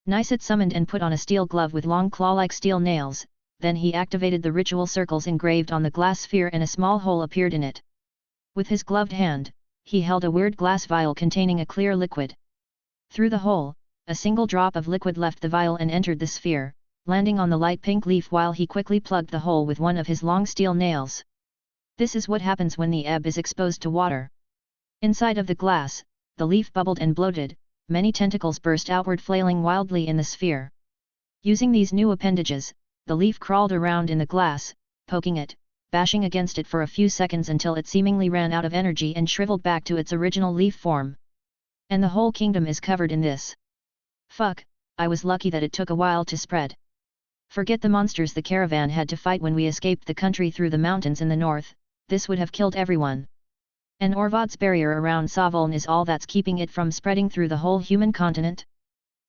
Niset summoned and put on a steel glove with long claw-like steel nails, then he activated the ritual circles engraved on the glass sphere and a small hole appeared in it. With his gloved hand, he held a weird glass vial containing a clear liquid. Through the hole, a single drop of liquid left the vial and entered the sphere, landing on the light pink leaf while he quickly plugged the hole with one of his long steel nails. This is what happens when the ebb is exposed to water. Inside of the glass, the leaf bubbled and bloated, many tentacles burst outward flailing wildly in the sphere. Using these new appendages, the leaf crawled around in the glass, poking it, bashing against it for a few seconds until it seemingly ran out of energy and shriveled back to its original leaf form. And the whole kingdom is covered in this. Fuck, I was lucky that it took a while to spread. Forget the monsters the caravan had to fight when we escaped the country through the mountains in the north, this would have killed everyone. And Orvad's barrier around Savoln is all that's keeping it from spreading through the whole human continent.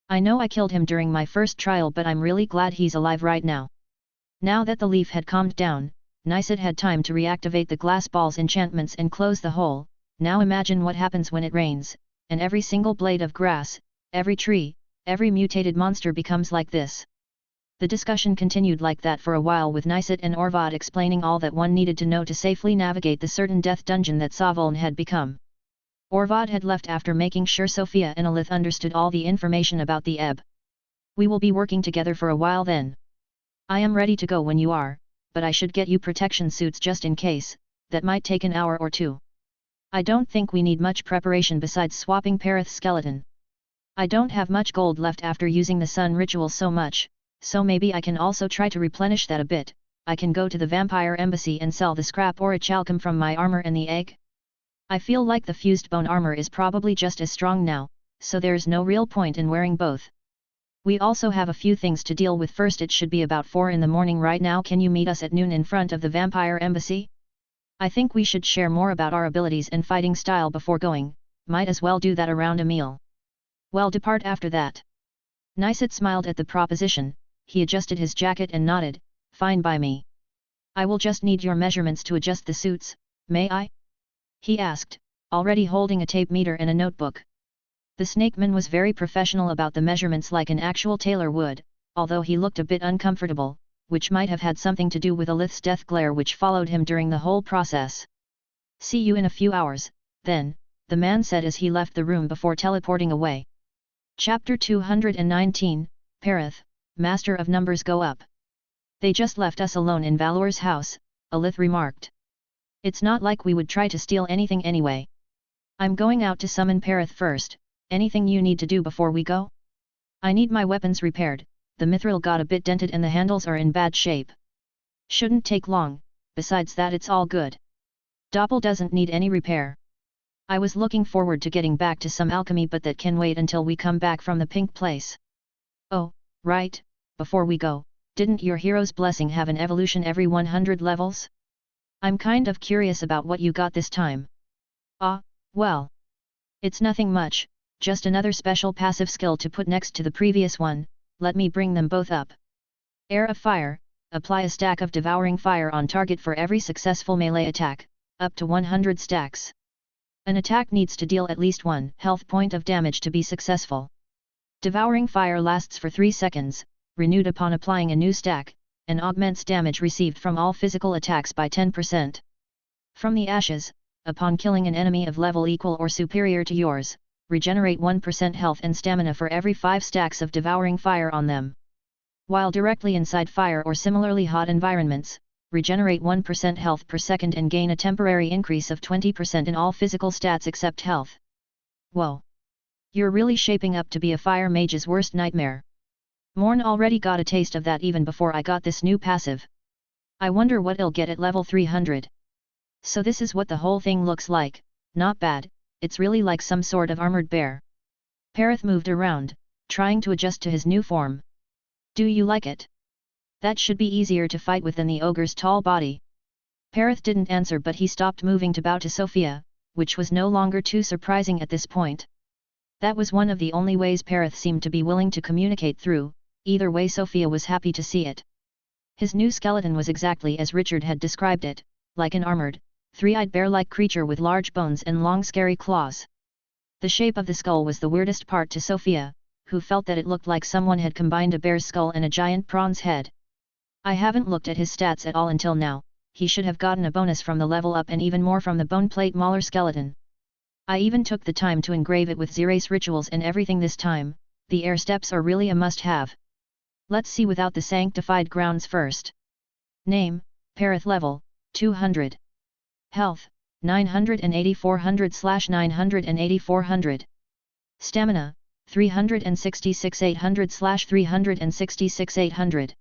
I know I killed him during my first trial, but I'm really glad he's alive right now. Now that the leaf had calmed down, Niset had time to reactivate the glass ball's enchantments and close the hole. Now imagine what happens when it rains, and every single blade of grass, every tree, every mutated monster becomes like this. The discussion continued like that for a while, with Niset and Orvad explaining all that one needed to know to safely navigate the certain death dungeon that Savoln had become. Orvad had left after making sure Sofia and Alith understood all the information about the ebb. We will be working together for a while then. I am ready to go when you are, but I should get you protection suits just in case. That might take an hour or two. I don't think we need much preparation besides swapping Perith's skeleton. I don't have much gold left after using the sun ritual so much, so maybe I can also try to replenish that a bit. I can go to the vampire embassy and sell the scrap orichalcum from my armor and the egg. I feel like the fused bone armor is probably just as strong now, so there's no real point in wearing both. We also have a few things to deal with first. It should be about 4 in the morning right now. Can you meet us at noon in front of the vampire embassy? I think we should share more about our abilities and fighting style before going, might as well do that around a meal. Well, depart after that. Niset smiled at the proposition, he adjusted his jacket and nodded, fine by me. I will just need your measurements to adjust the suits, may I? He asked, already holding a tape meter and a notebook. The snakeman was very professional about the measurements, like an actual tailor would, although he looked a bit uncomfortable, which might have had something to do with Alith's death glare which followed him during the whole process. See you in a few hours, then, the man said as he left the room before teleporting away. Chapter 219, Perith, Master of Numbers go up. They just left us alone in Valor's house, Alith remarked. It's not like we would try to steal anything anyway. I'm going out to summon Perith first. Anything you need to do before we go? I need my weapons repaired, the mithril got a bit dented and the handles are in bad shape. Shouldn't take long, besides that it's all good. Doppel doesn't need any repair. I was looking forward to getting back to some alchemy, but that can wait until we come back from the pink place. Oh, right, before we go, didn't your hero's blessing have an evolution every 100 levels? I'm kind of curious about what you got this time. Ah, well. It's nothing much, just another special passive skill to put next to the previous one. Let me bring them both up. Air of Fire, apply a stack of devouring fire on target for every successful melee attack, up to 100 stacks. An attack needs to deal at least 1 health point of damage to be successful. Devouring fire lasts for 3 seconds, renewed upon applying a new stack, and augments damage received from all physical attacks by 10%. From the ashes, upon killing an enemy of level equal or superior to yours, regenerate 1% health and stamina for every 5 stacks of devouring fire on them. While directly inside fire or similarly hot environments, regenerate 1% health per second and gain a temporary increase of 20% in all physical stats except health. Whoa! You're really shaping up to be a fire mage's worst nightmare. Morn already got a taste of that even before I got this new passive. I wonder what I'll get at level 300. So this is what the whole thing looks like. Not bad, it's really like some sort of armored bear. Parith moved around, trying to adjust to his new form. Do you like it? That should be easier to fight with than the ogre's tall body. Parith didn't answer, but he stopped moving to bow to Sofia, which was no longer too surprising at this point. That was one of the only ways Parith seemed to be willing to communicate through. Either way, Sofia was happy to see it. His new skeleton was exactly as Richard had described it, like an armored, three-eyed bear-like creature with large bones and long scary claws. The shape of the skull was the weirdest part to Sofia, who felt that it looked like someone had combined a bear's skull and a giant prawn's head. I haven't looked at his stats at all until now. He should have gotten a bonus from the level up and even more from the bone plate mauler skeleton. I even took the time to engrave it with Xerace rituals and everything this time. The air steps are really a must-have. Let's see without the sanctified grounds first. Name, Parith level, 200. Health, 980-400/980-400. Stamina, 366-800/366-800.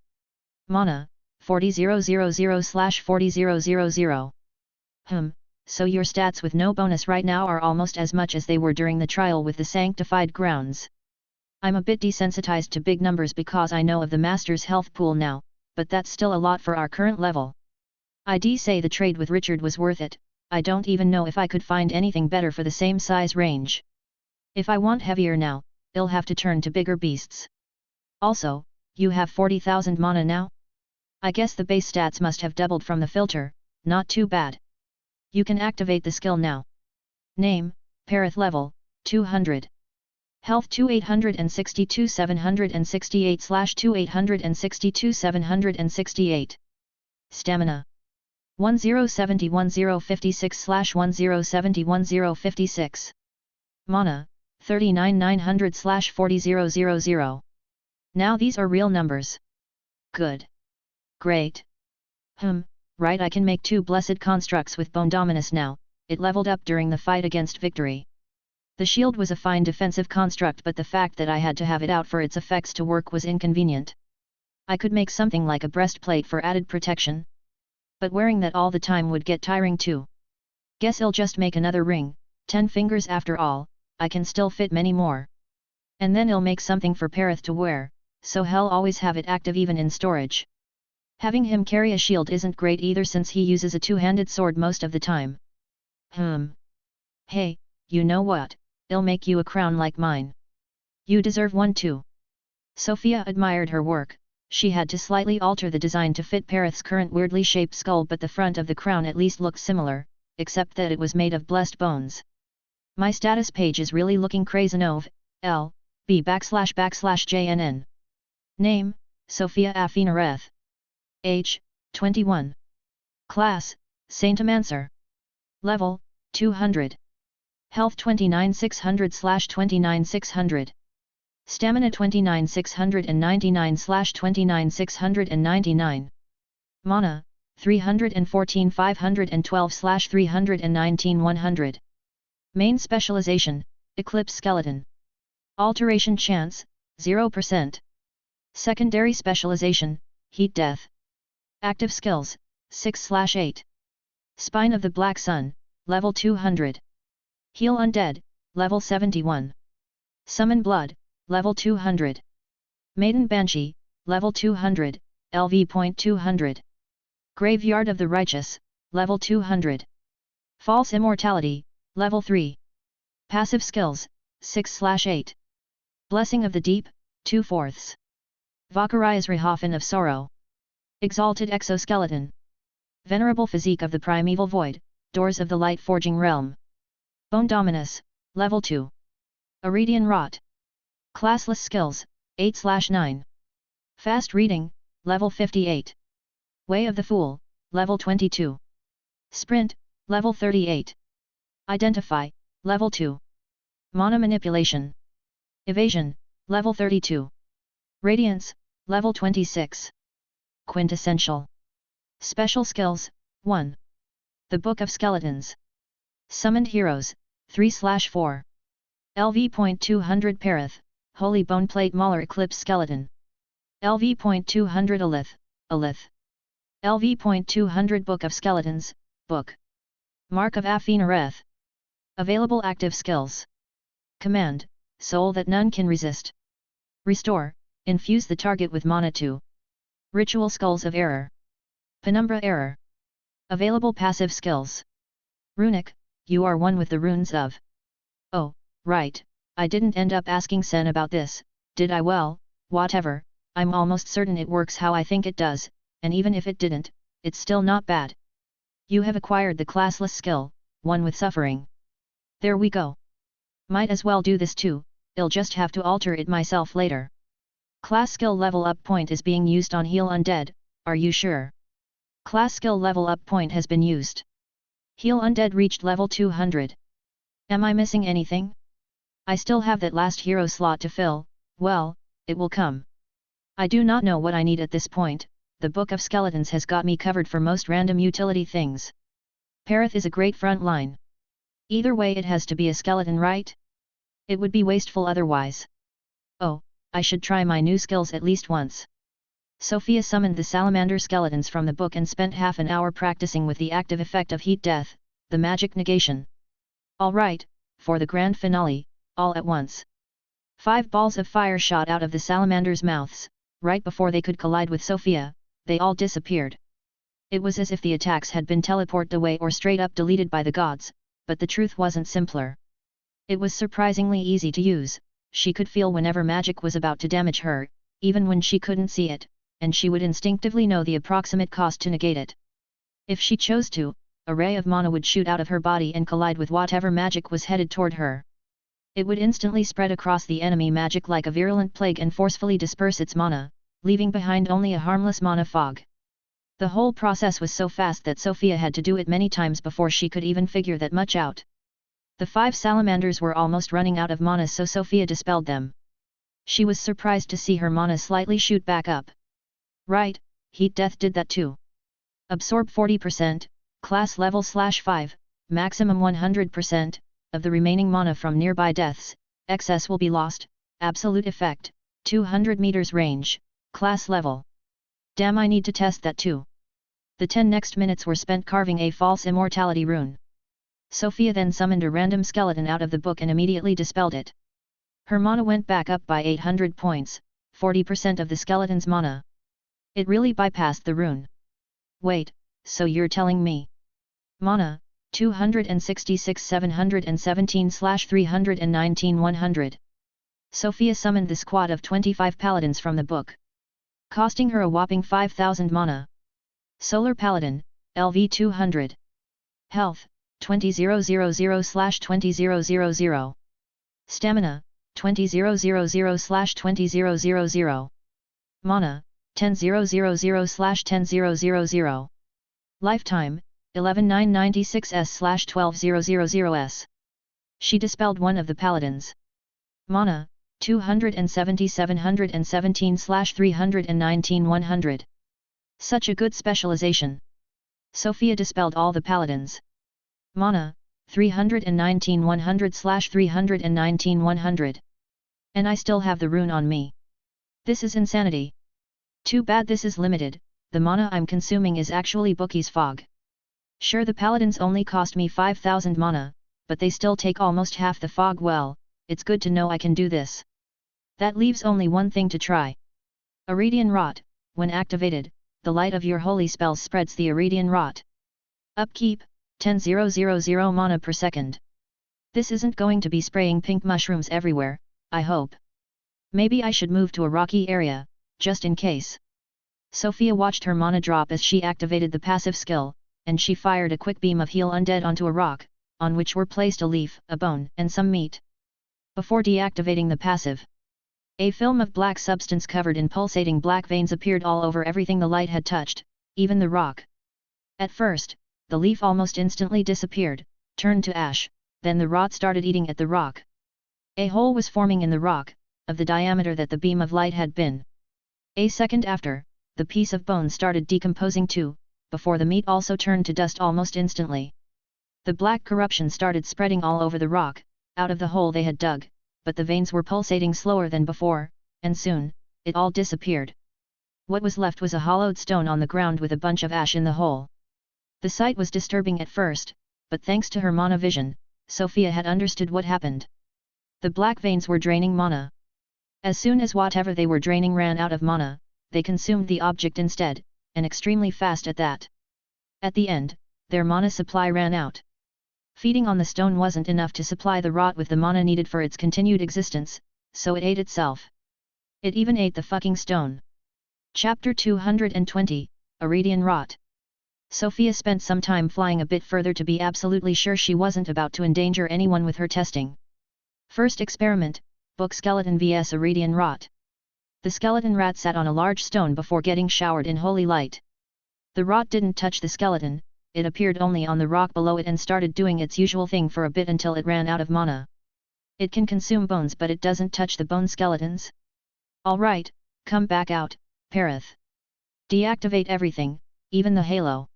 Mana, 40,000/40,000. So your stats with no bonus right now are almost as much as they were during the trial with the sanctified grounds. I'm a bit desensitized to big numbers because I know of the master's health pool now, but that's still a lot for our current level. I'd say the trade with Richard was worth it. I don't even know if I could find anything better for the same size range. If I want heavier now, I'll have to turn to bigger beasts. Also, you have 40,000 mana now? I guess the base stats must have doubled from the filter. Not too bad. You can activate the skill now. Name, Parith level, 200. Health 2862-768/2862-768. Stamina 1070-1056/1070-1056. Mana 39,900/40,000. Now these are real numbers. Good. Great. Right, I can make 2 blessed constructs with Bone Dominus now. It leveled up during the fight against Victory. The shield was a fine defensive construct, but the fact that I had to have it out for its effects to work was inconvenient. I could make something like a breastplate for added protection. But wearing that all the time would get tiring too. Guess I'll just make another ring, 10 fingers after all, I can still fit many more. And then I'll make something for Parith to wear, so he'll always have it active even in storage. Having him carry a shield isn't great either since he uses a two-handed sword most of the time. Hey, you know what, I'll make you a crown like mine. You deserve one too. Sofia admired her work. She had to slightly alter the design to fit Parith's current weirdly shaped skull, but the front of the crown at least looked similar, except that it was made of blessed bones. My status page is really looking crazy. LB //JNN. Name, Sofia Afinareth. Age, 21. Class, Saintmancer. Level, 200. Health 29,600/29,600. Stamina 29,699/29,699. Mana, 314,512/319,100. Main specialization, Eclipse Skeleton. Alteration chance, 0%. Secondary specialization, Heat Death. Active skills, 6/8. Spine of the Black Sun, level 200. Heal Undead, level 71. Summon Blood, level 200. Maiden Banshee, level 200, LV.200. Graveyard of the Righteous, level 200. False Immortality, level 3. Passive skills, 6/8. Blessing of the Deep, 2/4. Valkyria's Rihafen of Sorrow. Exalted Exoskeleton. Venerable Physique of the Primeval Void, Doors of the Light Forging Realm. Bone Dominus, level 2. Iridian Rot. Classless skills, 8/9. Fast Reading, level 58. Way of the Fool, level 22. Sprint, level 38. Identify, Level 2. Mana Manipulation. Evasion, Level 32. Radiance, Level 26. Quintessential. Special Skills, 1. The Book of Skeletons. Summoned Heroes, 3/4. LV.200 Parath, Holy Boneplate Mauler Eclipse Skeleton. LV.200 Alith. LV.200 Book of Skeletons, Book. Mark of Afinareth. Available active skills. Command, Soul that none can resist. Restore, infuse the target with mana 2. Ritual Skulls of Error. Penumbra Error. Available passive skills. Runic, you are one with the runes of. Oh, right, I didn't end up asking Sen about this, did I? Well, whatever, I'm almost certain it works how I think it does, and even if it didn't, it's still not bad. You have acquired the classless skill, one with suffering. There we go. Might as well do this too, I'll just have to alter it myself later. Class skill level up point is being used on Heal Undead, are you sure? Class skill level up point has been used. Heal Undead reached level 200. Am I missing anything? I still have that last hero slot to fill, well, it will come. I do not know what I need at this point, the Book of Skeletons has got me covered for most random utility things. Parath is a great front line. Either way it has to be a skeleton, right? It would be wasteful otherwise. Oh, I should try my new skills at least once. Sofia summoned the salamander skeletons from the book and spent half an hour practicing with the active effect of heat death, the magic negation. Alright, for the grand finale, all at once. 5 balls of fire shot out of the salamanders' mouths, right before they could collide with Sofia, they all disappeared. It was as if the attacks had been teleported away or straight up deleted by the gods, but the truth wasn't simpler. It was surprisingly easy to use, she could feel whenever magic was about to damage her, even when she couldn't see it, and she would instinctively know the approximate cost to negate it. If she chose to, a ray of mana would shoot out of her body and collide with whatever magic was headed toward her. It would instantly spread across the enemy magic like a virulent plague and forcefully disperse its mana, leaving behind only a harmless mana fog. The whole process was so fast that Sofia had to do it many times before she could even figure that much out. The 5 salamanders were almost running out of mana, so Sofia dispelled them. She was surprised to see her mana slightly shoot back up. Right, heat death did that too. Absorb 40%, class level /5, maximum 100%, of the remaining mana from nearby deaths, excess will be lost, absolute effect, 200 meters range, class level. Damn, I need to test that too. The 10 next minutes were spent carving a false immortality rune. Sofia then summoned a random skeleton out of the book and immediately dispelled it. Her mana went back up by 800 points, 40% of the skeleton's mana. It really bypassed the rune. Wait, so you're telling me? Mana, 266 717/319 100. Sofia summoned the squad of 25 paladins from the book, costing her a whopping 5000 mana. Solar Paladin, LV 200. Health, 20,000/20,000. Stamina, 20,000/20,000. Mana, 10,000/10,000. Lifetime, 11,996s/12,000s. She dispelled one of the paladins. Mana, 270 717/319 100. Such a good specialization. Sofia dispelled all the paladins. Mana, 319 100/319 100. And I still have the rune on me. This is insanity. Too bad this is limited, the mana I'm consuming is actually Bookie's fog. Sure, the paladins only cost me 5000 mana, but they still take almost half the fog. Well, it's good to know I can do this. That leaves only one thing to try. Iridian Rot, when activated, the light of your holy spells spreads the Iridian Rot. Upkeep, 10,000 mana per second. This isn't going to be spraying pink mushrooms everywhere, I hope. Maybe I should move to a rocky area, just in case. Sofia watched her mana drop as she activated the passive skill, and she fired a quick beam of Heal Undead onto a rock, on which were placed a leaf, a bone, and some meat. Before deactivating the passive, a film of black substance covered in pulsating black veins appeared all over everything the light had touched, even the rock. At first, the leaf almost instantly disappeared, turned to ash, then the rot started eating at the rock. A hole was forming in the rock, of the diameter that the beam of light had been. A second after, the piece of bone started decomposing too, before the meat also turned to dust almost instantly. The black corruption started spreading all over the rock, out of the hole they had dug, but the veins were pulsating slower than before, and soon, it all disappeared. What was left was a hollowed stone on the ground with a bunch of ash in the hole. The sight was disturbing at first, but thanks to her mana vision, Sofia had understood what happened. The black veins were draining mana. As soon as whatever they were draining ran out of mana, they consumed the object instead, and extremely fast at that. At the end, their mana supply ran out. Feeding on the stone wasn't enough to supply the rot with the mana needed for its continued existence, so it ate itself. It even ate the fucking stone. Chapter 220, Iridian Rot. Sofia spent some time flying a bit further to be absolutely sure she wasn't about to endanger anyone with her testing. First experiment, Book Skeleton vs Iridian Rot. The skeleton rat sat on a large stone before getting showered in holy light. The rot didn't touch the skeleton, it appeared only on the rock below it and started doing its usual thing for a bit until it ran out of mana. It can consume bones but it doesn't touch the bone skeletons. Alright, come back out, Parith. Deactivate everything, even the halo.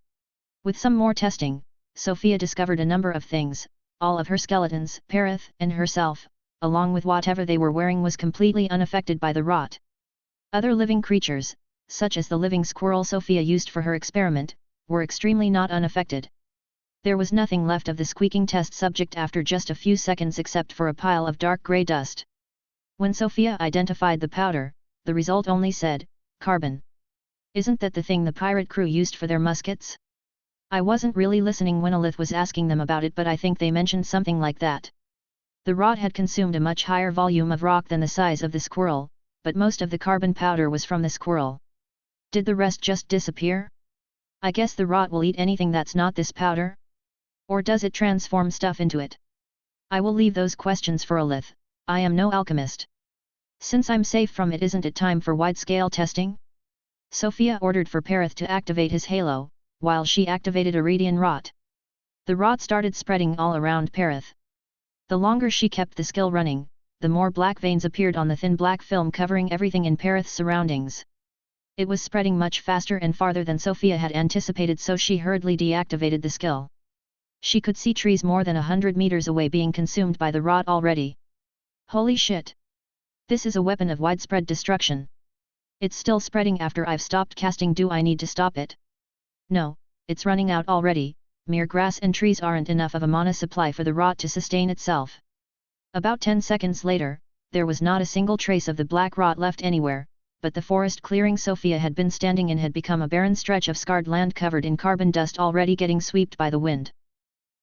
With some more testing, Sofia discovered a number of things. All of her skeletons, Parith, and herself, along with whatever they were wearing, was completely unaffected by the rot. Other living creatures, such as the living squirrel Sofia used for her experiment, were extremely not unaffected. There was nothing left of the squeaking test subject after just a few seconds except for a pile of dark grey dust. When Sofia identified the powder, the result only said, carbon. Isn't that the thing the pirate crew used for their muskets? I wasn't really listening when Alith was asking them about it, but I think they mentioned something like that. The rot had consumed a much higher volume of rock than the size of the squirrel, but most of the carbon powder was from the squirrel. Did the rest just disappear? I guess the rot will eat anything that's not this powder? Or does it transform stuff into it? I will leave those questions for Alith. I am no alchemist. Since I'm safe from it, isn't it time for wide-scale testing? Sofia ordered for Parith to activate his halo, while she activated Iridian Rot. The rot started spreading all around Parith. The longer she kept the skill running, the more black veins appeared on the thin black film covering everything in Parith's surroundings. It was spreading much faster and farther than Sofia had anticipated, so she hurriedly deactivated the skill. She could see trees more than 100 meters away being consumed by the rot already. Holy shit! This is a weapon of widespread destruction. It's still spreading after I've stopped casting. Do I need to stop it? No, it's running out already. Mere grass and trees aren't enough of a mana supply for the rot to sustain itself. About 10 seconds later, there was not a single trace of the black rot left anywhere, but the forest clearing Sofia had been standing in had become a barren stretch of scarred land covered in carbon dust already getting swept by the wind.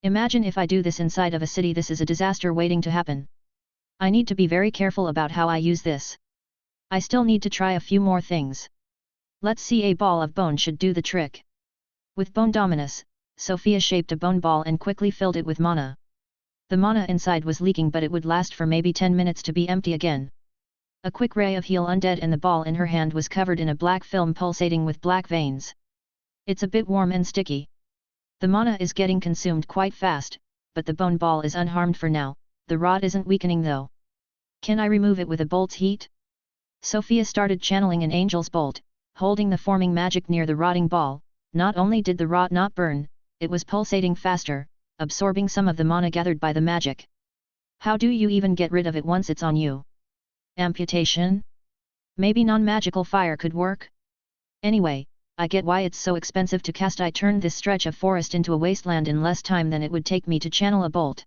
Imagine if I do this inside of a city. This is a disaster waiting to happen. I need to be very careful about how I use this. I still need to try a few more things. Let's see, a ball of bone should do the trick. With bone dominus, Sofia shaped a bone ball and quickly filled it with mana. The mana inside was leaking, but it would last for maybe 10 minutes to be empty again. A quick ray of heal undead and the ball in her hand was covered in a black film pulsating with black veins. It's a bit warm and sticky. The mana is getting consumed quite fast, but the bone ball is unharmed for now. The rot isn't weakening though. Can I remove it with a bolt's heat? Sofia started channeling an angel's bolt, holding the forming magic near the rotting ball. Not only did the rot not burn, it was pulsating faster, absorbing some of the mana gathered by the magic. How do you even get rid of it once it's on you? Amputation? Maybe non-magical fire could work? Anyway, I get why it's so expensive to cast. I turned this stretch of forest into a wasteland in less time than it would take me to channel a bolt.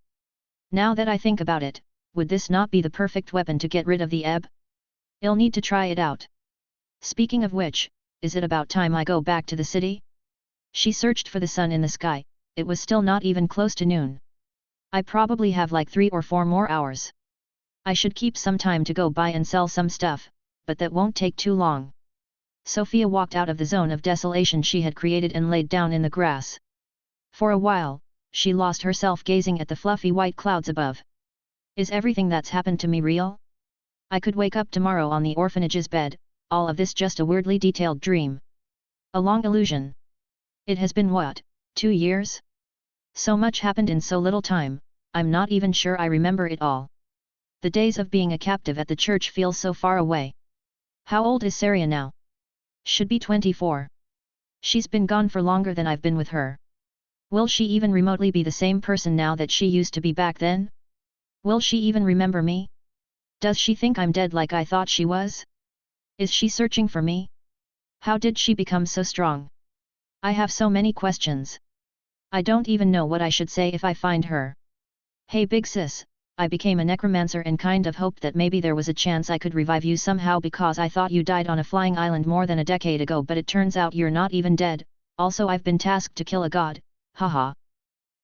Now that I think about it, would this not be the perfect weapon to get rid of the ebb? I'll need to try it out. Speaking of which, is it about time I go back to the city? She searched for the sun in the sky. It was still not even close to noon. I probably have like 3 or 4 more hours. I should keep some time to go buy and sell some stuff, but that won't take too long. Sofia walked out of the zone of desolation she had created and laid down in the grass. For a while, she lost herself gazing at the fluffy white clouds above. Is everything that's happened to me real? I could wake up tomorrow on the orphanage's bed, all of this just a weirdly detailed dream. A long illusion. It has been what, 2 years? So much happened in so little time, I'm not even sure I remember it all. The days of being a captive at the church feel so far away. How old is Saria now? Should be 24. She's been gone for longer than I've been with her. Will she even remotely be the same person now that she used to be back then? Will she even remember me? Does she think I'm dead like I thought she was? Is she searching for me? How did she become so strong? I have so many questions. I don't even know what I should say if I find her. Hey big sis, I became a necromancer and kind of hoped that maybe there was a chance I could revive you somehow because I thought you died on a flying island more than a decade ago, but it turns out you're not even dead. Also I've been tasked to kill a god, haha.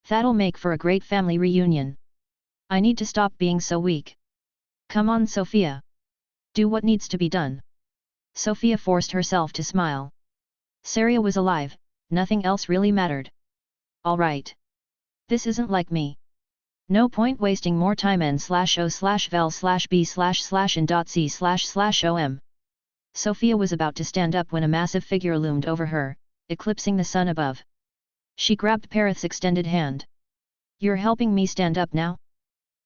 That'll make for a great family reunion. I need to stop being so weak. Come on Sofia. Do what needs to be done. Sofia forced herself to smile. Saria was alive, nothing else really mattered. Alright. This isn't like me. No point wasting more time n/o/vel/b//in.c//om. Sofia was about to stand up when a massive figure loomed over her, eclipsing the sun above. She grabbed Perith's extended hand. You're helping me stand up now?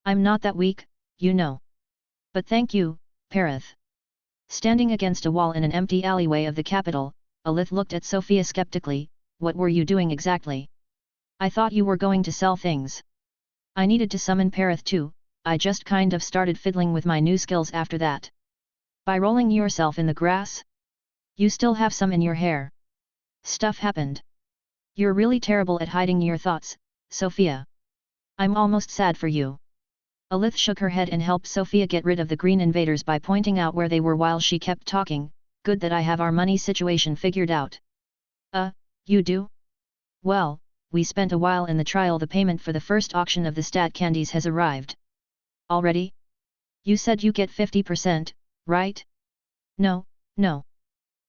I'm not that weak, you know. But thank you, Perith. Standing against a wall in an empty alleyway of the capital, Alith looked at Sofia skeptically. What were you doing exactly? I thought you were going to sell things. I needed to summon Perith too, I just kind of started fiddling with my new skills after that. By rolling yourself in the grass? You still have some in your hair. Stuff happened. You're really terrible at hiding your thoughts, Sofia. I'm almost sad for you. Alith shook her head and helped Sofia get rid of the green invaders by pointing out where they were while she kept talking. Good that I have our money situation figured out. You do? Well, we spent a while in the trial. The payment for the first auction of the stat candies has arrived. Already? You said you get 50%, right? No.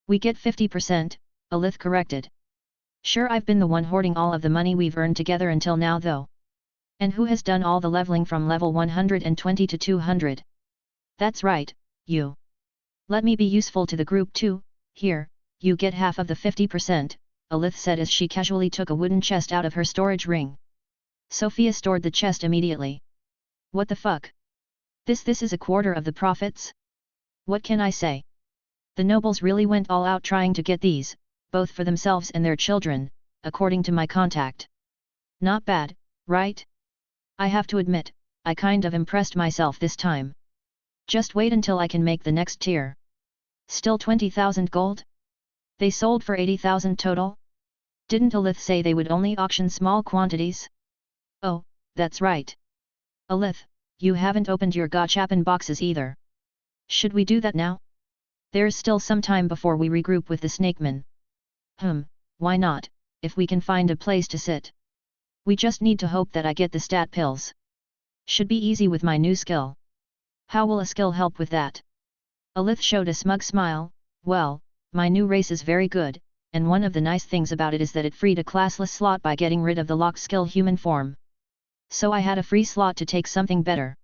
We get 50%, Alith corrected. Sure, I've been the one hoarding all of the money we've earned together until now though. And who has done all the leveling from level 120 to 200? That's right, you. Let me be useful to the group too. Here, you get half of the 50%, Alith said as she casually took a wooden chest out of her storage ring. Sofia stored the chest immediately. What the fuck? This is a quarter of the profits? What can I say? The nobles really went all out trying to get these, both for themselves and their children, according to my contact. Not bad, right? I have to admit, I kind of impressed myself this time. Just wait until I can make the next tier. Still 20,000 gold? They sold for 80,000 total? Didn't Alith say they would only auction small quantities? Oh, that's right. Alith, you haven't opened your gachapon boxes either. Should we do that now? There's still some time before we regroup with the snakemen. Why not, if we can find a place to sit. We just need to hope that I get the stat pills. Should be easy with my new skill. How will a skill help with that? Alith showed a smug smile. Well, my new race is very good, and one of the nice things about it is that it freed a classless slot by getting rid of the locked skill human form. So I had a free slot to take something better.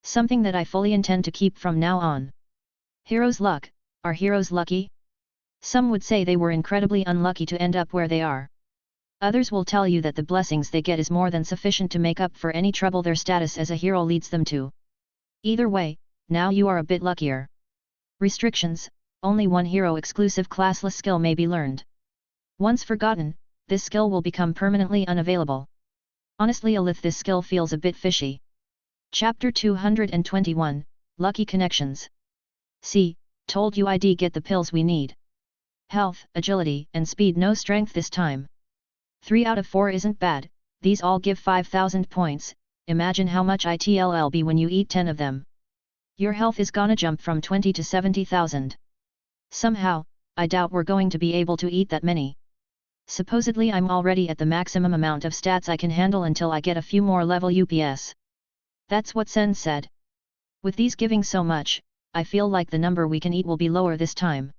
Something that I fully intend to keep from now on. Heroes' luck. Are heroes lucky? Some would say they were incredibly unlucky to end up where they are. Others will tell you that the blessings they get is more than sufficient to make up for any trouble their status as a hero leads them to. Either way, now you are a bit luckier. Restrictions: only one hero exclusive classless skill may be learned. Once forgotten, this skill will become permanently unavailable. Honestly, Alith, this skill feels a bit fishy. Chapter 221, Lucky Connections. See, told you I'd get the pills we need. Health, agility, and speed, no strength this time. 3 out of 4 isn't bad, these all give 5,000 points, imagine how much it'll be when you eat 10 of them. Your health is gonna jump from 20 to 70,000. Somehow, I doubt we're going to be able to eat that many. Supposedly I'm already at the maximum amount of stats I can handle until I get a few more level UPS. That's what Sen said. With these giving so much, I feel like the number we can eat will be lower this time.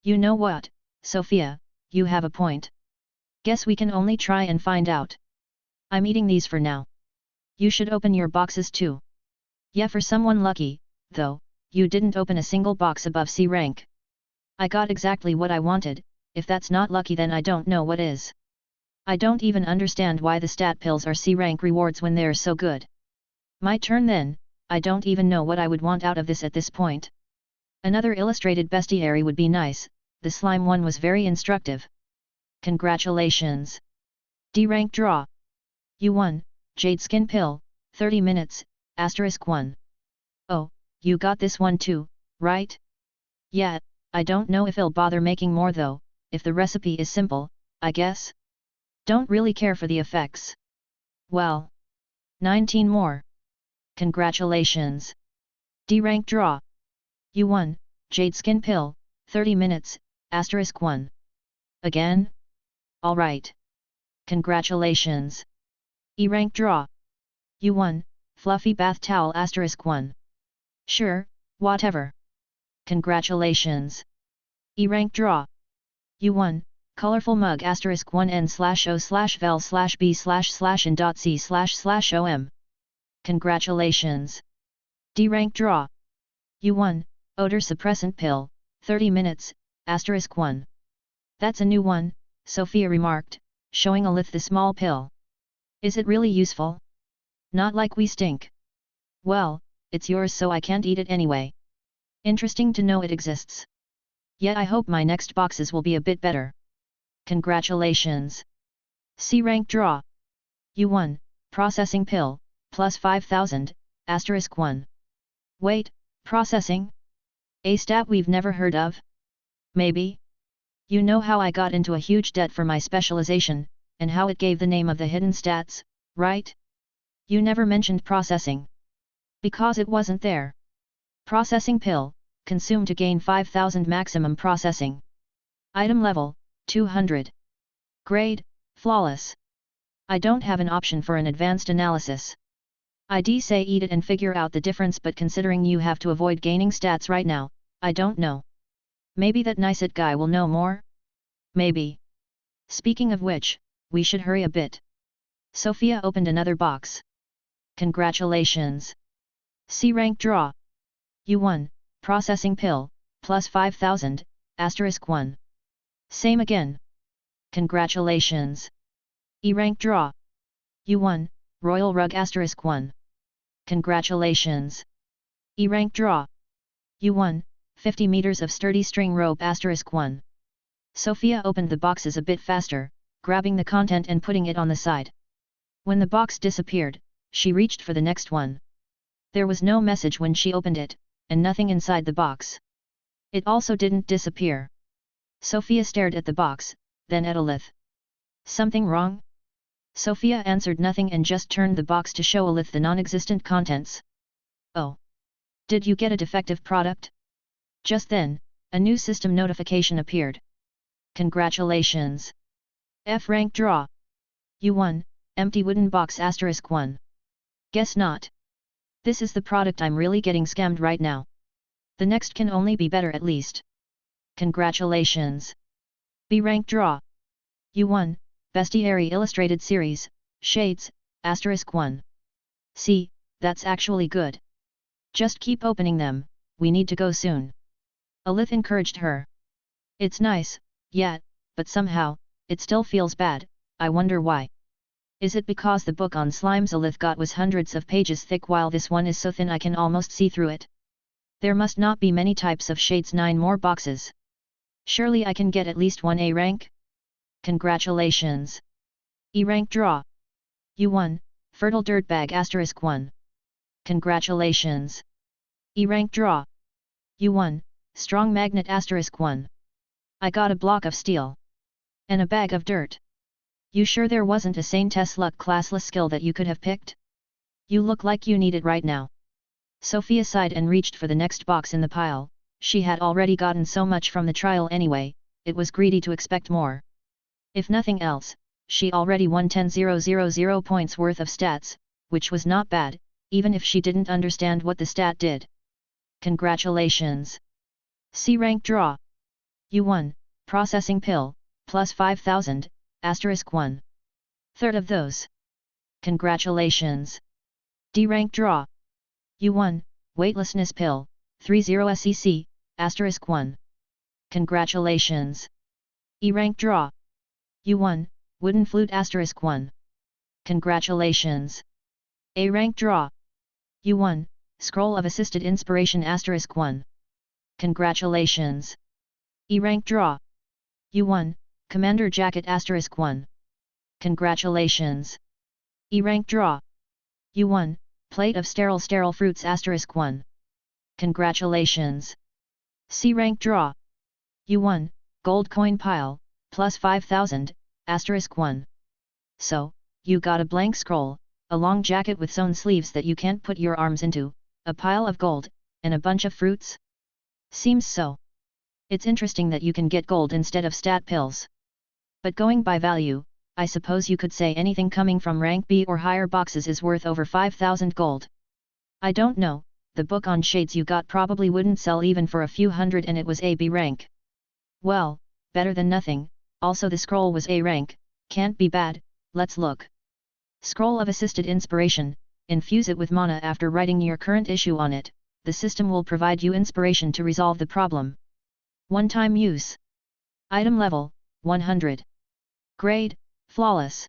You know what, Sofia, you have a point. Guess we can only try and find out. I'm eating these for now. You should open your boxes too. Yeah, for someone lucky, though, you didn't open a single box above C rank. I got exactly what I wanted. If that's not lucky, then I don't know what is. I don't even understand why the stat pills are C rank rewards when they're so good. My turn then, I don't even know what I would want out of this at this point. Another illustrated bestiary would be nice, the slime one was very instructive. Congratulations! D rank draw. You won, Jade Skin Pill, 30 minutes, *1. Oh, you got this one too, right? Yeah, I don't know if I'll bother making more though, if the recipe is simple, I guess. Don't really care for the effects. Well. 19 more. Congratulations! D rank draw. You won, Jade Skin Pill, 30 minutes, *1. Again? Alright. Congratulations! E rank draw. You won, Fluffy Bath Towel *1. Sure, whatever. Congratulations! E rank draw. You won, Colorful Mug *1 n/o/vel/b//in.c//om. Congratulations! D rank draw. You won, Odor Suppressant Pill, 30 minutes, *1. That's a new one, Sofia remarked, showing Alith the small pill. Is it really useful? Not like we stink. Well, it's yours so I can't eat it anyway. Interesting to know it exists. Yet I hope my next boxes will be a bit better. Congratulations! C rank draw. You won, Processing Pill, plus 5000, *1. Wait, processing? A stat we've never heard of? Maybe? You know how I got into a huge debt for my specialization, and how it gave the name of the hidden stats, right? You never mentioned processing. Because it wasn't there. Processing Pill, consume to gain 5000 maximum processing. Item level, 200. Grade, flawless. I don't have an option for an advanced analysis. I'd say eat it and figure out the difference, but considering you have to avoid gaining stats right now, I don't know. Maybe that nice it guy will know more? Maybe. Speaking of which, we should hurry a bit. Sofia opened another box. Congratulations! C rank draw. You won, Processing Pill, plus 5000, *1. Same again. Congratulations! E rank draw. You won, Royal Rug *1. Congratulations! E rank draw. You won, 50 meters of sturdy string rope *1. Sofia opened the boxes a bit faster, grabbing the content and putting it on the side. When the box disappeared, she reached for the next one. There was no message when she opened it, and nothing inside the box. It also didn't disappear. Sofia stared at the box, then at Alith. Something wrong? Sofia answered nothing and just turned the box to show Alith the non-existent contents. Oh. Did you get a defective product? Just then, a new system notification appeared. Congratulations! F rank draw. You won, empty wooden box *1. Guess not. This is the product I'm really getting scammed right now. The next can only be better at least. Congratulations! B rank draw. You won, Bestiary Illustrated Series, Shades, *1. See, that's actually good. Just keep opening them, we need to go soon. Alith encouraged her. It's nice, yeah, but somehow, it still feels bad, I wonder why. Is it because the book on slimes Alith got was hundreds of pages thick while this one is so thin I can almost see through it? There must not be many types of shades. 9 more boxes. Surely I can get at least one A rank? Congratulations! E rank draw. You won, Fertile Dirtbag *1. Congratulations! E rank draw. You won, Strong Magnet *1. I got a block of steel. And a bag of dirt. You sure there wasn't a Saintess luck classless skill that you could have picked? You look like you need it right now. Sofia sighed and reached for the next box in the pile. She had already gotten so much from the trial anyway, it was greedy to expect more. If nothing else, she already won 10,000 points worth of stats, which was not bad, even if she didn't understand what the stat did. Congratulations! C rank draw. You won, Processing Pill, plus 5000, *1. Third of those. Congratulations! D rank draw. You won, Weightlessness Pill, 30 SEC, *1. Congratulations! E rank draw. You won, Wooden flute asterisk 1. Congratulations! A rank draw. You won, scroll of assisted inspiration asterisk 1. Congratulations! E rank draw. You won, commander jacket asterisk 1. Congratulations! E rank draw. You won, plate of sterile fruits asterisk 1. Congratulations! C rank draw. You won, gold coin pile, plus 5,000, asterisk 1. So, you got a blank scroll, a long jacket with sewn sleeves that you can't put your arms into, a pile of gold, and a bunch of fruits? Seems so. It's interesting that you can get gold instead of stat pills. But going by value, I suppose you could say anything coming from rank B or higher boxes is worth over 5,000 gold. I don't know, the book on shades you got probably wouldn't sell even for a few hundred and it was a B rank. Well, better than nothing, also the scroll was A rank, can't be bad, let's look. Scroll of assisted inspiration, infuse it with mana after writing your current issue on it, the system will provide you inspiration to resolve the problem. One-time use. Item level, 100. Grade, flawless.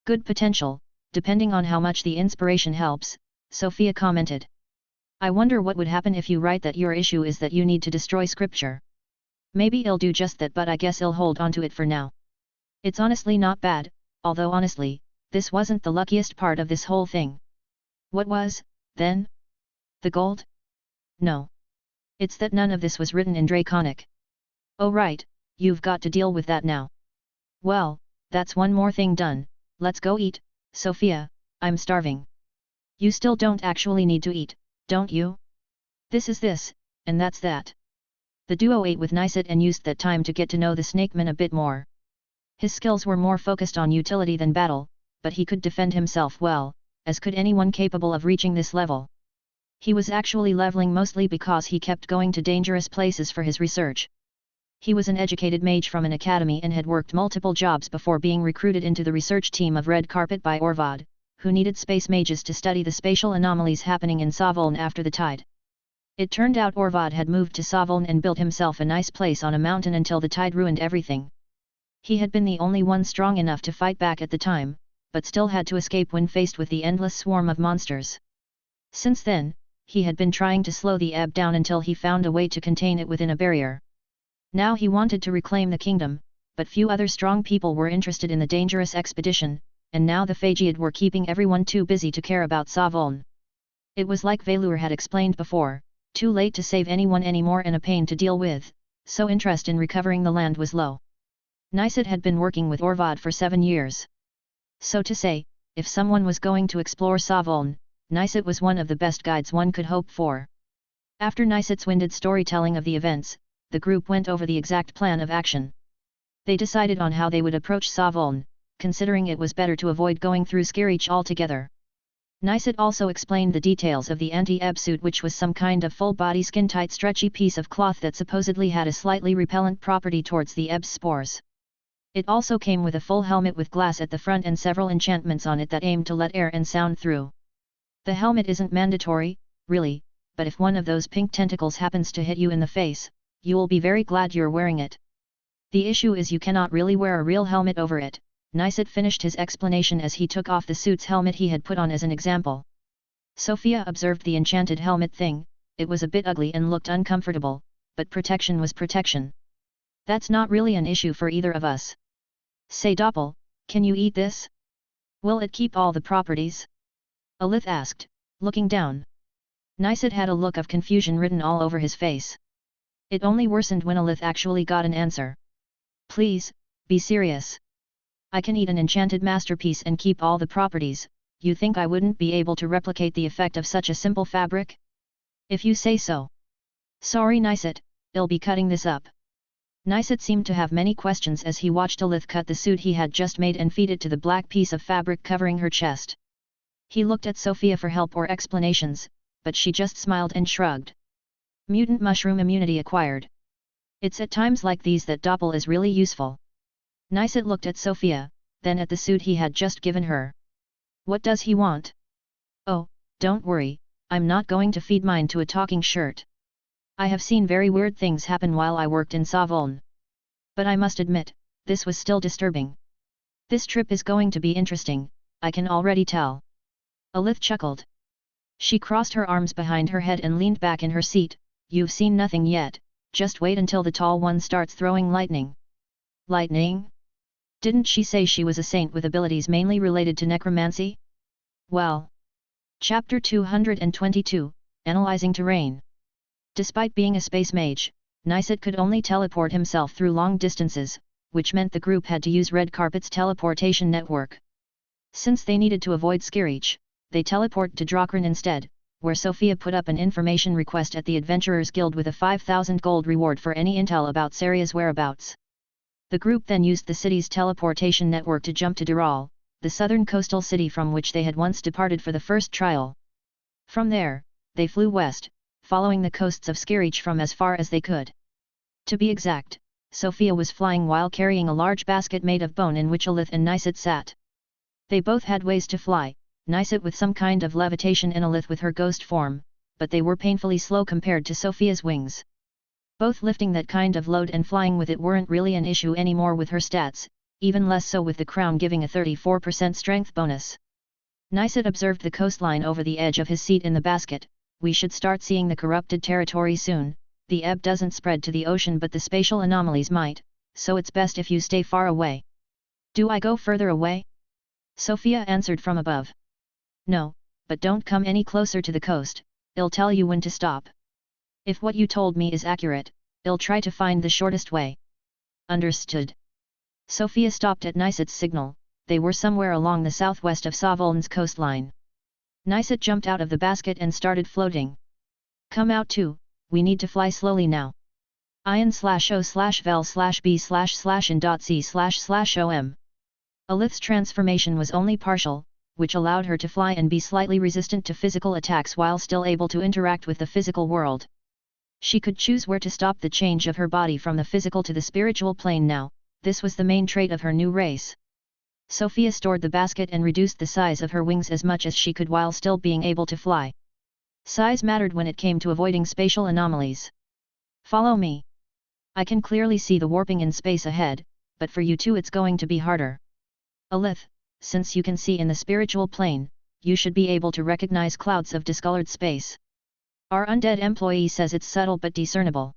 Good potential, depending on how much the inspiration helps, Sofia commented. I wonder what would happen if you write that your issue is that you need to destroy scripture. Maybe it'll do just that, but I guess I'll hold onto it for now. It's honestly not bad, although honestly, this wasn't the luckiest part of this whole thing. What was, then? The gold? No. It's that none of this was written in Draconic. Oh right, you've got to deal with that now. Well, that's one more thing done, let's go eat, Sofia, I'm starving. You still don't actually need to eat, don't you? This is this, and that's that. The duo ate with Nicet and used that time to get to know the snakeman a bit more. His skills were more focused on utility than battle, but he could defend himself well, as could anyone capable of reaching this level. He was actually leveling mostly because he kept going to dangerous places for his research. He was an educated mage from an academy and had worked multiple jobs before being recruited into the research team of Red Carpet by Orvad, who needed space mages to study the spatial anomalies happening in Savoln after the tide. It turned out Orvad had moved to Savoln and built himself a nice place on a mountain until the tide ruined everything. He had been the only one strong enough to fight back at the time, but still had to escape when faced with the endless swarm of monsters. Since then, he had been trying to slow the ebb down until he found a way to contain it within a barrier. Now he wanted to reclaim the kingdom, but few other strong people were interested in the dangerous expedition, and now the Phagiad were keeping everyone too busy to care about Savoln. It was like Velour had explained before, too late to save anyone anymore and a pain to deal with, so interest in recovering the land was low. Nicet had been working with Orvad for 7 years. So to say, if someone was going to explore Savoln, Nicet was one of the best guides one could hope for. After Nicet's winded storytelling of the events, the group went over the exact plan of action. They decided on how they would approach Savoln, considering it was better to avoid going through Skirich altogether. Nicet also explained the details of the anti-ebb suit, which was some kind of full-body skin-tight stretchy piece of cloth that supposedly had a slightly repellent property towards the ebb's spores. It also came with a full helmet with glass at the front and several enchantments on it that aimed to let air and sound through. The helmet isn't mandatory, really, but if one of those pink tentacles happens to hit you in the face, you'll be very glad you're wearing it. The issue is you cannot really wear a real helmet over it. Nicet finished his explanation as he took off the suit's helmet he had put on as an example. Sofia observed the enchanted helmet thing, it was a bit ugly and looked uncomfortable, but protection was protection. That's not really an issue for either of us. Say Doppel, can you eat this? Will it keep all the properties? Alith asked, looking down. Nicet had a look of confusion written all over his face. It only worsened when Alith actually got an answer. Please, be serious. I can eat an enchanted masterpiece and keep all the properties, you think I wouldn't be able to replicate the effect of such a simple fabric? If you say so. Sorry Nicet, I'll be cutting this up. Nicet seemed to have many questions as he watched Alith cut the suit he had just made and feed it to the black piece of fabric covering her chest. He looked at Sofia for help or explanations, but she just smiled and shrugged. Mutant mushroom immunity acquired. It's at times like these that Doppel is really useful. Nicet looked at Sofia, then at the suit he had just given her. What does he want? Oh, don't worry, I'm not going to feed mine to a talking shirt. I have seen very weird things happen while I worked in Savoln. But I must admit, this was still disturbing. This trip is going to be interesting, I can already tell. Alith chuckled. She crossed her arms behind her head and leaned back in her seat. You've seen nothing yet, just wait until the tall one starts throwing lightning. Lightning? Didn't she say she was a saint with abilities mainly related to necromancy? Well. Chapter 222, Analyzing Terrain. Despite being a space mage, Nicet could only teleport himself through long distances, which meant the group had to use Red Carpet's teleportation network. Since they needed to avoid Skirich, they teleported to Drakran instead, where Sofia put up an information request at the Adventurers Guild with a 5,000 gold reward for any intel about Saria's whereabouts. The group then used the city's teleportation network to jump to Dural, the southern coastal city from which they had once departed for the first trial. From there, they flew west, following the coasts of Skirich from as far as they could. To be exact, Sofia was flying while carrying a large basket made of bone in which Alith and Nicet sat. They both had ways to fly, Nicet with some kind of levitation and Alith with her ghost form, but they were painfully slow compared to Sofia's wings. Both lifting that kind of load and flying with it weren't really an issue anymore with her stats, even less so with the crown giving a 34% strength bonus. Nicet observed the coastline over the edge of his seat in the basket. We should start seeing the corrupted territory soon. The ebb doesn't spread to the ocean but the spatial anomalies might, so it's best if you stay far away. Do I go further away? Sofia answered from above. No, but don't come any closer to the coast, I'll tell you when to stop. If what you told me is accurate, I'll try to find the shortest way. Understood. Sofia stopped at Nicet's signal. They were somewhere along the southwest of Savoln's coastline. Nicet jumped out of the basket and started floating. Come out too, we need to fly slowly now. ion/o/vel/b//in.c//om. Alith's transformation was only partial, which allowed her to fly and be slightly resistant to physical attacks while still able to interact with the physical world. She could choose where to stop the change of her body from the physical to the spiritual plane now. This was the main trait of her new race. Sofia stored the basket and reduced the size of her wings as much as she could while still being able to fly. Size mattered when it came to avoiding spatial anomalies. Follow me. I can clearly see the warping in space ahead, but for you two it's going to be harder. Alith, since you can see in the spiritual plane, you should be able to recognize clouds of discolored space. Our undead employee says it's subtle but discernible.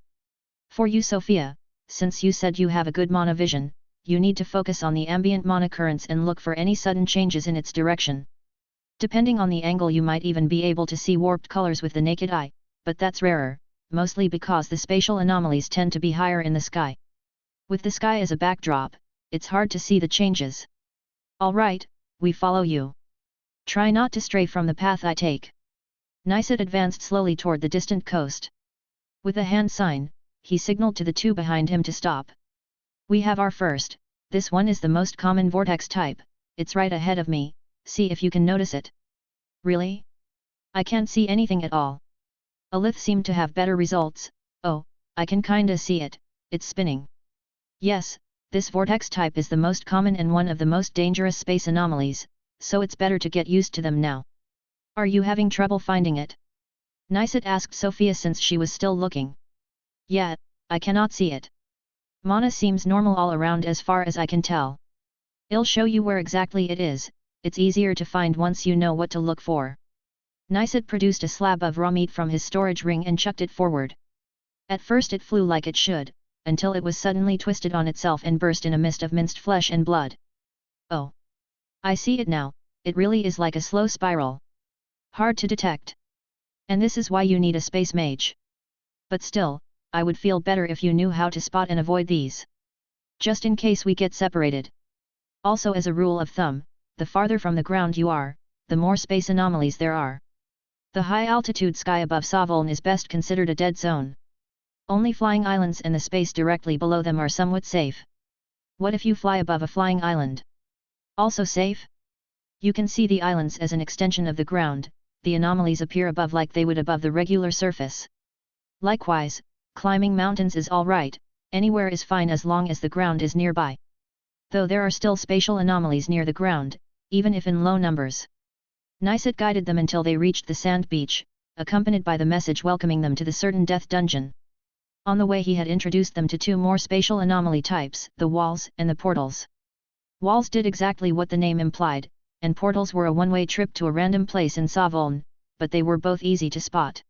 For you Sofia, since you said you have a good mana vision, you need to focus on the ambient mana currents and look for any sudden changes in its direction. Depending on the angle you might even be able to see warped colors with the naked eye, but that's rarer, mostly because the spatial anomalies tend to be higher in the sky. With the sky as a backdrop, it's hard to see the changes. Alright, we follow you. Try not to stray from the path I take. Nicet advanced slowly toward the distant coast. With a hand sign, he signaled to the two behind him to stop. We have our first, this one is the most common vortex type, it's right ahead of me, see if you can notice it. Really? I can't see anything at all. Alith seemed to have better results. Oh, I can kinda see it, it's spinning. Yes, this vortex type is the most common and one of the most dangerous space anomalies, so it's better to get used to them now. Are you having trouble finding it? Nicet asked Sofia since she was still looking. Yeah, I cannot see it. Mana seems normal all around as far as I can tell. I'll show you where exactly it is, it's easier to find once you know what to look for. Nicet produced a slab of raw meat from his storage ring and chucked it forward. At first it flew like it should, until it was suddenly twisted on itself and burst in a mist of minced flesh and blood. Oh! I see it now, it really is like a slow spiral. Hard to detect. And this is why you need a space mage. But still, I would feel better if you knew how to spot and avoid these. Just in case we get separated. Also as a rule of thumb, the farther from the ground you are, the more space anomalies there are. The high-altitude sky above Savoln is best considered a dead zone. Only flying islands and the space directly below them are somewhat safe. What if you fly above a flying island? Also safe? You can see the islands as an extension of the ground, the anomalies appear above like they would above the regular surface. Likewise, climbing mountains is alright, anywhere is fine as long as the ground is nearby. Though there are still spatial anomalies near the ground, even if in low numbers. Nicet guided them until they reached the sand beach, accompanied by the message welcoming them to the certain death dungeon. On the way he had introduced them to two more spatial anomaly types, the walls and the portals. Walls did exactly what the name implied, and portals were a one-way trip to a random place in Savoln, but they were both easy to spot.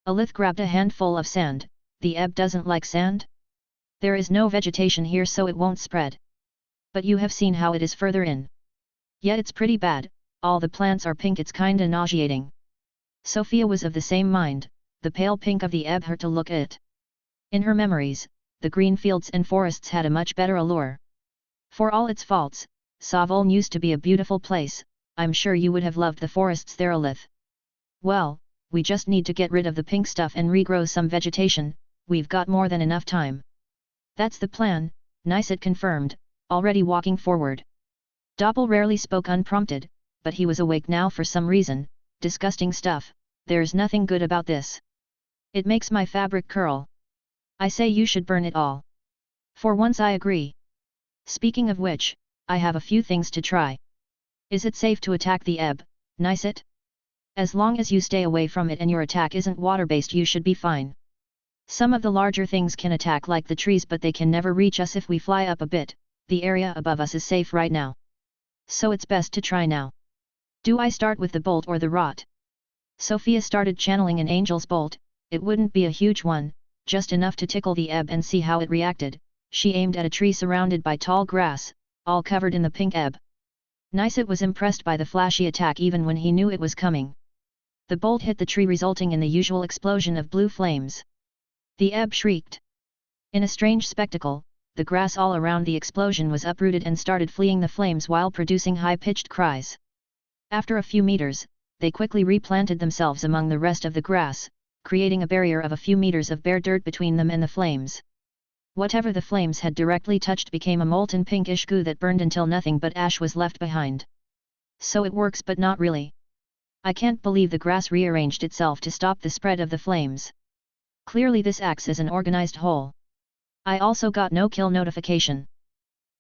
Alith grabbed a handful of sand. The ebb doesn't like sand? There is no vegetation here so it won't spread. But you have seen how it is further in. Yet it's pretty bad, all the plants are pink, it's kinda nauseating. Sofia was of the same mind, the pale pink of the ebb hurt to look at. In her memories, the green fields and forests had a much better allure. For all its faults, Savoln used to be a beautiful place, I'm sure you would have loved the forests there, Alith. Well, we just need to get rid of the pink stuff and regrow some vegetation, we've got more than enough time. That's the plan, Nicet confirmed, already walking forward. Doppel rarely spoke unprompted, but he was awake now for some reason. Disgusting stuff, there's nothing good about this. It makes my fabric curl. I say you should burn it all. For once I agree. Speaking of which, I have a few things to try. Is it safe to attack the ebb, Nicet? As long as you stay away from it and your attack isn't water-based you should be fine. Some of the larger things can attack like the trees but they can never reach us if we fly up a bit, the area above us is safe right now. So it's best to try now. Do I start with the bolt or the rot? Sofia started channeling an angel's bolt, it wouldn't be a huge one, just enough to tickle the ebb and see how it reacted. She aimed at a tree surrounded by tall grass, all covered in the pink ebb. Nicet was impressed by the flashy attack even when he knew it was coming. The bolt hit the tree resulting in the usual explosion of blue flames. The ebb shrieked. In a strange spectacle, the grass all around the explosion was uprooted and started fleeing the flames while producing high-pitched cries. After a few meters, they quickly replanted themselves among the rest of the grass, creating a barrier of a few meters of bare dirt between them and the flames. Whatever the flames had directly touched became a molten pinkish goo that burned until nothing but ash was left behind. So it works but not really. I can't believe the grass rearranged itself to stop the spread of the flames. Clearly this acts as an organized whole. I also got no kill notification.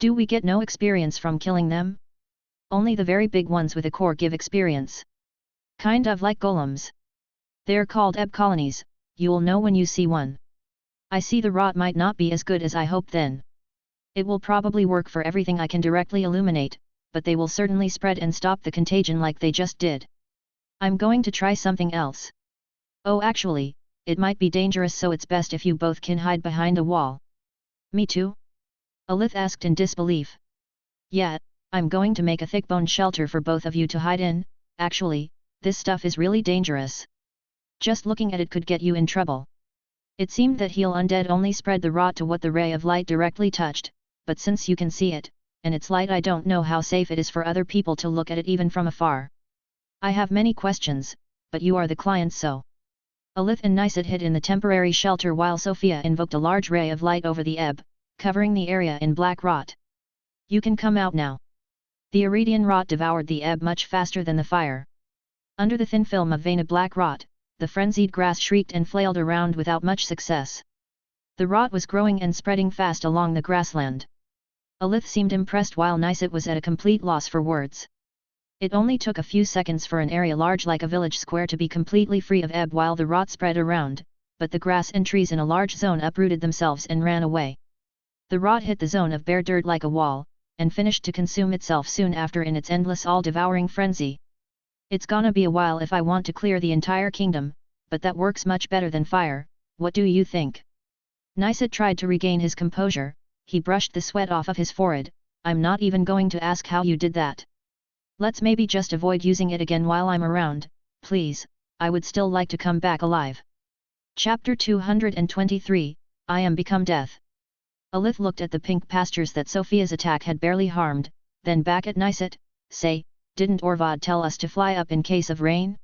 Do we get no experience from killing them? Only the very big ones with a core give experience. Kind of like golems. They're called ebb colonies, you'll know when you see one. I see the rot might not be as good as I hoped then. It will probably work for everything I can directly illuminate, but they will certainly spread and stop the contagion like they just did. I'm going to try something else. Oh actually, it might be dangerous so it's best if you both can hide behind a wall. Me too? Alith asked in disbelief. Yeah, I'm going to make a thick bone shelter for both of you to hide in. Actually, this stuff is really dangerous. Just looking at it could get you in trouble. It seemed that heal undead only spread the rot to what the ray of light directly touched, but since you can see it, and it's light I don't know how safe it is for other people to look at it even from afar. I have many questions, but you are the client so. Alith and Nicet hid in the temporary shelter while Sofia invoked a large ray of light over the ebb, covering the area in black rot. You can come out now. The Iridian rot devoured the ebb much faster than the fire. Under the thin film of vein of black rot, the frenzied grass shrieked and flailed around without much success. The rot was growing and spreading fast along the grassland. Alith seemed impressed while Nicet was at a complete loss for words. It only took a few seconds for an area large like a village square to be completely free of ebb while the rot spread around, but the grass and trees in a large zone uprooted themselves and ran away. The rot hit the zone of bare dirt like a wall, and finished to consume itself soon after in its endless all-devouring frenzy. It's gonna be a while if I want to clear the entire kingdom, but that works much better than fire, what do you think? Nicet tried to regain his composure, he brushed the sweat off of his forehead. I'm not even going to ask how you did that. Let's maybe just avoid using it again while I'm around, please, I would still like to come back alive. Chapter 223, I am become death. Alith looked at the pink pastures that Sofia's attack had barely harmed, then back at Nicet. Say, didn't Orvad tell us to fly up in case of rain?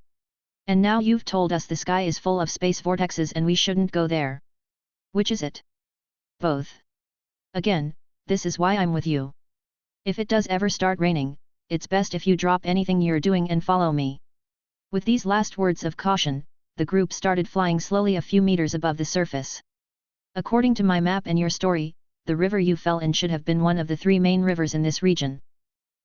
And now you've told us the sky is full of space vortexes and we shouldn't go there. Which is it? Both. Again, this is why I'm with you. If it does ever start raining, it's best if you drop anything you're doing and follow me. With these last words of caution, the group started flying slowly a few meters above the surface. According to my map and your story, the river you fell in should have been one of the 3 main rivers in this region.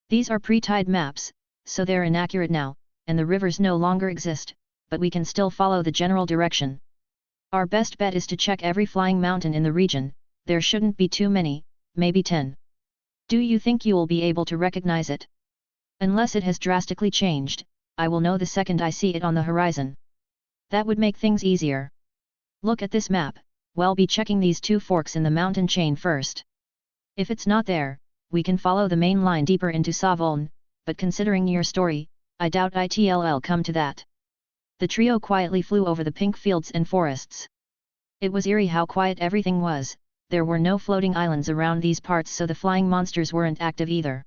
These are pre-tide maps, so they're inaccurate now, and the rivers no longer exist, but we can still follow the general direction. Our best bet is to check every flying mountain in the region, there shouldn't be too many, maybe 10. Do you think you will be able to recognize it? Unless it has drastically changed, I will know the second I see it on the horizon. That would make things easier. Look at this map, we'll be checking these two forks in the mountain chain first. If it's not there, we can follow the main line deeper into Savoln, but considering your story, I doubt it'll come to that. The trio quietly flew over the pink fields and forests. It was eerie how quiet everything was. There were no floating islands around these parts, so the flying monsters weren't active either.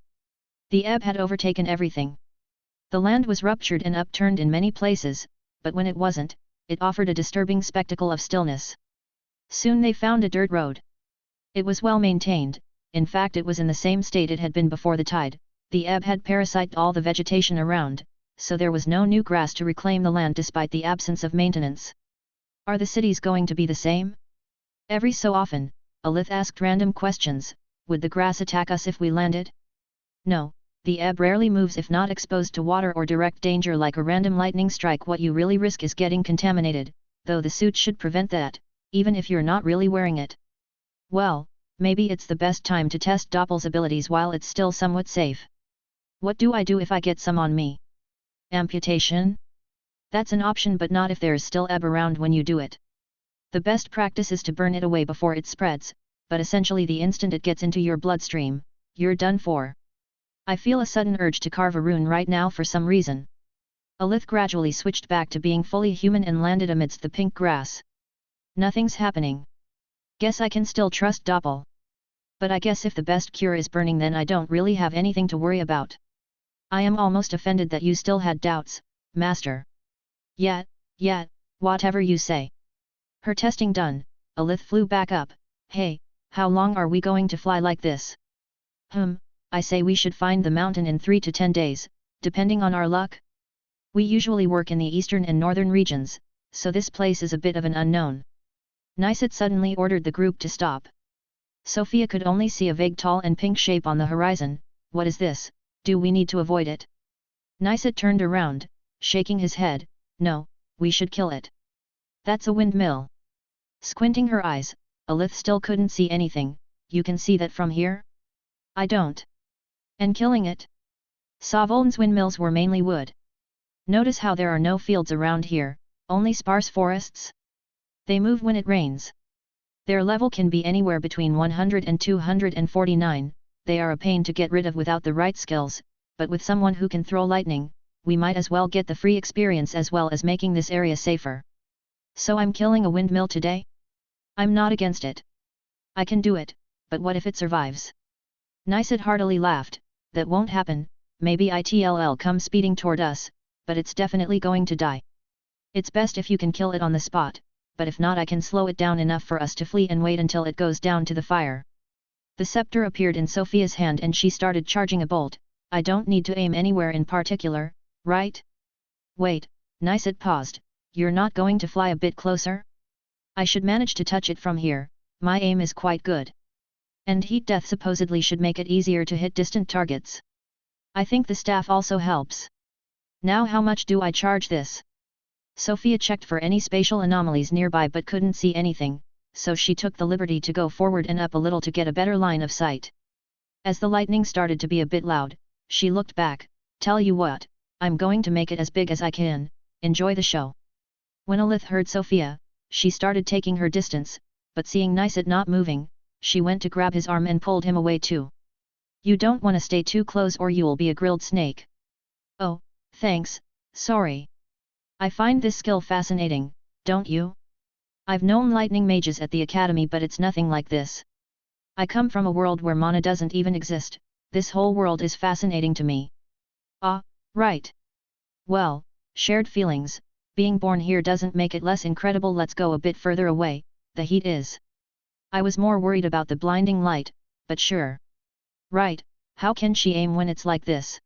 The ebb had overtaken everything. The land was ruptured and upturned in many places, but when it wasn't, it offered a disturbing spectacle of stillness. Soon they found a dirt road. It was well maintained, in fact it was in the same state it had been before the tide. The ebb had parasited all the vegetation around, so there was no new grass to reclaim the land despite the absence of maintenance. Are the cities going to be the same? Every so often, Alith asked random questions. Would the grass attack us if we landed? No, the ebb rarely moves if not exposed to water or direct danger like a random lightning strike. What you really risk is getting contaminated, though the suit should prevent that, even if you're not really wearing it. Well, maybe it's the best time to test Doppel's abilities while it's still somewhat safe. What do I do if I get some on me? Amputation? That's an option, but not if there's still ebb around when you do it. The best practice is to burn it away before it spreads, but essentially the instant it gets into your bloodstream, you're done for. I feel a sudden urge to carve a rune right now for some reason. Alith gradually switched back to being fully human and landed amidst the pink grass. Nothing's happening. Guess I can still trust Doppel. But I guess if the best cure is burning, then I don't really have anything to worry about. I am almost offended that you still had doubts, Master. Yet, whatever you say. Her testing done, Alith flew back up. Hey, how long are we going to fly like this? I say we should find the mountain in 3 to 10 days, depending on our luck. We usually work in the eastern and northern regions, so this place is a bit of an unknown. Nicet suddenly ordered the group to stop. Sofia could only see a vague tall and pink shape on the horizon. What is this? Do we need to avoid it? Nicet turned around, shaking his head. No, we should kill it. That's a windmill. Squinting her eyes, Alith still couldn't see anything. You can see that from here? I don't. And killing it? Savoln's windmills were mainly wood. Notice how there are no fields around here, only sparse forests? They move when it rains. Their level can be anywhere between 100 and 249, they are a pain to get rid of without the right skills, but with someone who can throw lightning, we might as well get the free experience as well as making this area safer. So I'm killing a windmill today? I'm not against it. I can do it, but what if it survives? Nicet heartily laughed. That won't happen, maybe it'll come speeding toward us, but it's definitely going to die. It's best if you can kill it on the spot, but if not I can slow it down enough for us to flee and wait until it goes down to the fire. The scepter appeared in Sofia's hand and she started charging a bolt. I don't need to aim anywhere in particular, right? Wait, Nicet paused. You're not going to fly a bit closer? I should manage to touch it from here, my aim is quite good. And heat death supposedly should make it easier to hit distant targets. I think the staff also helps. Now how much do I charge this? Sofia checked for any spatial anomalies nearby but couldn't see anything, so she took the liberty to go forward and up a little to get a better line of sight. As the lightning started to be a bit loud, she looked back. Tell you what, I'm going to make it as big as I can, enjoy the show. When Alith heard Sofia, she started taking her distance, but seeing Nicet not moving, she went to grab his arm and pulled him away too. You don't want to stay too close or you'll be a grilled snake. Oh, thanks, sorry. I find this skill fascinating, don't you? I've known lightning mages at the academy but it's nothing like this. I come from a world where mana doesn't even exist, this whole world is fascinating to me. Ah, right. Well, shared feelings, being born here doesn't make it less incredible. Let's go a bit further away, the heat is. I was more worried about the blinding light, but sure. Right, how can she aim when it's like this?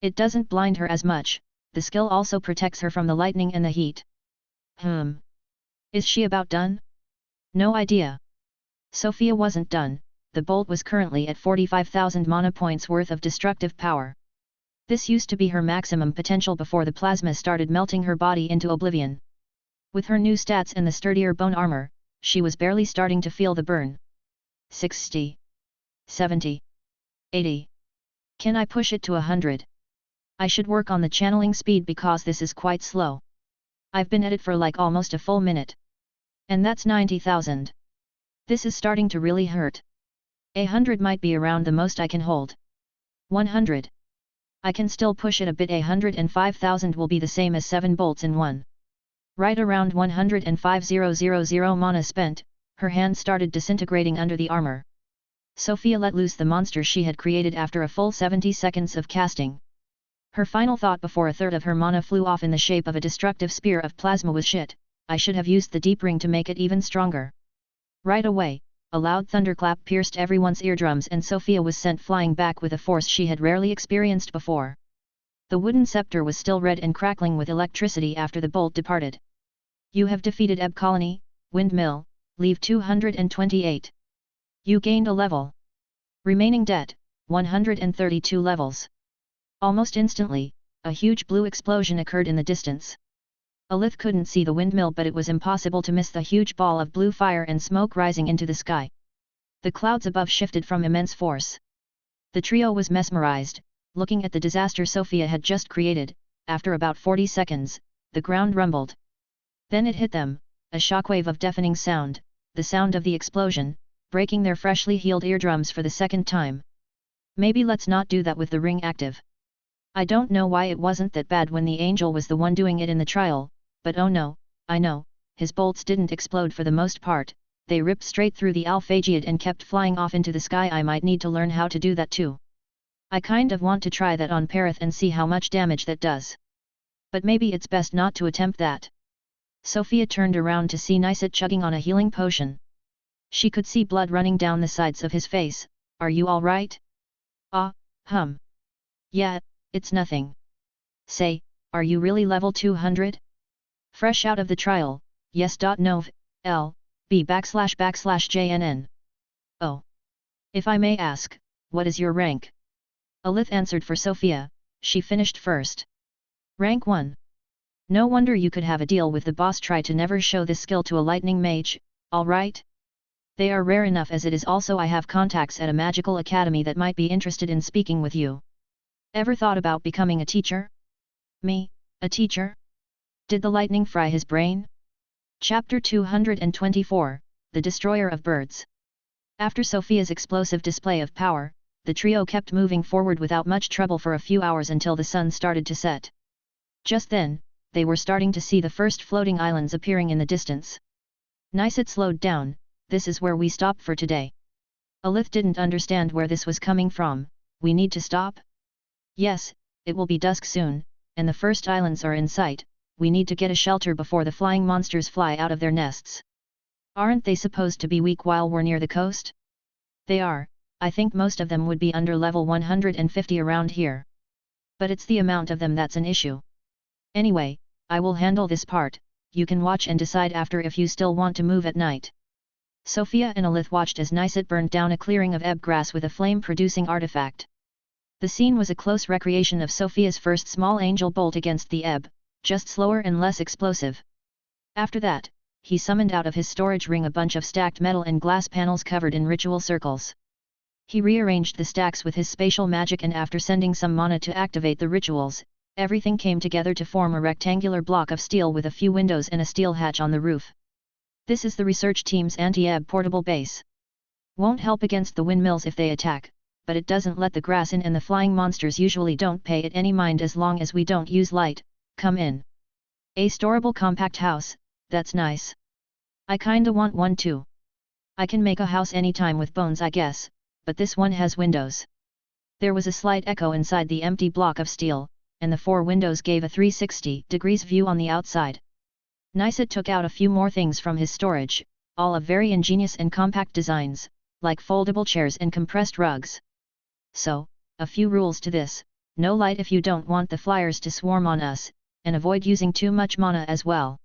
It doesn't blind her as much, the skill also protects her from the lightning and the heat. Is she about done? No idea. Sofia wasn't done, the bolt was currently at 45,000 mana points worth of destructive power. This used to be her maximum potential before the plasma started melting her body into oblivion. With her new stats and the sturdier bone armor, she was barely starting to feel the burn. 60. 70. 80. Can I push it to 100? I should work on the channeling speed because this is quite slow. I've been at it for like almost a full minute. And that's 90,000. This is starting to really hurt. 100 might be around the most I can hold. 100. I can still push it a bit. 105,000 will be the same as 7 bolts in one. Right around 105,000 mana spent, her hand started disintegrating under the armor. Sofia let loose the monster she had created after a full 70 seconds of casting. Her final thought before a third of her mana flew off in the shape of a destructive spear of plasma was shit, I should have used the deep ring to make it even stronger. Right away, a loud thunderclap pierced everyone's eardrums and Sofia was sent flying back with a force she had rarely experienced before. The wooden scepter was still red and crackling with electricity after the bolt departed. You have defeated Ebb Colony, Windmill, leave 228. You gained a level. Remaining debt, 132 levels. Almost instantly, a huge blue explosion occurred in the distance. Alith couldn't see the windmill, but it was impossible to miss the huge ball of blue fire and smoke rising into the sky. The clouds above shifted from immense force. The trio was mesmerized, looking at the disaster Sofia had just created. After about 40 seconds, the ground rumbled. Then it hit them, a shockwave of deafening sound, the sound of the explosion, breaking their freshly healed eardrums for the second time. Maybe let's not do that with the ring active. I don't know why it wasn't that bad when the angel was the one doing it in the trial, but oh no, I know, his bolts didn't explode for the most part, they ripped straight through the Alphagiad and kept flying off into the sky. I might need to learn how to do that too. I kind of want to try that on Perith and see how much damage that does. But maybe it's best not to attempt that. Sofia turned around to see Niset chugging on a healing potion. She could see blood running down the sides of his face. Are you alright? Yeah, it's nothing. Say, are you really level 200? Fresh out of the trial, yes. Nov, L, B //JNN. Oh. If I may ask, what is your rank? Alith answered for Sofia, she finished first. Rank 1. No wonder you could have a deal with the boss. Try to never show this skill to a lightning mage, alright? They are rare enough as it is. Also I have contacts at a magical academy that might be interested in speaking with you. Ever thought about becoming a teacher? Me, a teacher? Did the lightning fry his brain? Chapter 224, The Destroyer of Birds. After Sofia's explosive display of power, the trio kept moving forward without much trouble for a few hours until the sun started to set. Just then, they were starting to see the first floating islands appearing in the distance. Niset slowed down. This is where we stop for today. Alith didn't understand where this was coming from. We need to stop? Yes, it will be dusk soon, and the first islands are in sight. We need to get a shelter before the flying monsters fly out of their nests. Aren't they supposed to be weak while we're near the coast? They are. I think most of them would be under level 150 around here. But it's the amount of them that's an issue. Anyway, I will handle this part. You can watch and decide after if you still want to move at night. Sofia and Alith watched as Niset burned down a clearing of ebb grass with a flame-producing artifact. The scene was a close recreation of Sofia's first small angel bolt against the ebb, just slower and less explosive. After that, he summoned out of his storage ring a bunch of stacked metal and glass panels covered in ritual circles. He rearranged the stacks with his spatial magic and after sending some mana to activate the rituals, everything came together to form a rectangular block of steel with a few windows and a steel hatch on the roof. This is the research team's anti-ebb portable base. Won't help against the windmills if they attack, but it doesn't let the grass in and the flying monsters usually don't pay it any mind as long as we don't use light. Come in. A storable compact house, that's nice. I kinda want one too. I can make a house anytime with bones I guess, but this one has windows. There was a slight echo inside the empty block of steel, and the 4 windows gave a 360 degrees view on the outside. Niset took out a few more things from his storage, all of very ingenious and compact designs, like foldable chairs and compressed rugs. So, a few rules to this: no light if you don't want the flyers to swarm on us, and avoid using too much mana as well.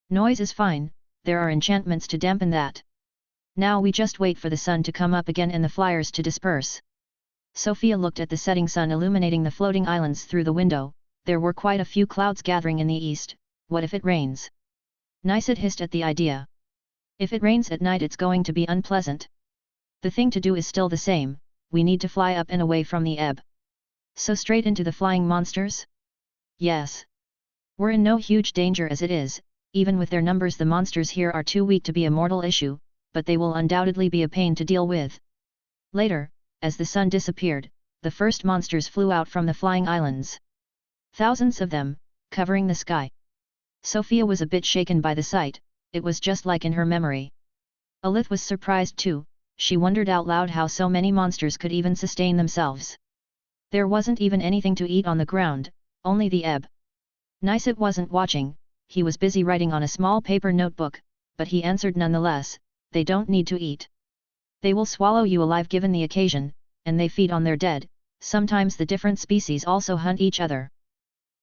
Noise is fine, there are enchantments to dampen that. Now we just wait for the sun to come up again and the flyers to disperse. Sofia looked at the setting sun illuminating the floating islands through the window. There were quite a few clouds gathering in the east. What if it rains? Niset hissed at the idea. If it rains at night it's going to be unpleasant. The thing to do is still the same, we need to fly up and away from the ebb. So straight into the flying monsters? Yes. We're in no huge danger as it is, even with their numbers the monsters here are too weak to be a mortal issue, but they will undoubtedly be a pain to deal with. Later, as the sun disappeared, the first monsters flew out from the flying islands. Thousands of them, covering the sky. Sofia was a bit shaken by the sight, it was just like in her memory. Alith was surprised too, she wondered out loud how so many monsters could even sustain themselves. There wasn't even anything to eat on the ground, only the ebb. Nicet wasn't watching, he was busy writing on a small paper notebook, but he answered nonetheless, they don't need to eat. They will swallow you alive given the occasion, and they feed on their dead, sometimes the different species also hunt each other.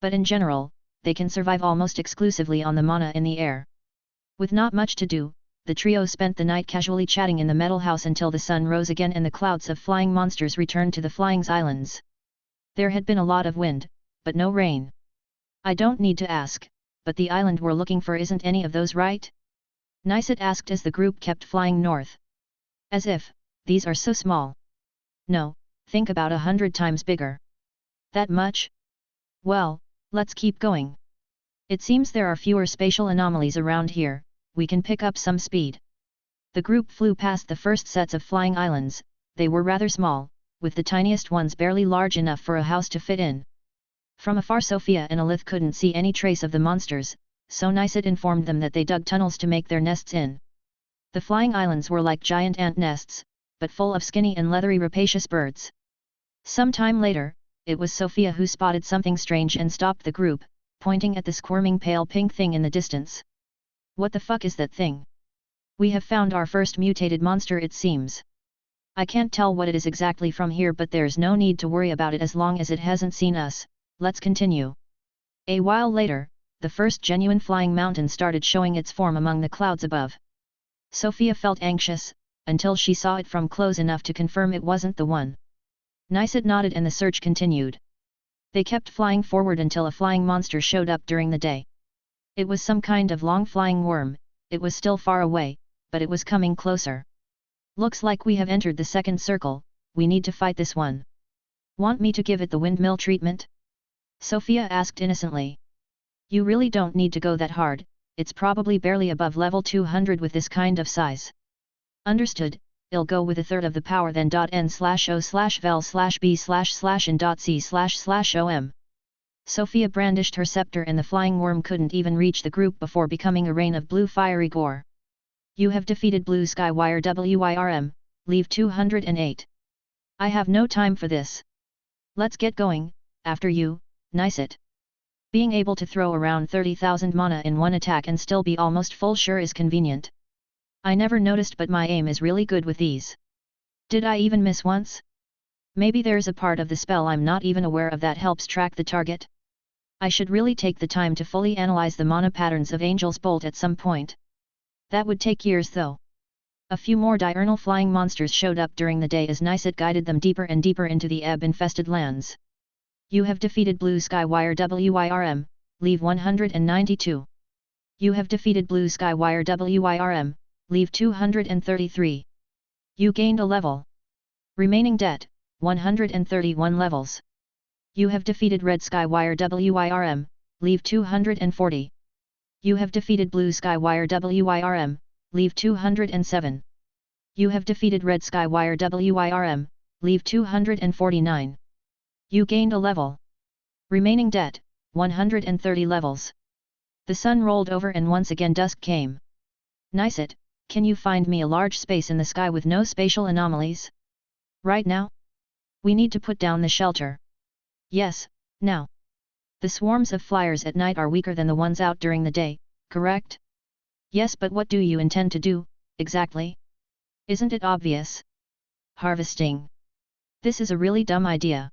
But in general, they can survive almost exclusively on the mana in the air. With not much to do, the trio spent the night casually chatting in the metal house until the sun rose again and the clouds of flying monsters returned to the flying islands. There had been a lot of wind, but no rain. I don't need to ask, but the island we're looking for isn't any of those, right? Nicet asked as the group kept flying north. As if, these are so small. No, think about 100 times bigger. That much? Well, let's keep going. It seems there are fewer spatial anomalies around here, we can pick up some speed. The group flew past the first sets of flying islands, they were rather small, with the tiniest ones barely large enough for a house to fit in. From afar Sofia and Alith couldn't see any trace of the monsters, so Nicet informed them that they dug tunnels to make their nests in. The flying islands were like giant ant nests, but full of skinny and leathery rapacious birds. Some time later, it was Sofia who spotted something strange and stopped the group, pointing at the squirming pale pink thing in the distance. What the fuck is that thing? We have found our first mutated monster it seems. I can't tell what it is exactly from here but there's no need to worry about it as long as it hasn't seen us, let's continue. A while later, the first genuine flying mountain started showing its form among the clouds above. Sofia felt anxious, until she saw it from close enough to confirm it wasn't the one. Nicet nodded and the search continued. They kept flying forward until a flying monster showed up during the day. It was some kind of long flying worm, it was still far away, but it was coming closer. Looks like we have entered the second circle, we need to fight this one. Want me to give it the windmill treatment? Sofia asked innocently. You really don't need to go that hard, it's probably barely above level 200 with this kind of size. Understood, I'll go with a third of the power then n/o/vel/b//n.c//om. Sofia brandished her scepter and the flying worm couldn't even reach the group before becoming a rain of blue fiery gore. You have defeated Blue Sky Wire WIRM, leave 208. I have no time for this. Let's get going, after you, Nicet. Being able to throw around 30,000 mana in one attack and still be almost full sure is convenient. I never noticed but my aim is really good with these. Did I even miss once? Maybe there's a part of the spell I'm not even aware of that helps track the target. I should really take the time to fully analyze the mana patterns of Angel's Bolt at some point. That would take years though. A few more diurnal flying monsters showed up during the day as Nicet guided them deeper and deeper into the ebb-infested lands. You have defeated Blue Sky Wire WIRM, leave 192. You have defeated Blue Sky Wire WIRM, leave 233. You gained a level. Remaining debt, 131 levels. You have defeated Red Sky Wire WIRM, leave 240. You have defeated Blue Sky Wire WIRM, leave 207. You have defeated Red Sky Wire WIRM, leave 249. You gained a level. Remaining debt, 130 levels. The sun rolled over and once again dusk came. Nicet, can you find me a large space in the sky with no spatial anomalies? Right now? We need to put down the shelter. Yes, now. The swarms of flyers at night are weaker than the ones out during the day, correct? Yes, but what do you intend to do, exactly? Isn't it obvious? Harvesting. This is a really dumb idea.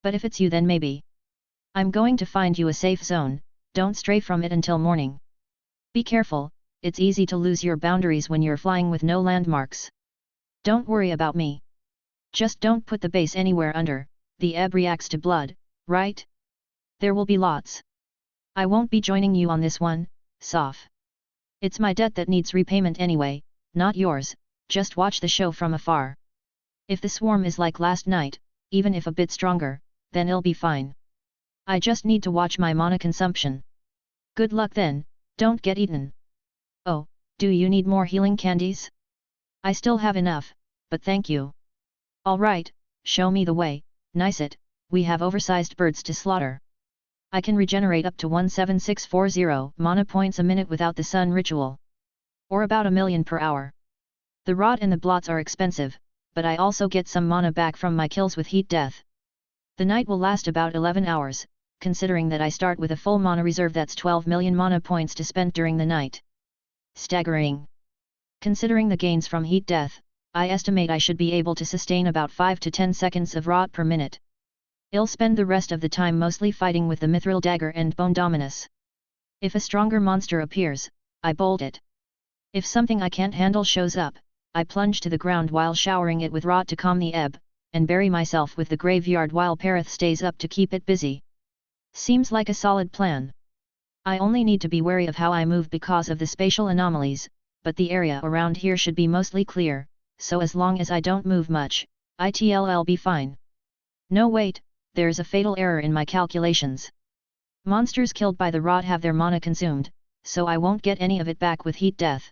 But if it's you then maybe. I'm going to find you a safe zone, don't stray from it until morning. Be careful, it's easy to lose your boundaries when you're flying with no landmarks. Don't worry about me. Just don't put the base anywhere under, the ebb reacts to blood, right? There will be lots. I won't be joining you on this one, Sof. It's my debt that needs repayment anyway, not yours, just watch the show from afar. If the swarm is like last night, even if a bit stronger, then it'll be fine. I just need to watch my mana consumption. Good luck then, don't get eaten. Oh, do you need more healing candies? I still have enough, but thank you. Alright, show me the way, nice it, we have oversized birds to slaughter. I can regenerate up to 17640 mana points a minute without the sun ritual. Or about 1,000,000 per hour. The rot and the blots are expensive, but I also get some mana back from my kills with heat death. The night will last about 11 hours, considering that I start with a full mana reserve that's 12 million mana points to spend during the night. Staggering. Considering the gains from heat death, I estimate I should be able to sustain about 5 to 10 seconds of rot per minute. I'll spend the rest of the time mostly fighting with the Mithril Dagger and Bone Dominus. If a stronger monster appears, I bolt it. If something I can't handle shows up, I plunge to the ground while showering it with rot to calm the ebb, and bury myself with the graveyard while Perith stays up to keep it busy. Seems like a solid plan. I only need to be wary of how I move because of the spatial anomalies, but the area around here should be mostly clear, so as long as I don't move much, I'll be fine. No wait, there's a fatal error in my calculations. Monsters killed by the rot have their mana consumed, so I won't get any of it back with heat death.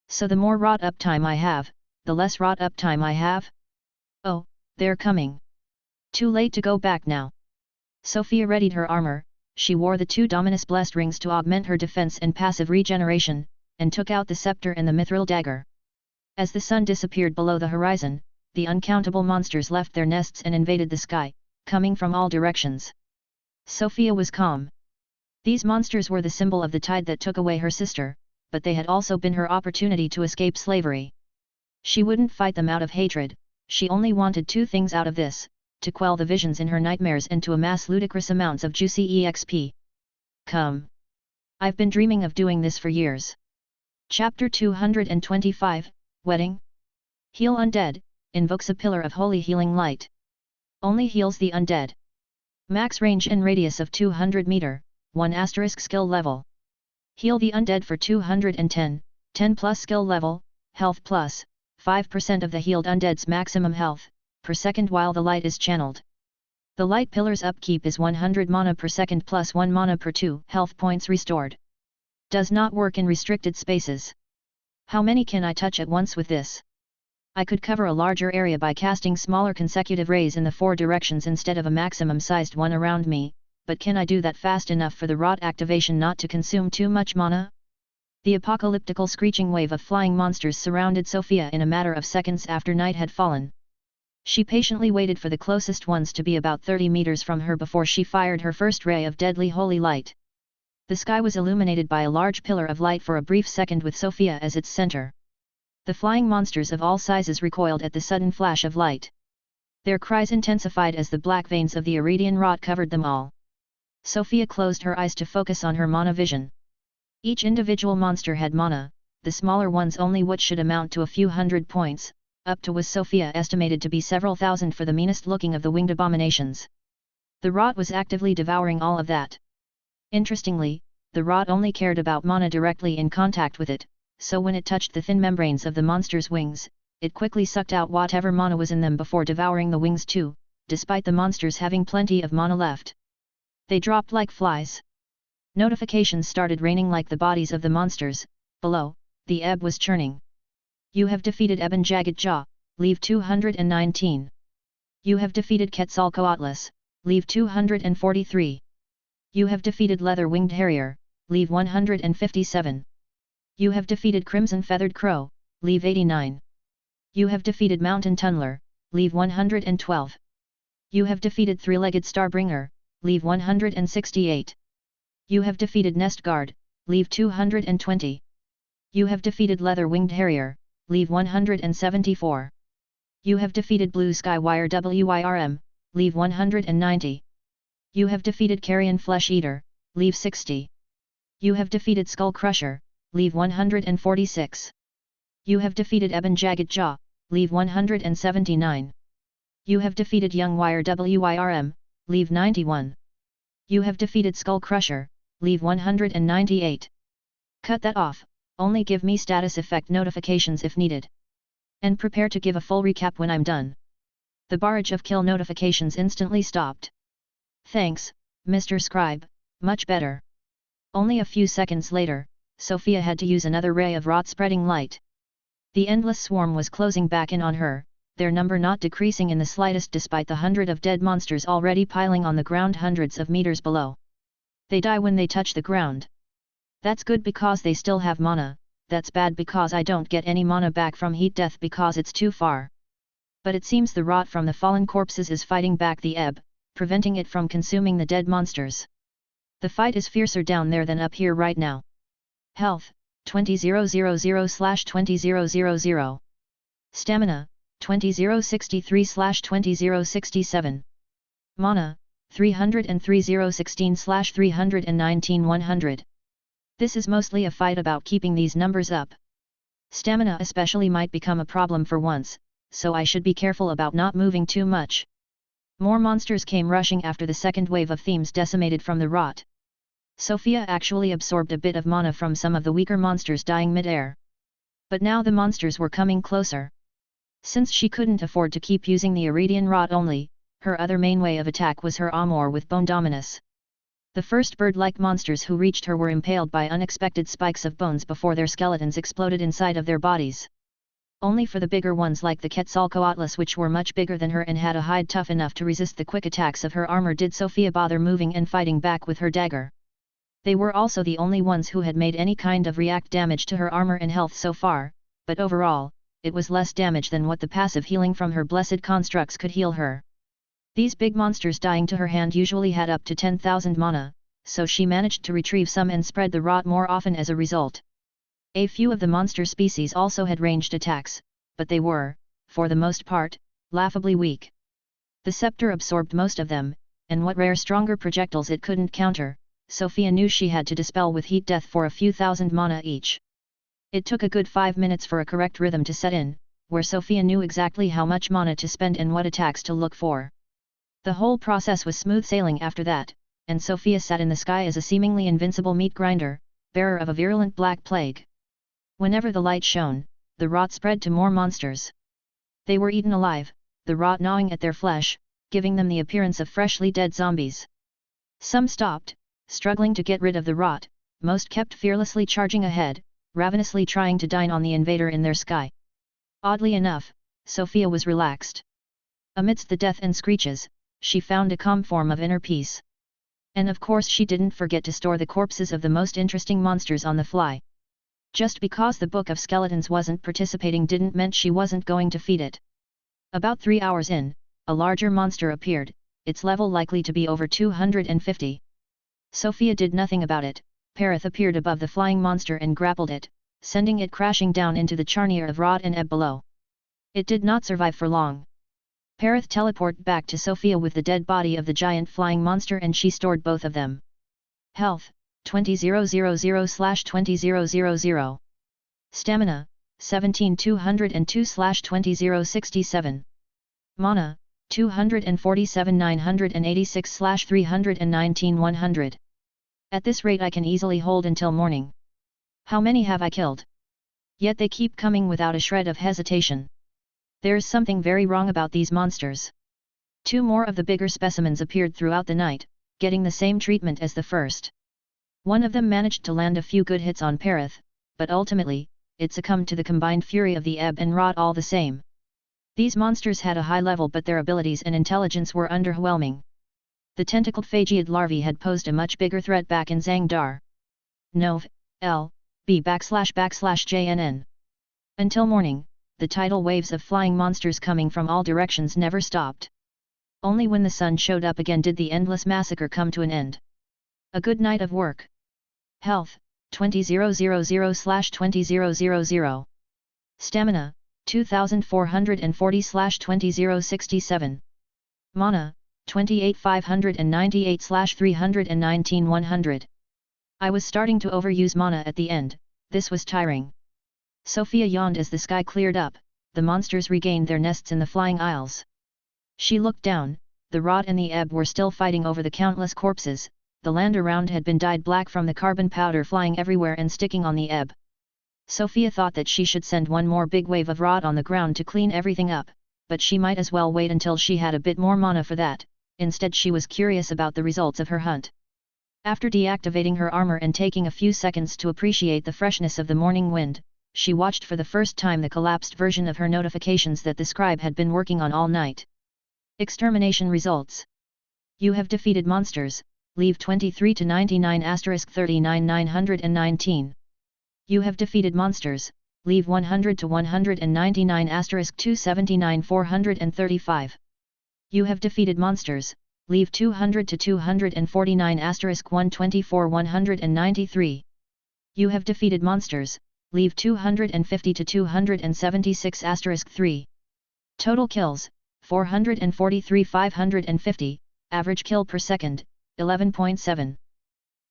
So the more rot uptime I have, the less rot uptime I have? Oh, they're coming. Too late to go back now. Sofia readied her armor, she wore the 2 Dominus Blessed Rings to augment her defense and passive regeneration, and took out the scepter and the Mithril Dagger. As the sun disappeared below the horizon, the uncountable monsters left their nests and invaded the sky, coming from all directions. Sofia was calm. These monsters were the symbol of the tide that took away her sister, but they had also been her opportunity to escape slavery. She wouldn't fight them out of hatred, she only wanted 2 things out of this, to quell the visions in her nightmares and to amass ludicrous amounts of juicy EXP. Come. I've been dreaming of doing this for years. Chapter 225, Wedding. Heal Undead, invokes a pillar of holy healing light. Only heals the undead. Max range and radius of 200 meter, 1 * skill level. Heal the undead for 210, 10 plus skill level, health plus, 5% of the healed undead's maximum health, per second while the light is channeled. The light pillar's upkeep is 100 mana per second plus 1 mana per 2 health points restored. Does not work in restricted spaces. How many can I touch at once with this? I could cover a larger area by casting smaller consecutive rays in the 4 directions instead of a maximum-sized one around me, but can I do that fast enough for the rot activation not to consume too much mana? The apocalyptical screeching wave of flying monsters surrounded Sofia in a matter of seconds after night had fallen. She patiently waited for the closest ones to be about 30 meters from her before she fired her first ray of deadly holy light. The sky was illuminated by a large pillar of light for a brief second with Sofia as its center. The flying monsters of all sizes recoiled at the sudden flash of light. Their cries intensified as the black veins of the Iridian rot covered them all. Sofia closed her eyes to focus on her mana vision. Each individual monster had mana, the smaller ones only what should amount to a few hundred points, up to was Sofia estimated to be several thousand for the meanest looking of the winged abominations. The rot was actively devouring all of that. Interestingly, the rot only cared about mana directly in contact with it, so when it touched the thin membranes of the monster's wings, it quickly sucked out whatever mana was in them before devouring the wings too, despite the monsters having plenty of mana left. They dropped like flies. Notifications started raining like the bodies of the monsters. Below, the ebb was churning. You have defeated Ebon Jagged Jaw, leave 219. You have defeated Quetzalcoatlus, leave 243. You have defeated Leather Winged Harrier, leave 157. You have defeated Crimson Feathered Crow, leave 89. You have defeated Mountain Tunneler, leave 112. You have defeated Three-Legged Starbringer, leave 168. You have defeated Nest Guard, leave 220. You have defeated Leather Winged Harrier, leave 174. You have defeated Blue Sky Wire WIRM, leave 190. You have defeated Carrion Flesh Eater, leave 60. You have defeated Skull Crusher, leave 146. You have defeated Ebon Jagged Jaw, leave 179. You have defeated Young Wire WIRM, leave 91. You have defeated Skull Crusher, leave 198. Cut that off, only give me status effect notifications if needed. And prepare to give a full recap when I'm done. The barrage of kill notifications instantly stopped. Thanks, Mr. Scribe, much better. Only a few seconds later, Sofia had to use another ray of rot-spreading light. The endless swarm was closing back in on her, their number not decreasing in the slightest despite the 100 of dead monsters already piling on the ground hundreds of meters below. They die when they touch the ground. That's good because they still have mana, that's bad because I don't get any mana back from heat death because it's too far. But it seems the rot from the fallen corpses is fighting back the ebb, preventing it from consuming the dead monsters. The fight is fiercer down there than up here right now. Health, 20,000/20,000. Stamina, 20,063/20,067. Mana, 303,016/319,100. This is mostly a fight about keeping these numbers up. Stamina especially might become a problem for once, so I should be careful about not moving too much. More monsters came rushing after the second wave of themes decimated from the rot. Sofia actually absorbed a bit of mana from some of the weaker monsters dying mid-air. But now the monsters were coming closer. Since she couldn't afford to keep using the Iridian rot only, her other main way of attack was her Amor with Bone Dominus. The first bird-like monsters who reached her were impaled by unexpected spikes of bones before their skeletons exploded inside of their bodies. Only for the bigger ones like the Quetzalcoatlus, which were much bigger than her and had a hide tough enough to resist the quick attacks of her armor, did Sofia bother moving and fighting back with her dagger. They were also the only ones who had made any kind of react damage to her armor and health so far, but overall, it was less damage than what the passive healing from her blessed constructs could heal her. These big monsters dying to her hand usually had up to 10,000 mana, so she managed to retrieve some and spread the rot more often as a result. A few of the monster species also had ranged attacks, but they were, for the most part, laughably weak. The scepter absorbed most of them, and what rare stronger projectiles it couldn't counter, Sofia knew she had to dispel with heat death for a few thousand mana each. It took a good 5 minutes for a correct rhythm to set in, where Sofia knew exactly how much mana to spend and what attacks to look for. The whole process was smooth sailing after that, and Sofia sat in the sky as a seemingly invincible meat grinder, bearer of a virulent black plague. Whenever the light shone, the rot spread to more monsters. They were eaten alive, the rot gnawing at their flesh, giving them the appearance of freshly dead zombies. Some stopped, struggling to get rid of the rot, most kept fearlessly charging ahead, ravenously trying to dine on the invader in their sky. Oddly enough, Sofia was relaxed. Amidst the death and screeches, she found a calm form of inner peace. And of course she didn't forget to store the corpses of the most interesting monsters on the fly. Just because the Book of Skeletons wasn't participating didn't mean she wasn't going to feed it. About 3 hours in, a larger monster appeared, its level likely to be over 250. Sofia did nothing about it. Perith appeared above the flying monster and grappled it, sending it crashing down into the charnier of rot and ebb below. It did not survive for long. Perith teleported back to Sofia with the dead body of the giant flying monster and she stored both of them. Health, 20,000/20,000. Stamina, 17,202/20,067. Mana, 247,986/319,100. At this rate I can easily hold until morning. How many have I killed? Yet they keep coming without a shred of hesitation. There's something very wrong about these monsters. 2 more of the bigger specimens appeared throughout the night, getting the same treatment as the first. One of them managed to land a few good hits on Perith, but ultimately, it succumbed to the combined fury of the ebb and rot all the same. These monsters had a high level but their abilities and intelligence were underwhelming. The tentacled phageid larvae had posed a much bigger threat back in Zangdar. Nov. L. B/JNN. Until morning, the tidal waves of flying monsters coming from all directions never stopped. Only when the sun showed up again did the endless massacre come to an end. A good night of work. Health, 20,000/20,000. Stamina, 2,440/20,067. Mana, 28,598/319,100. I was starting to overuse mana at the end, this was tiring. Sofia yawned as the sky cleared up, the monsters regained their nests in the flying isles. She looked down, the rot and the ebb were still fighting over the countless corpses, the land around had been dyed black from the carbon powder flying everywhere and sticking on the ebb. Sofia thought that she should send one more big wave of rot on the ground to clean everything up, but she might as well wait until she had a bit more mana for that. Instead she was curious about the results of her hunt. After deactivating her armor and taking a few seconds to appreciate the freshness of the morning wind, she watched for the first time the collapsed version of her notifications that the scribe had been working on all night. Extermination results. You have defeated monsters, leave 23 to 99 *39 919. You have defeated monsters, leave 100 to 199 *279 435. You have defeated monsters, leave 200 to 249 *124 193. You have defeated monsters, leave 250 to 276 *3. Total kills, 443 550, average kill per second, 11.7.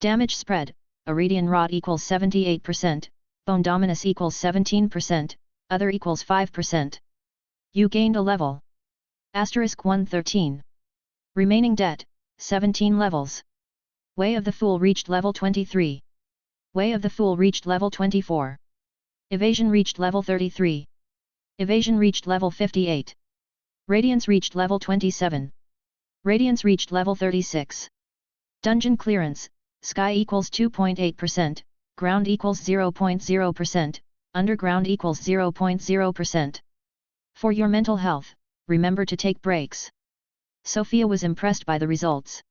Damage spread, Iridian Rot equals 78%, Bone Dominus equals 17%, Other equals 5%. You gained a level. *113. Remaining debt, 17 levels. Way of the Fool reached level 23. Way of the Fool reached level 24. Evasion reached level 33. Evasion reached level 58. Radiance reached level 27. Radiance reached level 36. Dungeon clearance, sky equals 2.8%, ground equals 0.0%, underground equals 0.0%. For your mental health, remember to take breaks. Sofia was impressed by the results.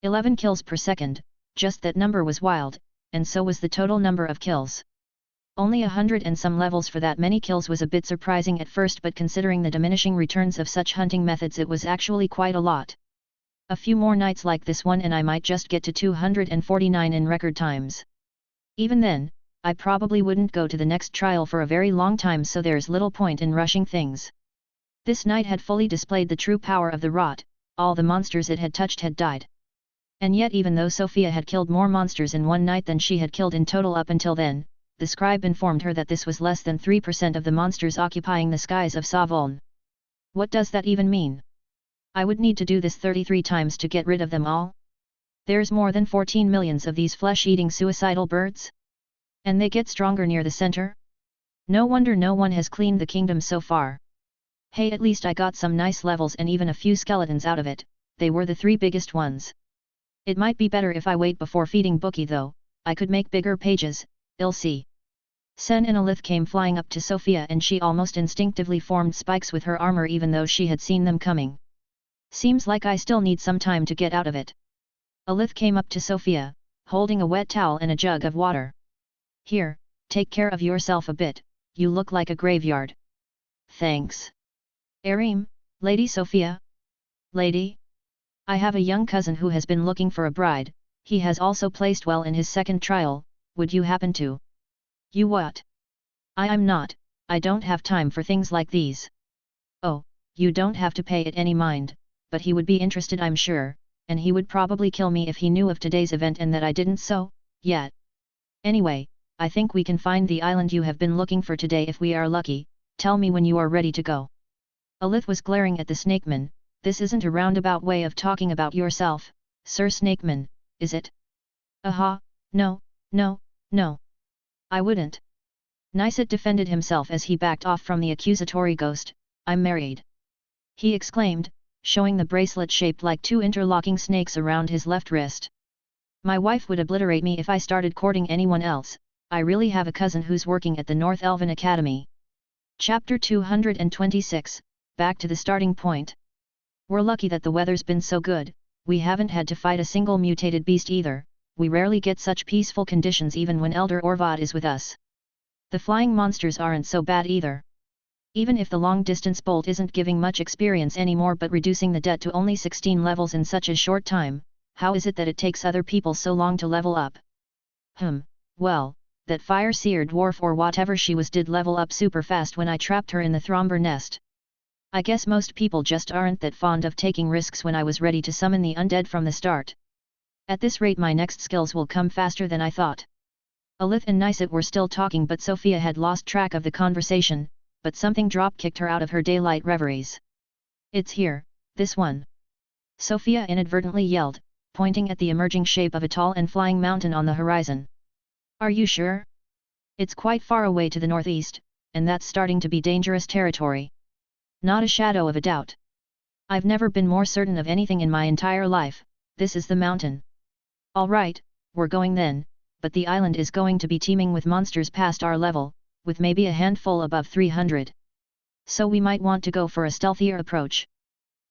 11 kills per second, just that number was wild, and so was the total number of kills. Only 100 and some levels for that many kills was a bit surprising at first, but considering the diminishing returns of such hunting methods it was actually quite a lot. A few more nights like this one and I might just get to 249 in record times. Even then, I probably wouldn't go to the next trial for a very long time, so there's little point in rushing things. This night had fully displayed the true power of the rot, all the monsters it had touched had died. And yet even though Sofia had killed more monsters in one night than she had killed in total up until then, the scribe informed her that this was less than 3% of the monsters occupying the skies of Savoln. What does that even mean? I would need to do this 33 times to get rid of them all? There's more than 14 millions of these flesh-eating suicidal birds? And they get stronger near the center? No wonder no one has cleaned the kingdom so far. Hey, at least I got some nice levels and even a few skeletons out of it, they were the 3 biggest ones. It might be better if I wait before feeding Bookie though, I could make bigger pages, I'll see. Sen and Alith came flying up to Sofia and she almost instinctively formed spikes with her armor even though she had seen them coming. Seems like I still need some time to get out of it. Alith came up to Sofia, holding a wet towel and a jug of water. Here, take care of yourself a bit, you look like a graveyard. Thanks. Arim, Lady Sofia? Lady? I have a young cousin who has been looking for a bride, he has also placed well in his second trial, would you happen to? You what? I'm not, I don't have time for things like these. Oh, you don't have to pay it any mind, but he would be interested I'm sure, and he would probably kill me if he knew of today's event and that I didn't so, yet. Anyway, I think we can find the island you have been looking for today if we are lucky, tell me when you are ready to go. Alith was glaring at the snakeman, this isn't a roundabout way of talking about yourself, Sir Snakeman, is it? Aha, no, no, no. I wouldn't. Niset defended himself as he backed off from the accusatory ghost, I'm married. He exclaimed, showing the bracelet shaped like 2 interlocking snakes around his left wrist. My wife would obliterate me if I started courting anyone else, I really have a cousin who's working at the North Elven Academy. Chapter 226, back to the starting point. We're lucky that the weather's been so good, we haven't had to fight a single mutated beast either, we rarely get such peaceful conditions even when Elder Orvad is with us. The flying monsters aren't so bad either. Even if the long-distance bolt isn't giving much experience anymore but reducing the debt to only 16 levels in such a short time, how is it that it takes other people so long to level up? Well, that fire-seer dwarf or whatever she was did level up super fast when I trapped her in the Thromber nest. I guess most people just aren't that fond of taking risks when I was ready to summon the undead from the start. At this rate my next skills will come faster than I thought. Alith and Niset were still talking but Sofia had lost track of the conversation, but something drop-kicked her out of her daylight reveries. It's here, this one. Sofia inadvertently yelled, pointing at the emerging shape of a tall and flying mountain on the horizon. Are you sure? It's quite far away to the northeast, and that's starting to be dangerous territory. Not a shadow of a doubt. I've never been more certain of anything in my entire life. This is the mountain. Alright, we're going then, but the island is going to be teeming with monsters past our level, with maybe a handful above 300. So we might want to go for a stealthier approach.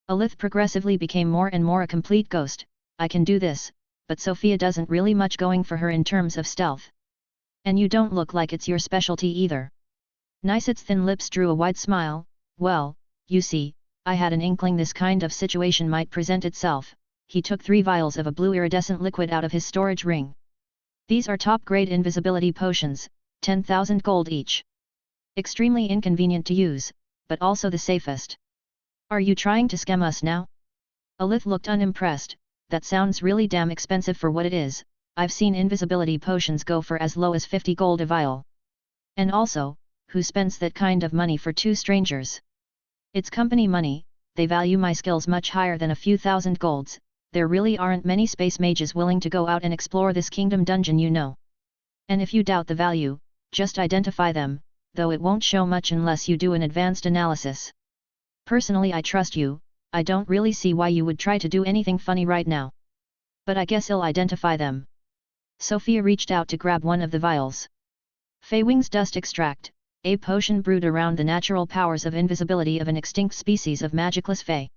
Alith progressively became more and more a complete ghost. I can do this, but Sofia doesn't really much going for her in terms of stealth. And you don't look like it's your specialty either. Nice's thin lips drew a wide smile. Well, you see, I had an inkling this kind of situation might present itself. He took 3 vials of a blue iridescent liquid out of his storage ring. These are top-grade invisibility potions, 10,000 gold each. Extremely inconvenient to use, but also the safest. Are you trying to scam us now? Alith looked unimpressed. That sounds really damn expensive for what it is. I've seen invisibility potions go for as low as 50 gold a vial. And also, who spends that kind of money for 2 strangers? It's company money. They value my skills much higher than a few thousand golds. There really aren't many space mages willing to go out and explore this kingdom dungeon, you know. And if you doubt the value, just identify them, though it won't show much unless you do an advanced analysis. Personally, I trust you. I don't really see why you would try to do anything funny right now. But I guess I'll identify them. Sofia reached out to grab one of the vials. Feywing's Dust Extract, a potion brewed around the natural powers of invisibility of an extinct species of magicless Fey.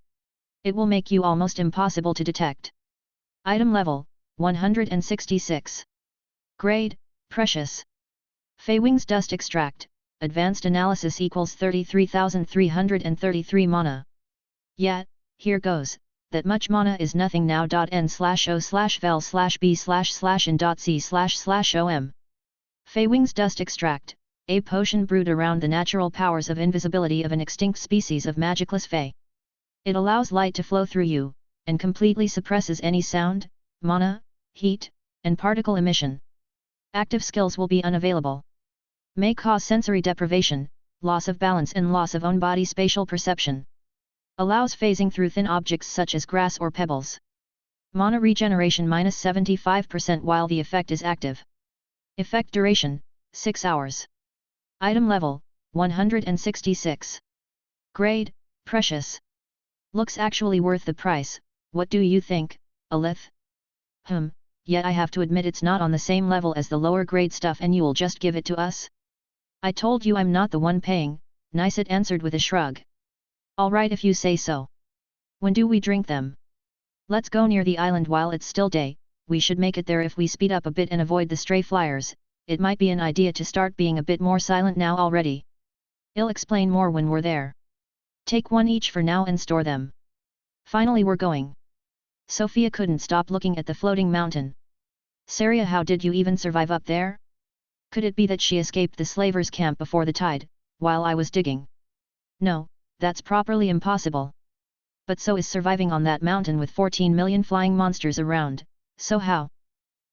It will make you almost impossible to detect. Item level, 166. Grade, Precious. Feywing's Dust Extract, Advanced Analysis equals 33,333 mana. Yeah, here goes, that much mana is nothing now. N/O/vel/b//in.c//om. Feywing's Dust Extract, a potion brewed around the natural powers of invisibility of an extinct species of magicless Fey. It allows light to flow through you, and completely suppresses any sound, mana, heat, and particle emission. Active skills will be unavailable. May cause sensory deprivation, loss of balance and loss of own body spatial perception. Allows phasing through thin objects such as grass or pebbles. Mana regeneration -75% while the effect is active. Effect duration, 6 hours. Item level, 166. Grade, Precious. Looks actually worth the price. What do you think, Alith? Yet I have to admit it's not on the same level as the lower grade stuff, and you'll just give it to us? I told you I'm not the one paying, Nice answered with a shrug. Alright if you say so. When do we drink them? Let's go near the island while it's still day. We should make it there if we speed up a bit and avoid the stray flyers. It might be an idea to start being a bit more silent now already. I'll explain more when we're there. Take 1 each for now and store them. Finally we're going. Sofia couldn't stop looking at the floating mountain. Saria, how did you even survive up there? Could it be that she escaped the slavers' camp before the tide, while I was digging? No, that's properly impossible. But so is surviving on that mountain with 14 million flying monsters around. So how?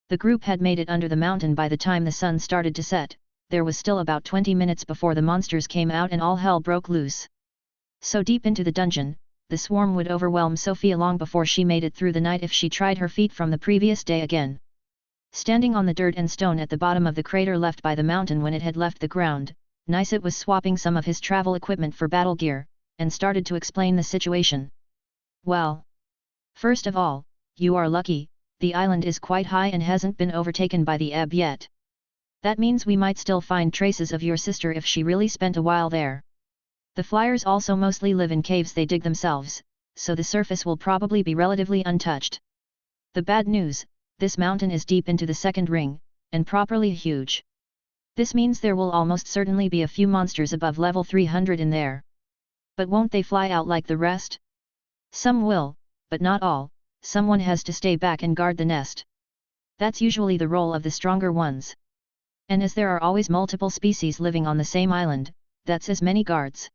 The group had made it under the mountain by the time the sun started to set. There was still about 20 minutes before the monsters came out and all hell broke loose. So deep into the dungeon, the swarm would overwhelm Sofia long before she made it through the night if she tried her feet from the previous day again. Standing on the dirt and stone at the bottom of the crater left by the mountain when it had left the ground, Nice was swapping some of his travel equipment for battle gear, and started to explain the situation. Well, first of all, you are lucky, the island is quite high and hasn't been overtaken by the ebb yet. That means we might still find traces of your sister if she really spent a while there. The flyers also mostly live in caves they dig themselves, so the surface will probably be relatively untouched. The bad news, this mountain is deep into the second ring, and properly huge. This means there will almost certainly be a few monsters above level 300 in there. But won't they fly out like the rest? Some will, but not all. Someone has to stay back and guard the nest. That's usually the role of the stronger ones. And as there are always multiple species living on the same island, that's as many guards.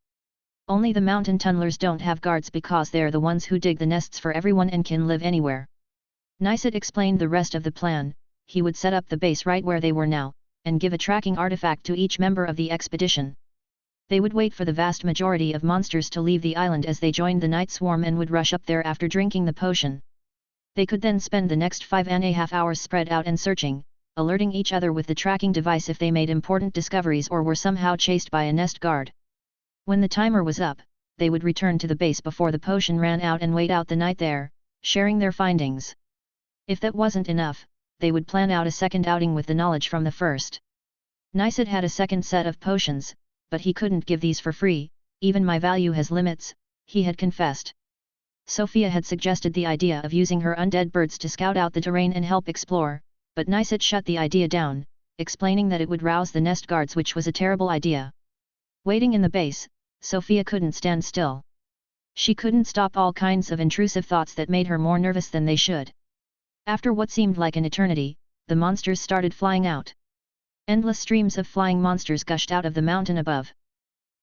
Only the mountain tunnelers don't have guards because they're the ones who dig the nests for everyone and can live anywhere. Nice explained the rest of the plan. He would set up the base right where they were now, and give a tracking artifact to each member of the expedition. They would wait for the vast majority of monsters to leave the island as they joined the night swarm and would rush up there after drinking the potion. They could then spend the next 5.5 hours spread out and searching, alerting each other with the tracking device if they made important discoveries or were somehow chased by a nest guard. When the timer was up, they would return to the base before the potion ran out and wait out the night there, sharing their findings. If that wasn't enough, they would plan out a second outing with the knowledge from the first. Nicet had a second set of potions, but he couldn't give these for free, even my value has limits, he had confessed. Sofia had suggested the idea of using her undead birds to scout out the terrain and help explore, but Nicet shut the idea down, explaining that it would rouse the nest guards, which was a terrible idea. Waiting in the base, Sofia couldn't stand still. She couldn't stop all kinds of intrusive thoughts that made her more nervous than they should. After what seemed like an eternity, the monsters started flying out. Endless streams of flying monsters gushed out of the mountain above.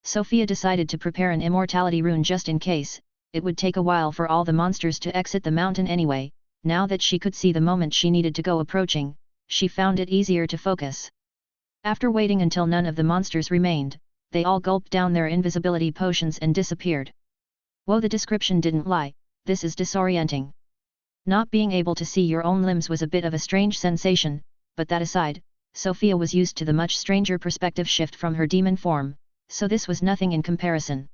Sofia decided to prepare an immortality rune just in case. It would take a while for all the monsters to exit the mountain anyway. Now that she could see the moment she needed to go approaching, she found it easier to focus. After waiting until none of the monsters remained, they all gulped down their invisibility potions and disappeared. Whoa, the description didn't lie, this is disorienting. Not being able to see your own limbs was a bit of a strange sensation, but that aside, Sofia was used to the much stranger perspective shift from her demon form, so this was nothing in comparison.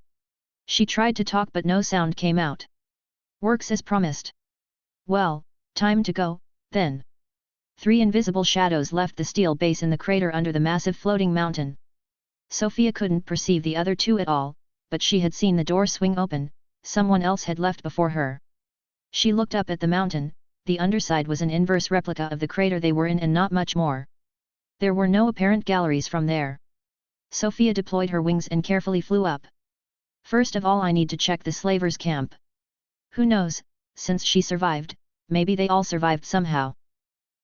She tried to talk but no sound came out. Works as promised. Well, time to go, then. 3 invisible shadows left the steel base in the crater under the massive floating mountain. Sofia couldn't perceive the other 2 at all, but she had seen the door swing open, someone else had left before her. She looked up at the mountain, the underside was an inverse replica of the crater they were in and not much more. There were no apparent galleries from there. Sofia deployed her wings and carefully flew up. First of all, I need to check the slavers' camp. Who knows, since she survived, maybe they all survived somehow.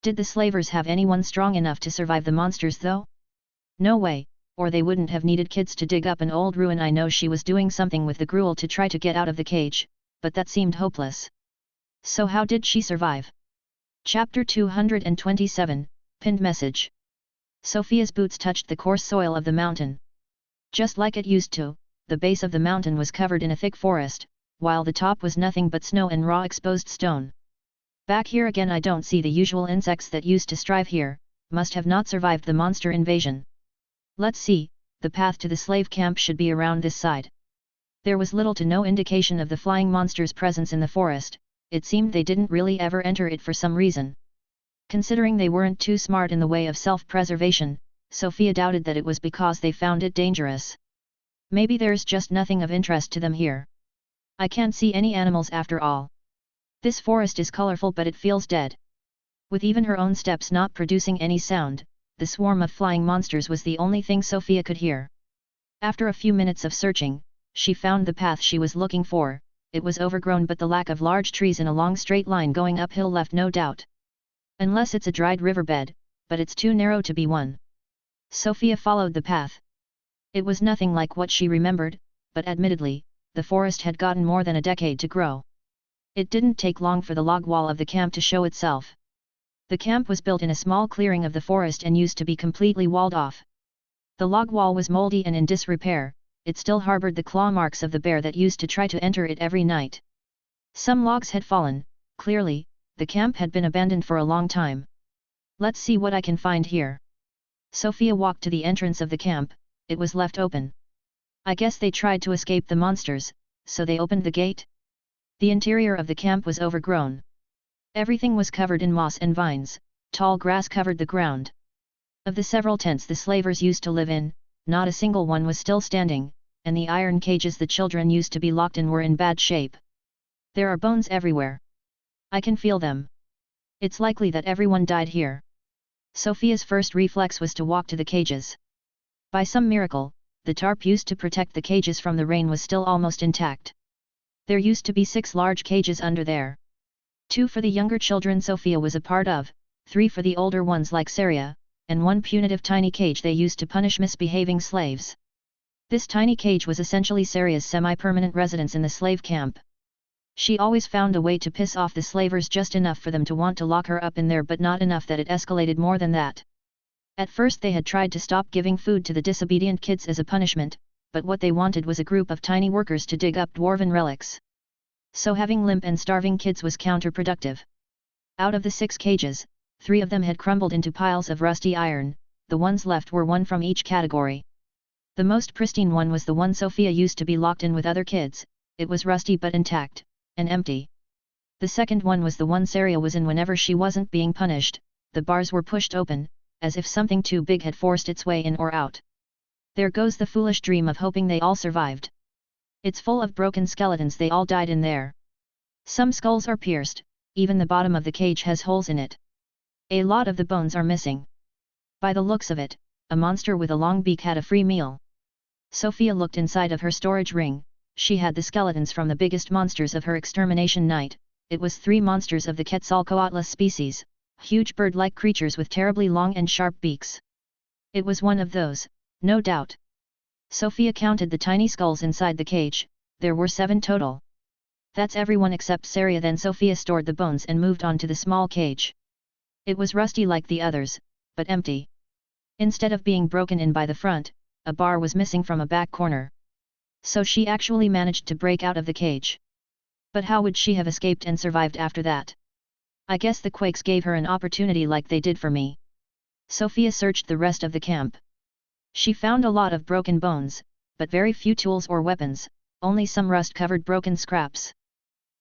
Did the slavers have anyone strong enough to survive the monsters though? No way, or they wouldn't have needed kids to dig up an old ruin. I know she was doing something with the gruel to try to get out of the cage, but that seemed hopeless. So how did she survive? Chapter 227, Pinned Message. Sofia's boots touched the coarse soil of the mountain. Just like it used to, the base of the mountain was covered in a thick forest, while the top was nothing but snow and raw exposed stone. Back here again I don't see the usual insects that used to strive here, must have not survived the monster invasion. Let's see, the path to the slave camp should be around this side. There was little to no indication of the flying monster's presence in the forest, it seemed they didn't really ever enter it for some reason. Considering they weren't too smart in the way of self-preservation, Sofia doubted that it was because they found it dangerous. Maybe there's just nothing of interest to them here. I can't see any animals after all. This forest is colorful but it feels dead. With even her own steps not producing any sound, the swarm of flying monsters was the only thing Sofia could hear. After a few minutes of searching, she found the path she was looking for. It was overgrown, but the lack of large trees in a long straight line going uphill left no doubt. Unless it's a dried riverbed, but it's too narrow to be one. Sofia followed the path. It was nothing like what she remembered, but admittedly, the forest had gotten more than a decade to grow. It didn't take long for the log wall of the camp to show itself. The camp was built in a small clearing of the forest and used to be completely walled off. The log wall was moldy and in disrepair, it still harbored the claw marks of the bear that used to try to enter it every night. Some logs had fallen, clearly, the camp had been abandoned for a long time. Let's see what I can find here. Sofia walked to the entrance of the camp. It was left open. I guess they tried to escape the monsters, so they opened the gate? The interior of the camp was overgrown. Everything was covered in moss and vines, tall grass covered the ground. Of the several tents the slavers used to live in, not a single one was still standing, and the iron cages the children used to be locked in were in bad shape. There are bones everywhere. I can feel them. It's likely that everyone died here. Sofia's first reflex was to walk to the cages. By some miracle, the tarp used to protect the cages from the rain was still almost intact. There used to be 6 large cages under there. 2 for the younger children Sofia was a part of, 3 for the older ones like Saria, and 1 punitive tiny cage they used to punish misbehaving slaves. This tiny cage was essentially Saria's semi-permanent residence in the slave camp. She always found a way to piss off the slavers, just enough for them to want to lock her up in there, but not enough that it escalated more than that. At first they had tried to stop giving food to the disobedient kids as a punishment, but what they wanted was a group of tiny workers to dig up dwarven relics. So having limp and starving kids was counterproductive. Out of the 6 cages, 3 of them had crumbled into piles of rusty iron, the ones left were 1 from each category. The most pristine one was the one Sofia used to be locked in with other kids. It was rusty but intact, and empty. The second one was the one Saria was in whenever she wasn't being punished. The bars were pushed open, as if something too big had forced its way in or out. There goes the foolish dream of hoping they all survived. It's full of broken skeletons, they all died in there. Some skulls are pierced, even the bottom of the cage has holes in it. A lot of the bones are missing. By the looks of it, a monster with a long beak had a free meal. Sofia looked inside of her storage ring. She had the skeletons from the biggest monsters of her extermination night. It was 3 monsters of the Quetzalcoatl species, huge bird-like creatures with terribly long and sharp beaks. It was one of those, no doubt. Sofia counted the tiny skulls inside the cage. There were 7 total. That's everyone except Saria. Then Sofia stored the bones and moved on to the small cage. It was rusty like the others, but empty. Instead of being broken in by the front, a bar was missing from a back corner. So she actually managed to break out of the cage. But how would she have escaped and survived after that? I guess the Quakes gave her an opportunity like they did for me. Sofia searched the rest of the camp. She found a lot of broken bones, but very few tools or weapons, only some rust-covered broken scraps.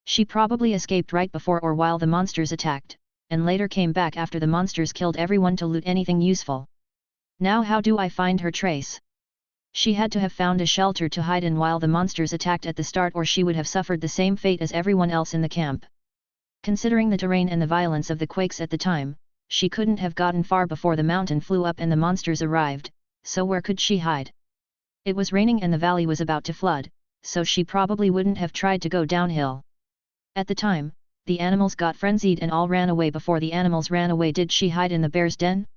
She probably escaped right before or while the monsters attacked, and later came back after the monsters killed everyone to loot anything useful. Now how do I find her trace? She had to have found a shelter to hide in while the monsters attacked at the start, or she would have suffered the same fate as everyone else in the camp. Considering the terrain and the violence of the Quakes at the time, she couldn't have gotten far before the mountain flew up and the monsters arrived, so where could she hide? It was raining and the valley was about to flood, so she probably wouldn't have tried to go downhill. At the time, the animals got frenzied and all ran away. Before the animals ran away, did she hide in the bear's den?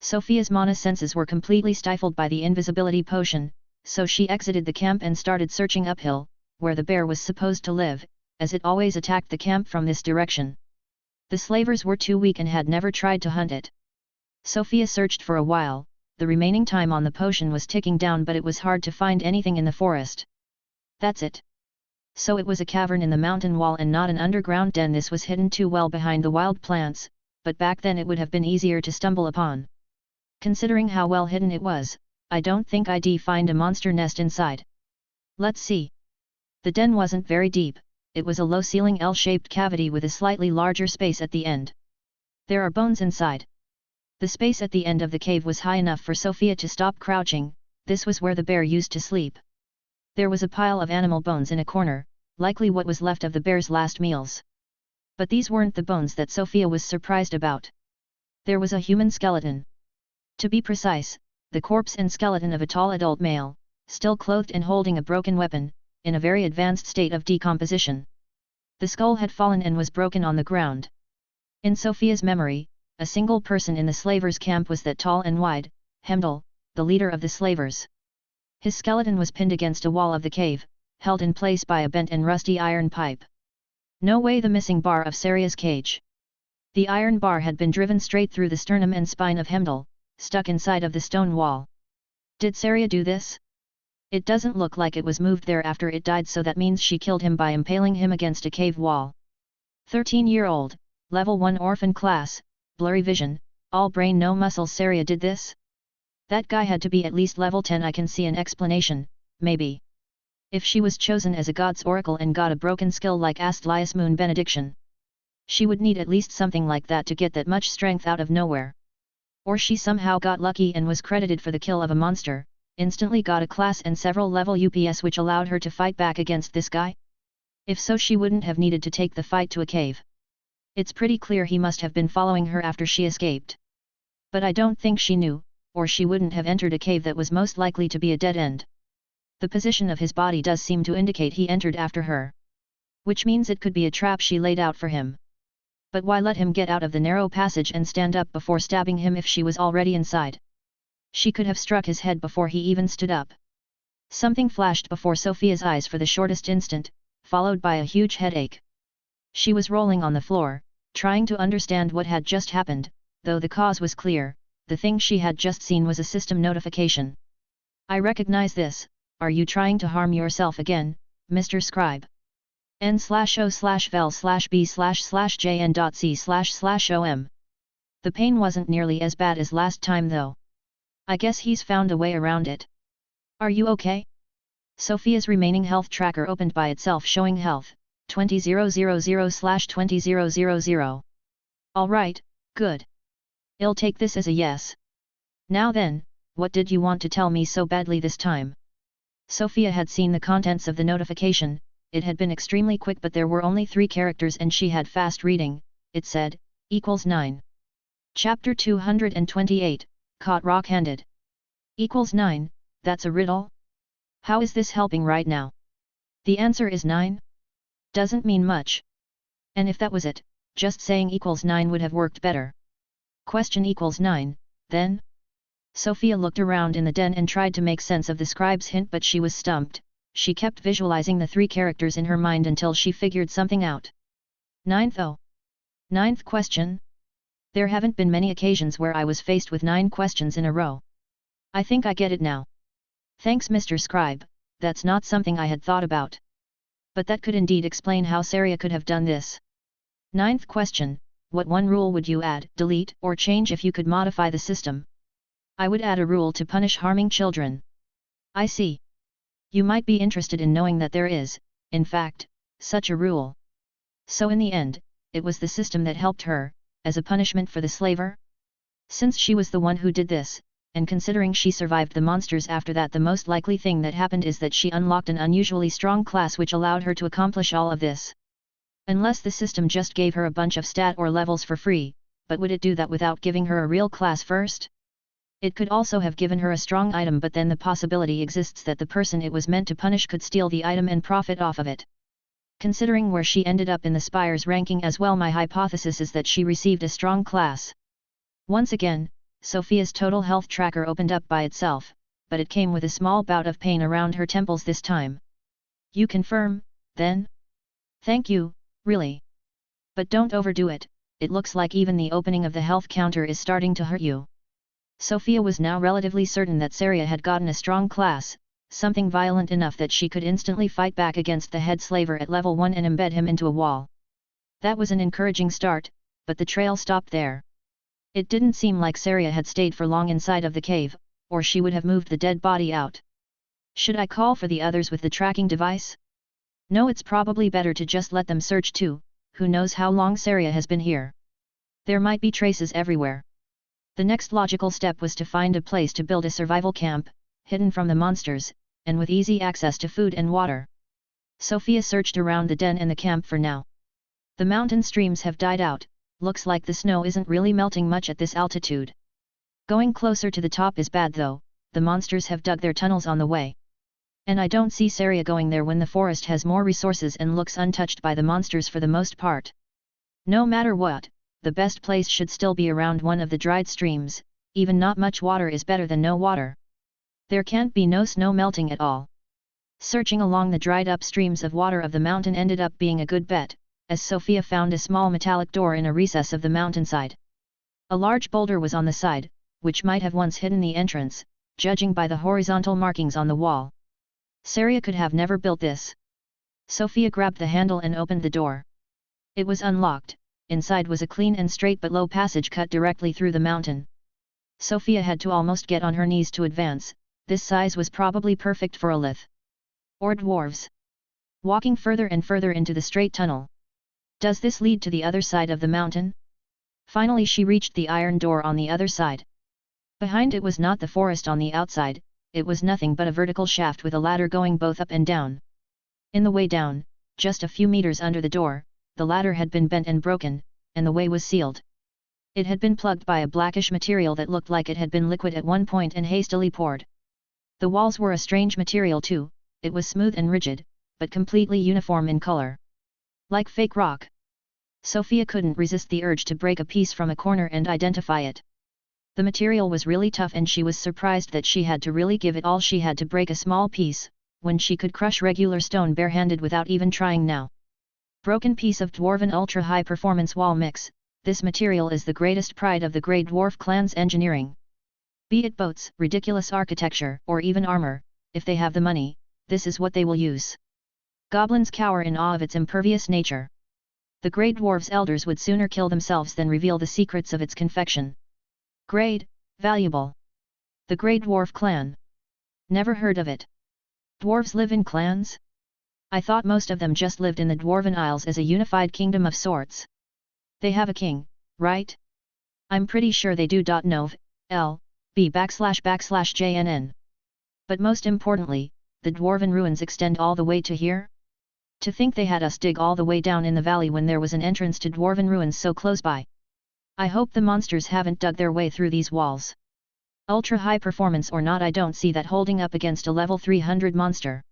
Sofia's mana senses were completely stifled by the invisibility potion, so she exited the camp and started searching uphill, where the bear was supposed to live, as it always attacked the camp from this direction. The slavers were too weak and had never tried to hunt it. Sofia searched for a while. The remaining time on the potion was ticking down, but it was hard to find anything in the forest. That's it. So it was a cavern in the mountain wall and not an underground den. This was hidden too well behind the wild plants, but back then it would have been easier to stumble upon. Considering how well hidden it was, I don't think I'd find a monster nest inside. Let's see. The den wasn't very deep. It was a low-ceiling L-shaped cavity with a slightly larger space at the end. There are bones inside. The space at the end of the cave was high enough for Sofia to stop crouching. This was where the bear used to sleep. There was a pile of animal bones in a corner, likely what was left of the bear's last meals. But these weren't the bones that Sofia was surprised about. There was a human skeleton. To be precise, the corpse and skeleton of a tall adult male, still clothed and holding a broken weapon, in a very advanced state of decomposition. The skull had fallen and was broken on the ground. In Sofia's memory, a single person in the slavers' camp was that tall and wide, Hemdal, the leader of the slavers. His skeleton was pinned against a wall of the cave, held in place by a bent and rusty iron pipe. No way the missing bar of Saria's cage. The iron bar had been driven straight through the sternum and spine of Hemdal, stuck inside of the stone wall. Did Saria do this? It doesn't look like it was moved there after it died, so that means she killed him by impaling him against a cave wall. 13-year-old, level 1 orphan class, blurry vision, all brain no muscles. Saria did this? That guy had to be at least level 10. I can see an explanation, maybe. If she was chosen as a god's oracle and got a broken skill like Astlias Moon Benediction, she would need at least something like that to get that much strength out of nowhere. Or she somehow got lucky and was credited for the kill of a monster, instantly got a class and several level UPS which allowed her to fight back against this guy? If so, she wouldn't have needed to take the fight to a cave. It's pretty clear he must have been following her after she escaped. But I don't think she knew, or she wouldn't have entered a cave that was most likely to be a dead end. The position of his body does seem to indicate he entered after her. Which means it could be a trap she laid out for him. But why let him get out of the narrow passage and stand up before stabbing him if she was already inside? She could have struck his head before he even stood up. Something flashed before Sofia's eyes for the shortest instant, followed by a huge headache. She was rolling on the floor, trying to understand what had just happened, though the cause was clear. The thing she had just seen was a system notification. I recognize this. Are you trying to harm yourself again, Mr. Scribe? n/o/vel/b/jn.c//om. The pain wasn't nearly as bad as last time though. I guess he's found a way around it. Are you okay? Sofia's remaining health tracker opened by itself showing health, 20,000/20,000. Alright, good. I'll take this as a yes. Now then, what did you want to tell me so badly this time? Sofia had seen the contents of the notification. It had been extremely quick but there were only 3 characters and she had fast reading. It said, equals 9. Chapter 228, Caught Rock-Handed. Equals 9, that's a riddle? How is this helping right now? The answer is 9? Doesn't mean much. And if that was it, just saying equals 9 would have worked better. Question equals 9, then? Sofia looked around in the den and tried to make sense of the scribe's hint but she was stumped. She kept visualizing the 3 characters in her mind until she figured something out. 9th oh. 9th question? There haven't been many occasions where I was faced with 9 questions in a row. I think I get it now. Thanks Mr. Scribe, that's not something I had thought about. But that could indeed explain how Saria could have done this. 9th question, what one rule would you add, delete, or change if you could modify the system? I would add a rule to punish harming children. I see. You might be interested in knowing that there is, in fact, such a rule. So in the end, it was the system that helped her, as a punishment for the slaver? Since she was the one who did this, and considering she survived the monsters after that, the most likely thing that happened is that she unlocked an unusually strong class which allowed her to accomplish all of this. Unless the system just gave her a bunch of stat or levels for free, but would it do that without giving her a real class first? It could also have given her a strong item but then the possibility exists that the person it was meant to punish could steal the item and profit off of it. Considering where she ended up in the Spire's ranking as well, my hypothesis is that she received a strong class. Once again, Sofia's total health tracker opened up by itself, but it came with a small bout of pain around her temples this time. You confirm, then? Thank you, really. But don't overdo it, it looks like even the opening of the health counter is starting to hurt you. Sofia was now relatively certain that Saria had gotten a strong class, something violent enough that she could instantly fight back against the head slaver at level 1 and embed him into a wall. That was an encouraging start, but the trail stopped there. It didn't seem like Saria had stayed for long inside of the cave, or she would have moved the dead body out. Should I call for the others with the tracking device? No, it's probably better to just let them search too. Who knows how long Saria has been here. There might be traces everywhere. The next logical step was to find a place to build a survival camp, hidden from the monsters, and with easy access to food and water. Sofia searched around the den and the camp for now. The mountain streams have died out, looks like the snow isn't really melting much at this altitude. Going closer to the top is bad though, the monsters have dug their tunnels on the way. And I don't see Saria going there when the forest has more resources and looks untouched by the monsters for the most part. No matter what, the best place should still be around one of the dried streams, even not much water is better than no water. There can't be no snow melting at all. Searching along the dried up streams of water of the mountain ended up being a good bet, as Sofia found a small metallic door in a recess of the mountainside. A large boulder was on the side, which might have once hidden the entrance, judging by the horizontal markings on the wall. Saria could have never built this. Sofia grabbed the handle and opened the door. It was unlocked. Inside was a clean and straight but low passage cut directly through the mountain. Sofia had to almost get on her knees to advance, this size was probably perfect for a lith. Or dwarves. Walking further and further into the straight tunnel. Does this lead to the other side of the mountain? Finally she reached the iron door on the other side. Behind it was not the forest on the outside, it was nothing but a vertical shaft with a ladder going both up and down. In the way down, just a few meters under the door, the ladder had been bent and broken, and the way was sealed. It had been plugged by a blackish material that looked like it had been liquid at one point and hastily poured. The walls were a strange material too, it was smooth and rigid, but completely uniform in color. Like fake rock. Sofia couldn't resist the urge to break a piece from a corner and identify it. The material was really tough and she was surprised that she had to really give it all she had to break a small piece, when she could crush regular stone barehanded without even trying now. Broken piece of dwarven ultra-high performance wall mix, this material is the greatest pride of the Grey Dwarf clan's engineering. Be it boats, ridiculous architecture, or even armor, if they have the money, this is what they will use. Goblins cower in awe of its impervious nature. The Grey Dwarf's elders would sooner kill themselves than reveal the secrets of its confection. Grade, valuable. The Grey Dwarf clan. Never heard of it. Dwarves live in clans? I thought most of them just lived in the Dwarven Isles as a unified kingdom of sorts. They have a king, right? I'm pretty sure they do. Nov, L, B / JNN. But most importantly, the Dwarven ruins extend all the way to here? To think they had us dig all the way down in the valley when there was an entrance to Dwarven ruins so close by. I hope the monsters haven't dug their way through these walls. Ultra high performance or not, I don't see that holding up against a level 300 monster.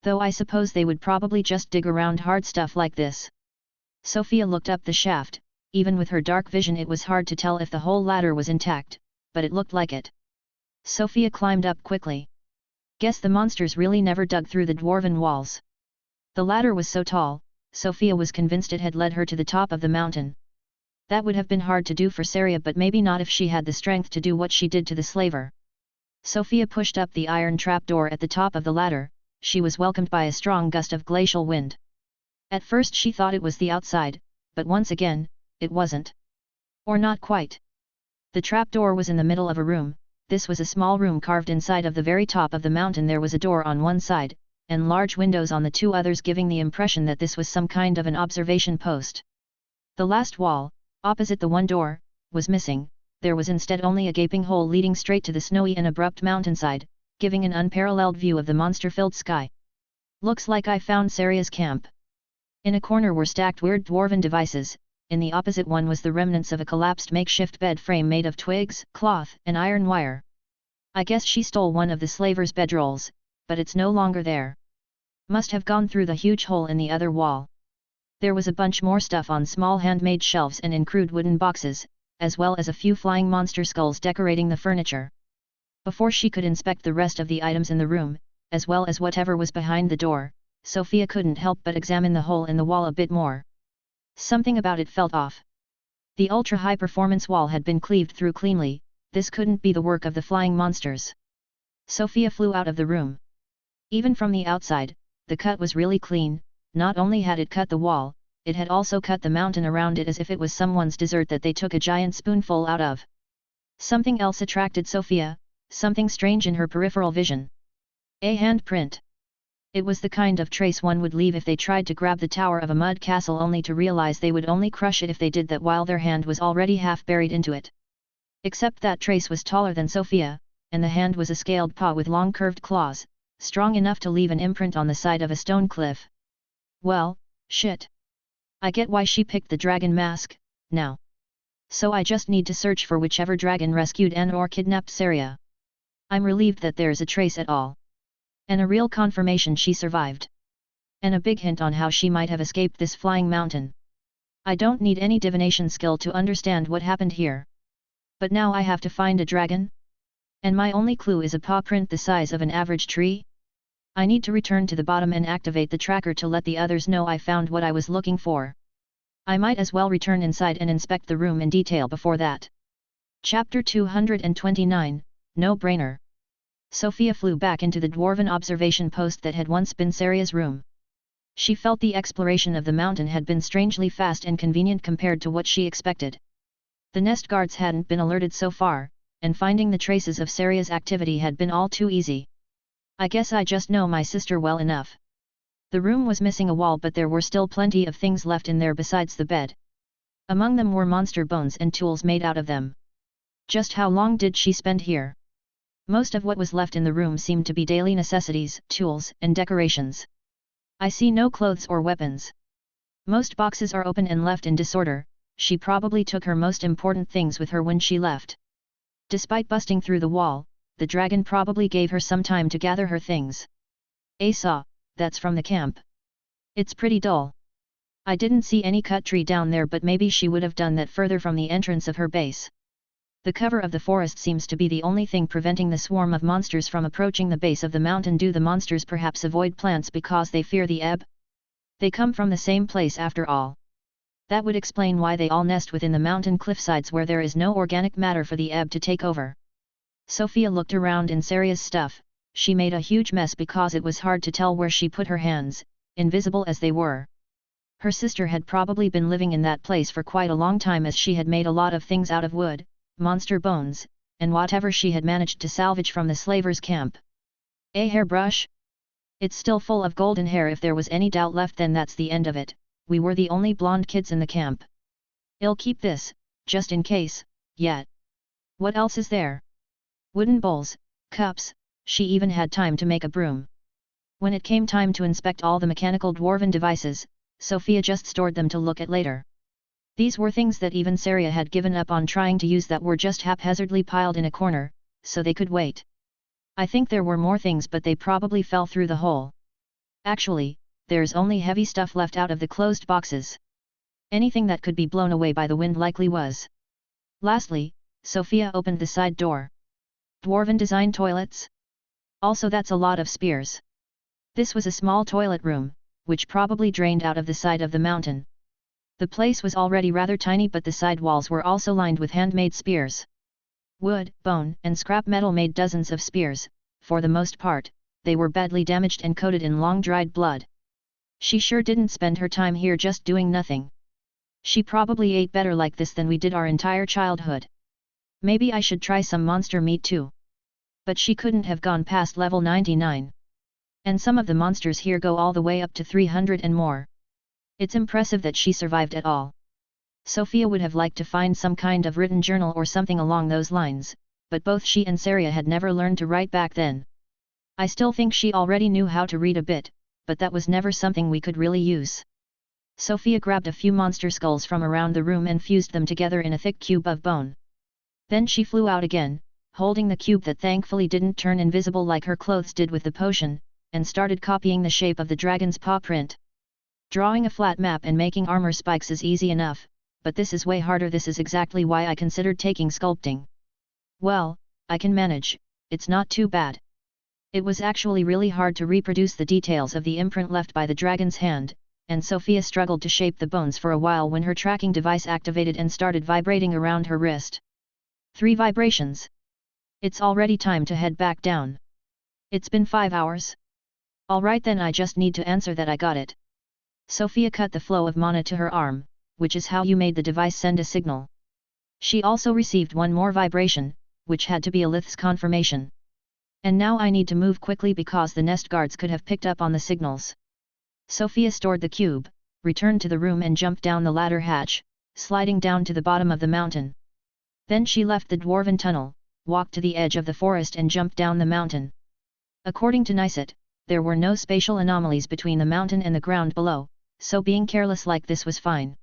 Though I suppose they would probably just dig around hard stuff like this. Sofia looked up the shaft. Even with her dark vision it was hard to tell if the whole ladder was intact, but it looked like it. Sofia climbed up quickly. Guess the monsters really never dug through the Dwarven walls. The ladder was so tall, Sofia was convinced it had led her to the top of the mountain. That would have been hard to do for Saria, but maybe not if she had the strength to do what she did to the slaver. Sofia pushed up the iron trapdoor at the top of the ladder. She was welcomed by a strong gust of glacial wind. At first she thought it was the outside, but once again, it wasn't. Or not quite. The trapdoor was in the middle of a room. This was a small room carved inside of the very top of the mountain. There was a door on one side, and large windows on the two others, giving the impression that this was some kind of an observation post. The last wall, opposite the one door, was missing. There was instead only a gaping hole leading straight to the snowy and abrupt mountainside, giving an unparalleled view of the monster-filled sky. Looks like I found Saria's camp. In a corner were stacked weird dwarven devices. In the opposite one was the remnants of a collapsed makeshift bed frame made of twigs, cloth, and iron wire. I guess she stole one of the slaver's bedrolls, but it's no longer there. Must have gone through the huge hole in the other wall. There was a bunch more stuff on small handmade shelves and in crude wooden boxes, as well as a few flying monster skulls decorating the furniture. Before she could inspect the rest of the items in the room, as well as whatever was behind the door, Sofia couldn't help but examine the hole in the wall a bit more. Something about it felt off. The ultra-high performance wall had been cleaved through cleanly. This couldn't be the work of the flying monsters. Sofia flew out of the room. Even from the outside, the cut was really clean. Not only had it cut the wall, it had also cut the mountain around it as if it was someone's dessert that they took a giant spoonful out of. Something else attracted Sofia, something strange in her peripheral vision. A handprint. It was the kind of trace one would leave if they tried to grab the tower of a mud castle, only to realize they would only crush it if they did that while their hand was already half buried into it. Except that trace was taller than Sofia, and the hand was a scaled paw with long curved claws, strong enough to leave an imprint on the side of a stone cliff. Well, shit. I get why she picked the dragon mask, now. So I just need to search for whichever dragon rescued and or kidnapped Saria. I'm relieved that there's a trace at all. And a real confirmation she survived. And a big hint on how she might have escaped this flying mountain. I don't need any divination skill to understand what happened here. But now I have to find a dragon? And my only clue is a paw print the size of an average tree? I need to return to the bottom and activate the tracker to let the others know I found what I was looking for. I might as well return inside and inspect the room in detail before that. Chapter 229, No Brainer. Sofia flew back into the dwarven observation post that had once been Saria's room. She felt the exploration of the mountain had been strangely fast and convenient compared to what she expected. The nest guards hadn't been alerted so far, and finding the traces of Saria's activity had been all too easy. I guess I just know my sister well enough. The room was missing a wall, but there were still plenty of things left in there besides the bed. Among them were monster bones and tools made out of them. Just how long did she spend here? Most of what was left in the room seemed to be daily necessities, tools, and decorations. I see no clothes or weapons. Most boxes are open and left in disorder. She probably took her most important things with her when she left. Despite busting through the wall, the dragon probably gave her some time to gather her things. Saw, that's from the camp. It's pretty dull. I didn't see any cut tree down there, but maybe she would have done that further from the entrance of her base. The cover of the forest seems to be the only thing preventing the swarm of monsters from approaching the base of the mountain. Do the monsters perhaps avoid plants because they fear the ebb? They come from the same place after all. That would explain why they all nest within the mountain cliffsides where there is no organic matter for the ebb to take over. Sofia looked around in Saria's stuff. She made a huge mess because it was hard to tell where she put her hands, invisible as they were. Her sister had probably been living in that place for quite a long time, as she had made a lot of things out of wood, monster bones, and whatever she had managed to salvage from the slavers' camp. A hairbrush? It's still full of golden hair. If there was any doubt left, then that's the end of it. We were the only blonde kids in the camp. I'll keep this, just in case, yet. What else is there? Wooden bowls, cups, she even had time to make a broom. When it came time to inspect all the mechanical dwarven devices, Sofia just stored them to look at later. These were things that even Saria had given up on trying to use, that were just haphazardly piled in a corner, so they could wait. I think there were more things, but they probably fell through the hole. Actually, there's only heavy stuff left out of the closed boxes. Anything that could be blown away by the wind likely was. Lastly, Sofia opened the side door. Dwarven design toilets? Also, that's a lot of spears. This was a small toilet room, which probably drained out of the side of the mountain. The place was already rather tiny, but the side walls were also lined with handmade spears. Wood, bone, and scrap metal made dozens of spears. For the most part, they were badly damaged and coated in long-dried blood. She sure didn't spend her time here just doing nothing. She probably ate better like this than we did our entire childhood. Maybe I should try some monster meat too. But she couldn't have gone past level 99. And some of the monsters here go all the way up to 300 and more. It's impressive that she survived at all. Sofia would have liked to find some kind of written journal or something along those lines, but both she and Saria had never learned to write back then. I still think she already knew how to read a bit, but that was never something we could really use. Sofia grabbed a few monster skulls from around the room and fused them together in a thick cube of bone. Then she flew out again, holding the cube that thankfully didn't turn invisible like her clothes did with the potion, and started copying the shape of the dragon's paw print. Drawing a flat map and making armor spikes is easy enough, but this is way harder. This is exactly why I considered taking sculpting. Well, I can manage, it's not too bad. It was actually really hard to reproduce the details of the imprint left by the dragon's hand, and Sofia struggled to shape the bones for a while when her tracking device activated and started vibrating around her wrist. 3 vibrations. It's already time to head back down. It's been 5 hours. Alright then, I just need to answer that I got it. Sofia cut the flow of mana to her arm, which is how you made the device send a signal. She also received one more vibration, which had to be Alith's confirmation. And now I need to move quickly because the nest guards could have picked up on the signals. Sofia stored the cube, returned to the room and jumped down the ladder hatch, sliding down to the bottom of the mountain. Then she left the dwarven tunnel, walked to the edge of the forest and jumped down the mountain. According to Nicet, there were no spatial anomalies between the mountain and the ground below, so being careless like this was fine.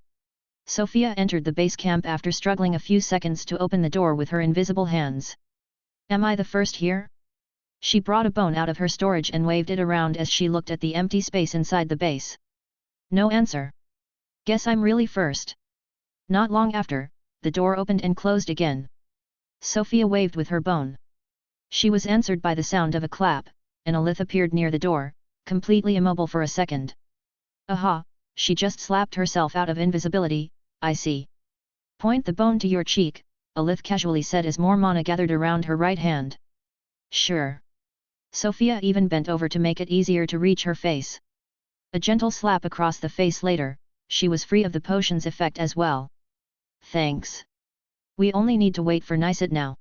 Sofia entered the base camp after struggling a few seconds to open the door with her invisible hands. Am I the first here? She brought a bone out of her storage and waved it around as she looked at the empty space inside the base. No answer. Guess I'm really first. Not long after, the door opened and closed again. Sofia waved with her bone. She was answered by the sound of a clap, and Alith appeared near the door, completely immobile for a second. Aha, she just slapped herself out of invisibility, I see. Point the bone to your cheek, Alith casually said as more mana gathered around her right hand. Sure. Sofia even bent over to make it easier to reach her face. A gentle slap across the face later, she was free of the potion's effect as well. Thanks. We only need to wait for Nicet now.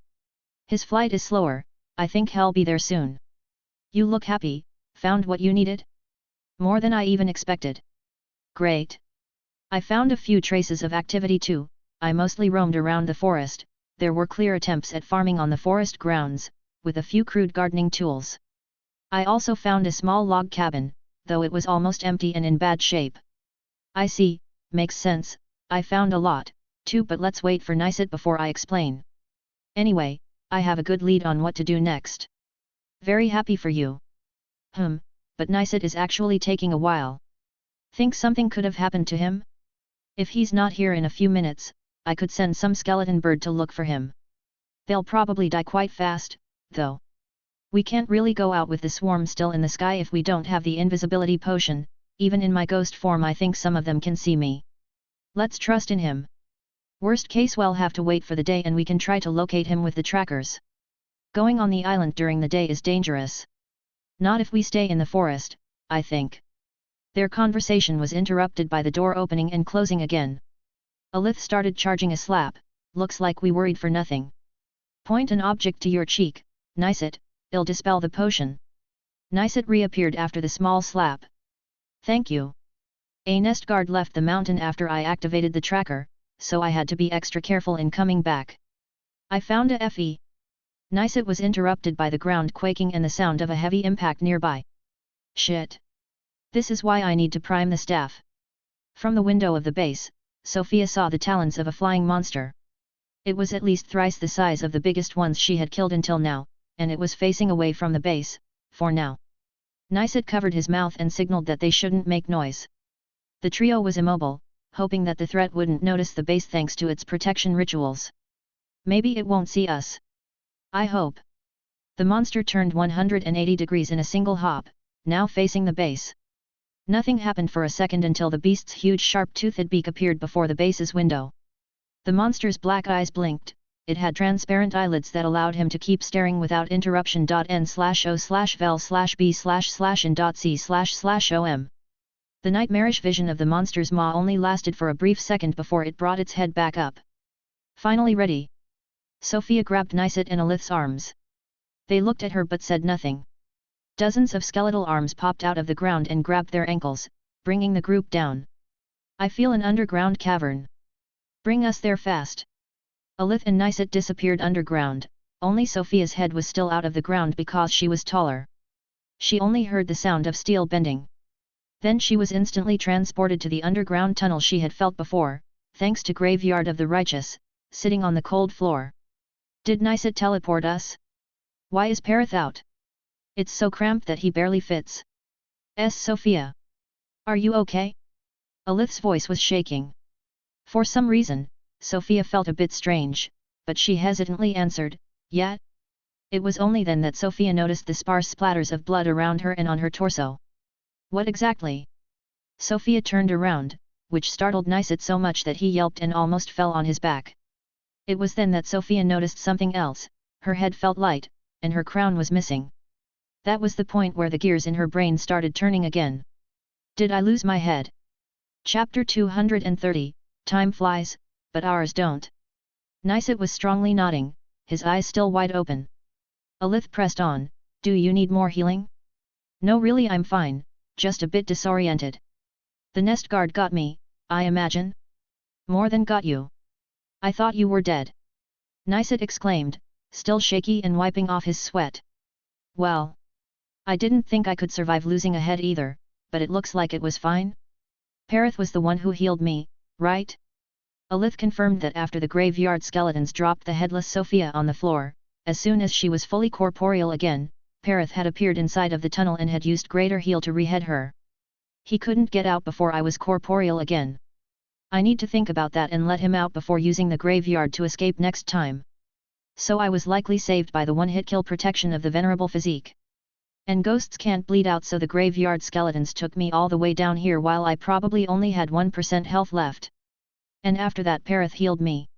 His flight is slower, I think he'll be there soon. You look happy, found what you needed? More than I even expected. Great. I found a few traces of activity too. I mostly roamed around the forest. There were clear attempts at farming on the forest grounds, with a few crude gardening tools. I also found a small log cabin, though it was almost empty and in bad shape. I see, makes sense, I found a lot, too, but let's wait for Nicet before I explain. Anyway, I have a good lead on what to do next. Very happy for you. But Nicet is actually taking a while. Think something could have happened to him? If he's not here in a few minutes, I could send some skeleton bird to look for him. They'll probably die quite fast, though. We can't really go out with the swarm still in the sky if we don't have the invisibility potion. Even in my ghost form I think some of them can see me. Let's trust in him. Worst case we'll have to wait for the day and we can try to locate him with the trackers. Going on the island during the day is dangerous. Not if we stay in the forest, I think. Their conversation was interrupted by the door opening and closing again. Alith started charging a slap. Looks like we worried for nothing. Point an object to your cheek, Nicet, it'll dispel the potion. Niset reappeared after the small slap. Thank you. A nest guard left the mountain after I activated the tracker, so I had to be extra careful in coming back. I found a FE. Niset was interrupted by the ground quaking and the sound of a heavy impact nearby. Shit. This is why I need to prime the staff. From the window of the base, Sofia saw the talons of a flying monster. It was at least thrice the size of the biggest ones she had killed until now, and it was facing away from the base, for now. Niset covered his mouth and signaled that they shouldn't make noise. The trio was immobile, hoping that the threat wouldn't notice the base thanks to its protection rituals. Maybe it won't see us. I hope. The monster turned 180 degrees in a single hop, now facing the base. Nothing happened for a second until the beast's huge sharp-toothed beak appeared before the base's window. The monster's black eyes blinked, it had transparent eyelids that allowed him to keep staring without interruption. N/O/vel/b/in.c//om. The nightmarish vision of the monster's maw only lasted for a brief second before it brought its head back up. Finally ready. Sofia grabbed Niset in Alith's arms. They looked at her but said nothing. Dozens of skeletal arms popped out of the ground and grabbed their ankles, bringing the group down. I feel an underground cavern. Bring us there fast. Alith and Niset disappeared underground, only Sofia's head was still out of the ground because she was taller. She only heard the sound of steel bending. Then she was instantly transported to the underground tunnel she had felt before, thanks to Graveyard of the Righteous, sitting on the cold floor. Did Niset teleport us? Why is Perith out? It's so cramped that he barely fits. Sofia. Are you okay? Alith's voice was shaking. For some reason, Sofia felt a bit strange, but she hesitantly answered, yeah. It was only then that Sofia noticed the sparse splatters of blood around her and on her torso. What exactly? Sofia turned around, which startled Niset so much that he yelped and almost fell on his back. It was then that Sofia noticed something else, her head felt light, and her crown was missing. That was the point where the gears in her brain started turning again. Did I lose my head? Chapter 230, Time flies, but ours don't. Niset was strongly nodding, his eyes still wide open. Alith pressed on, do you need more healing? No really, I'm fine, just a bit disoriented. The nest guard got me, I imagine? More than got you. I thought you were dead. Niset exclaimed, still shaky and wiping off his sweat. Well. I didn't think I could survive losing a head either, but it looks like it was fine. Perith was the one who healed me, right? Alith confirmed that after the graveyard skeletons dropped the headless Sofia on the floor, as soon as she was fully corporeal again, Perith had appeared inside of the tunnel and had used greater heal to rehead her. He couldn't get out before I was corporeal again. I need to think about that and let him out before using the graveyard to escape next time. So I was likely saved by the one-hit kill protection of the venerable physique. And ghosts can't bleed out, so the graveyard skeletons took me all the way down here while I probably only had 1% health left. And after that Perith healed me.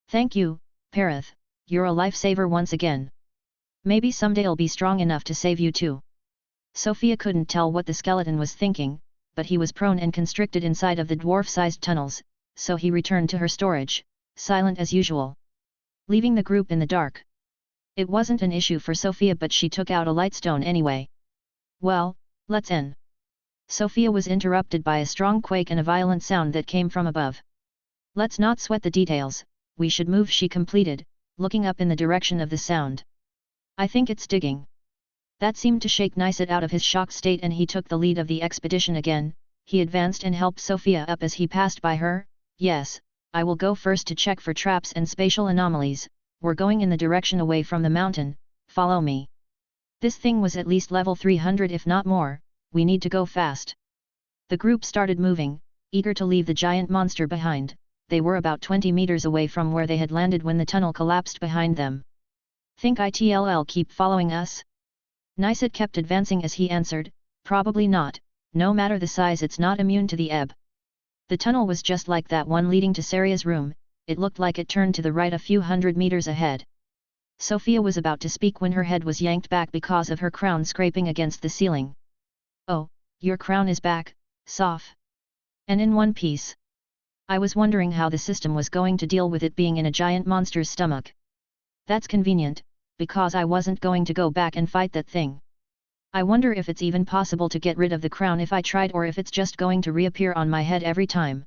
Thank you, Perith, you're a lifesaver once again. Maybe someday I'll be strong enough to save you too. Sofia couldn't tell what the skeleton was thinking, but he was prone and constricted inside of the dwarf-sized tunnels, so he returned to her storage, silent as usual. Leaving the group in the dark. It wasn't an issue for Sofia, but she took out a lightstone anyway. Well, let's in. Sofia was interrupted by a strong quake and a violent sound that came from above. Let's not sweat the details, we should move, she completed, looking up in the direction of the sound. I think it's digging. That seemed to shake Niset out of his shocked state and he took the lead of the expedition again. He advanced and helped Sofia up as he passed by her. Yes, I will go first to check for traps and spatial anomalies, we're going in the direction away from the mountain, follow me. This thing was at least level 300 if not more, we need to go fast. The group started moving, eager to leave the giant monster behind. They were about 20 meters away from where they had landed when the tunnel collapsed behind them. Think it'll keep following us? Niset kept advancing as he answered, probably not, no matter the size it's not immune to the ebb. The tunnel was just like that one leading to Saria's room, it looked like it turned to the right a few hundred meters ahead. Sofia was about to speak when her head was yanked back because of her crown scraping against the ceiling. Oh, your crown is back, Sof. And in one piece. I was wondering how the system was going to deal with it being in a giant monster's stomach. That's convenient, because I wasn't going to go back and fight that thing. I wonder if it's even possible to get rid of the crown if I tried, or if it's just going to reappear on my head every time.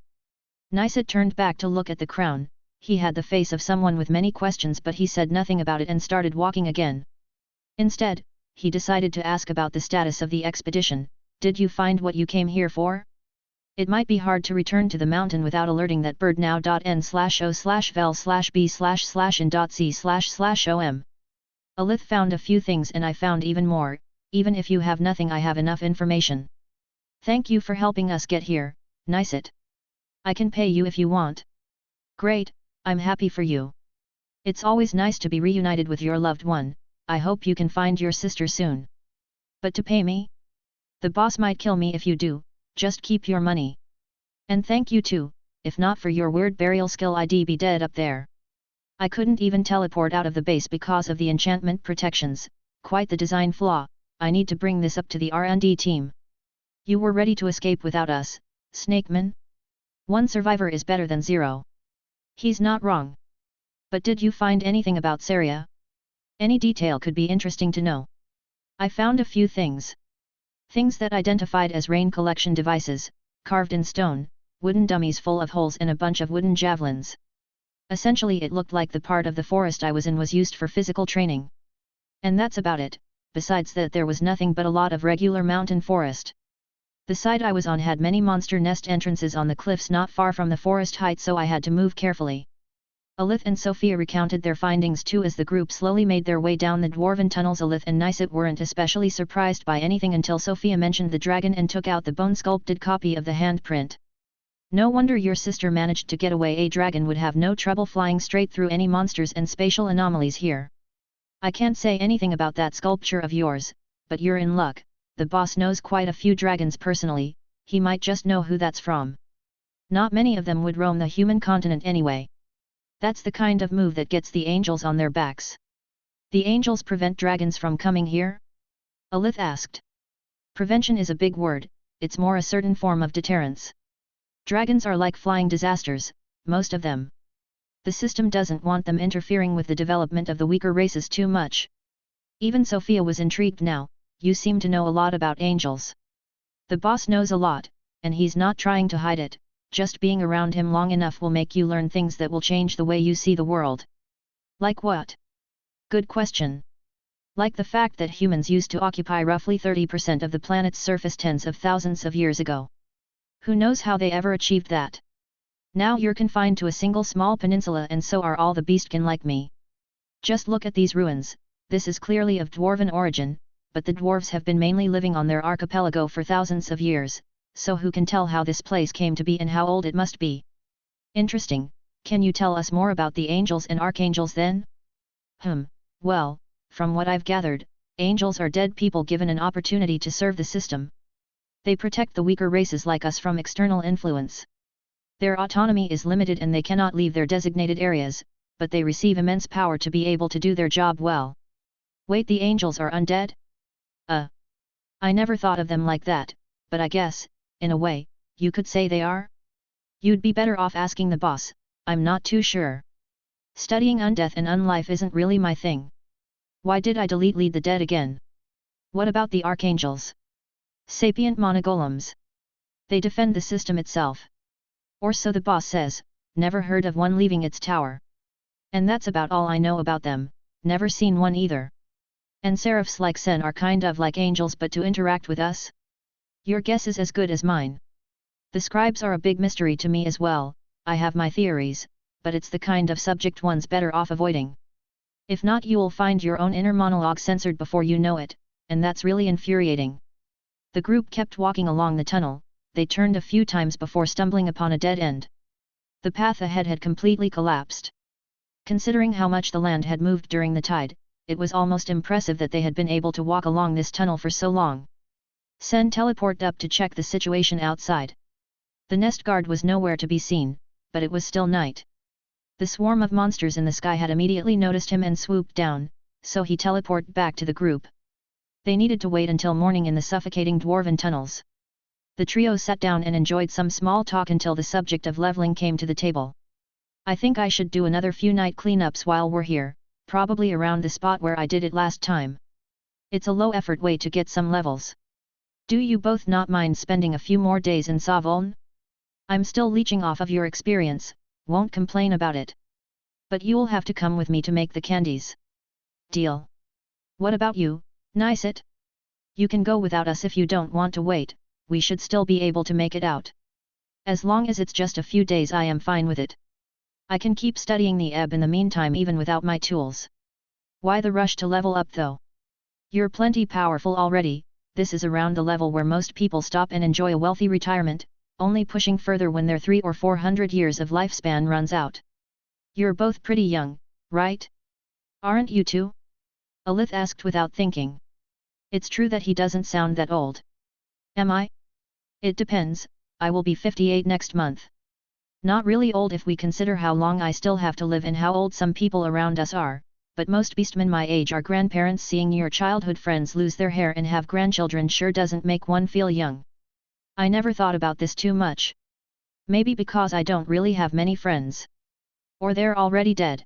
Necromancer turned back to look at the crown. He had the face of someone with many questions, but he said nothing about it and started walking again. Instead, he decided to ask about the status of the expedition. Did you find what you came here for? It might be hard to return to the mountain without alerting that bird now.n/o/vel/b/in.c//om. Alith found a few things and I found even more. Even if you have nothing, I have enough information. Thank you for helping us get here, Necromancer. I can pay you if you want. Great, I'm happy for you. It's always nice to be reunited with your loved one. I hope you can find your sister soon. But to pay me? The boss might kill me if you do, just keep your money. And thank you too, if not for your weird burial skill I'd be dead up there. I couldn't even teleport out of the base because of the enchantment protections, quite the design flaw. I need to bring this up to the R&D team. You were ready to escape without us, Snakeman? One survivor is better than zero. He's not wrong. But did you find anything about Saria? Any detail could be interesting to know. I found a few things. Things that identified as rain collection devices, carved in stone, wooden dummies full of holes and a bunch of wooden javelins. Essentially it looked like the part of the forest I was in was used for physical training. And that's about it. Besides that there was nothing but a lot of regular mountain forest. The side I was on had many monster nest entrances on the cliffs not far from the forest height, so I had to move carefully. Alith and Sofia recounted their findings too as the group slowly made their way down the dwarven tunnels. Alith and Necromancer weren't especially surprised by anything until Sofia mentioned the dragon and took out the bone-sculpted copy of the handprint. No wonder your sister managed to get away. A dragon would have no trouble flying straight through any monsters and spatial anomalies here. I can't say anything about that sculpture of yours, but you're in luck. The boss knows quite a few dragons personally, he might just know who that's from. Not many of them would roam the human continent anyway. That's the kind of move that gets the angels on their backs. The angels prevent dragons from coming here? Alith asked. Prevention is a big word, it's more a certain form of deterrence. Dragons are like flying disasters, most of them. The system doesn't want them interfering with the development of the weaker races too much. Even Sofia was intrigued now. You seem to know a lot about angels. The boss knows a lot, and he's not trying to hide it. Just being around him long enough will make you learn things that will change the way you see the world. Like what? Good question. Like the fact that humans used to occupy roughly 30% of the planet's surface tens of thousands of years ago. Who knows how they ever achieved that? Now you're confined to a single small peninsula, and so are all the beastkin like me. Just look at these ruins. This is clearly of dwarven origin, but the dwarves have been mainly living on their archipelago for thousands of years, so who can tell how this place came to be and how old it must be? Interesting. Can you tell us more about the angels and archangels then? Well, from what I've gathered, angels are dead people given an opportunity to serve the system. They protect the weaker races like us from external influence. Their autonomy is limited and they cannot leave their designated areas, but they receive immense power to be able to do their job well. Wait, the angels are undead? I never thought of them like that, but I guess, in a way, you could say they are? You'd be better off asking the boss, I'm not too sure. Studying undeath and unlife isn't really my thing. Why did I delete Lead the Dead again? What about the archangels? Sapient monogolems. They defend the system itself. Or so the boss says, never heard of one leaving its tower. And that's about all I know about them, never seen one either. And seraphs like Sen are kind of like angels, but to interact with us? Your guess is as good as mine. The scribes are a big mystery to me as well. I have my theories, but it's the kind of subject one's better off avoiding. If not, you'll find your own inner monologue censored before you know it, and that's really infuriating. The group kept walking along the tunnel. They turned a few times before stumbling upon a dead end. The path ahead had completely collapsed. Considering how much the land had moved during the tide, it was almost impressive that they had been able to walk along this tunnel for so long. Sen teleported up to check the situation outside. The nest guard was nowhere to be seen, but it was still night. The swarm of monsters in the sky had immediately noticed him and swooped down, so he teleported back to the group. They needed to wait until morning in the suffocating dwarven tunnels. The trio sat down and enjoyed some small talk until the subject of leveling came to the table. I think I should do another few night cleanups while we're here, probably around the spot where I did it last time. It's a low-effort way to get some levels. Do you both not mind spending a few more days in Savoln? I'm still leeching off of your experience, won't complain about it. But you'll have to come with me to make the candies. Deal. What about you, Nicet? You can go without us if you don't want to wait, we should still be able to make it out. As long as it's just a few days I am fine with it. I can keep studying the ebb in the meantime even without my tools. Why the rush to level up though? You're plenty powerful already, this is around the level where most people stop and enjoy a wealthy retirement, only pushing further when their 300 or 400 years of lifespan runs out. You're both pretty young, right? Aren't you too? Alith asked without thinking. It's true that he doesn't sound that old. Am I? It depends, I will be 58 next month. Not really old if we consider how long I still have to live and how old some people around us are, but most beastmen my age are grandparents. Seeing your childhood friends lose their hair and have grandchildren sure doesn't make one feel young. I never thought about this too much. Maybe because I don't really have many friends. Or they're already dead.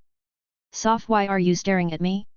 Sof, why are you staring at me?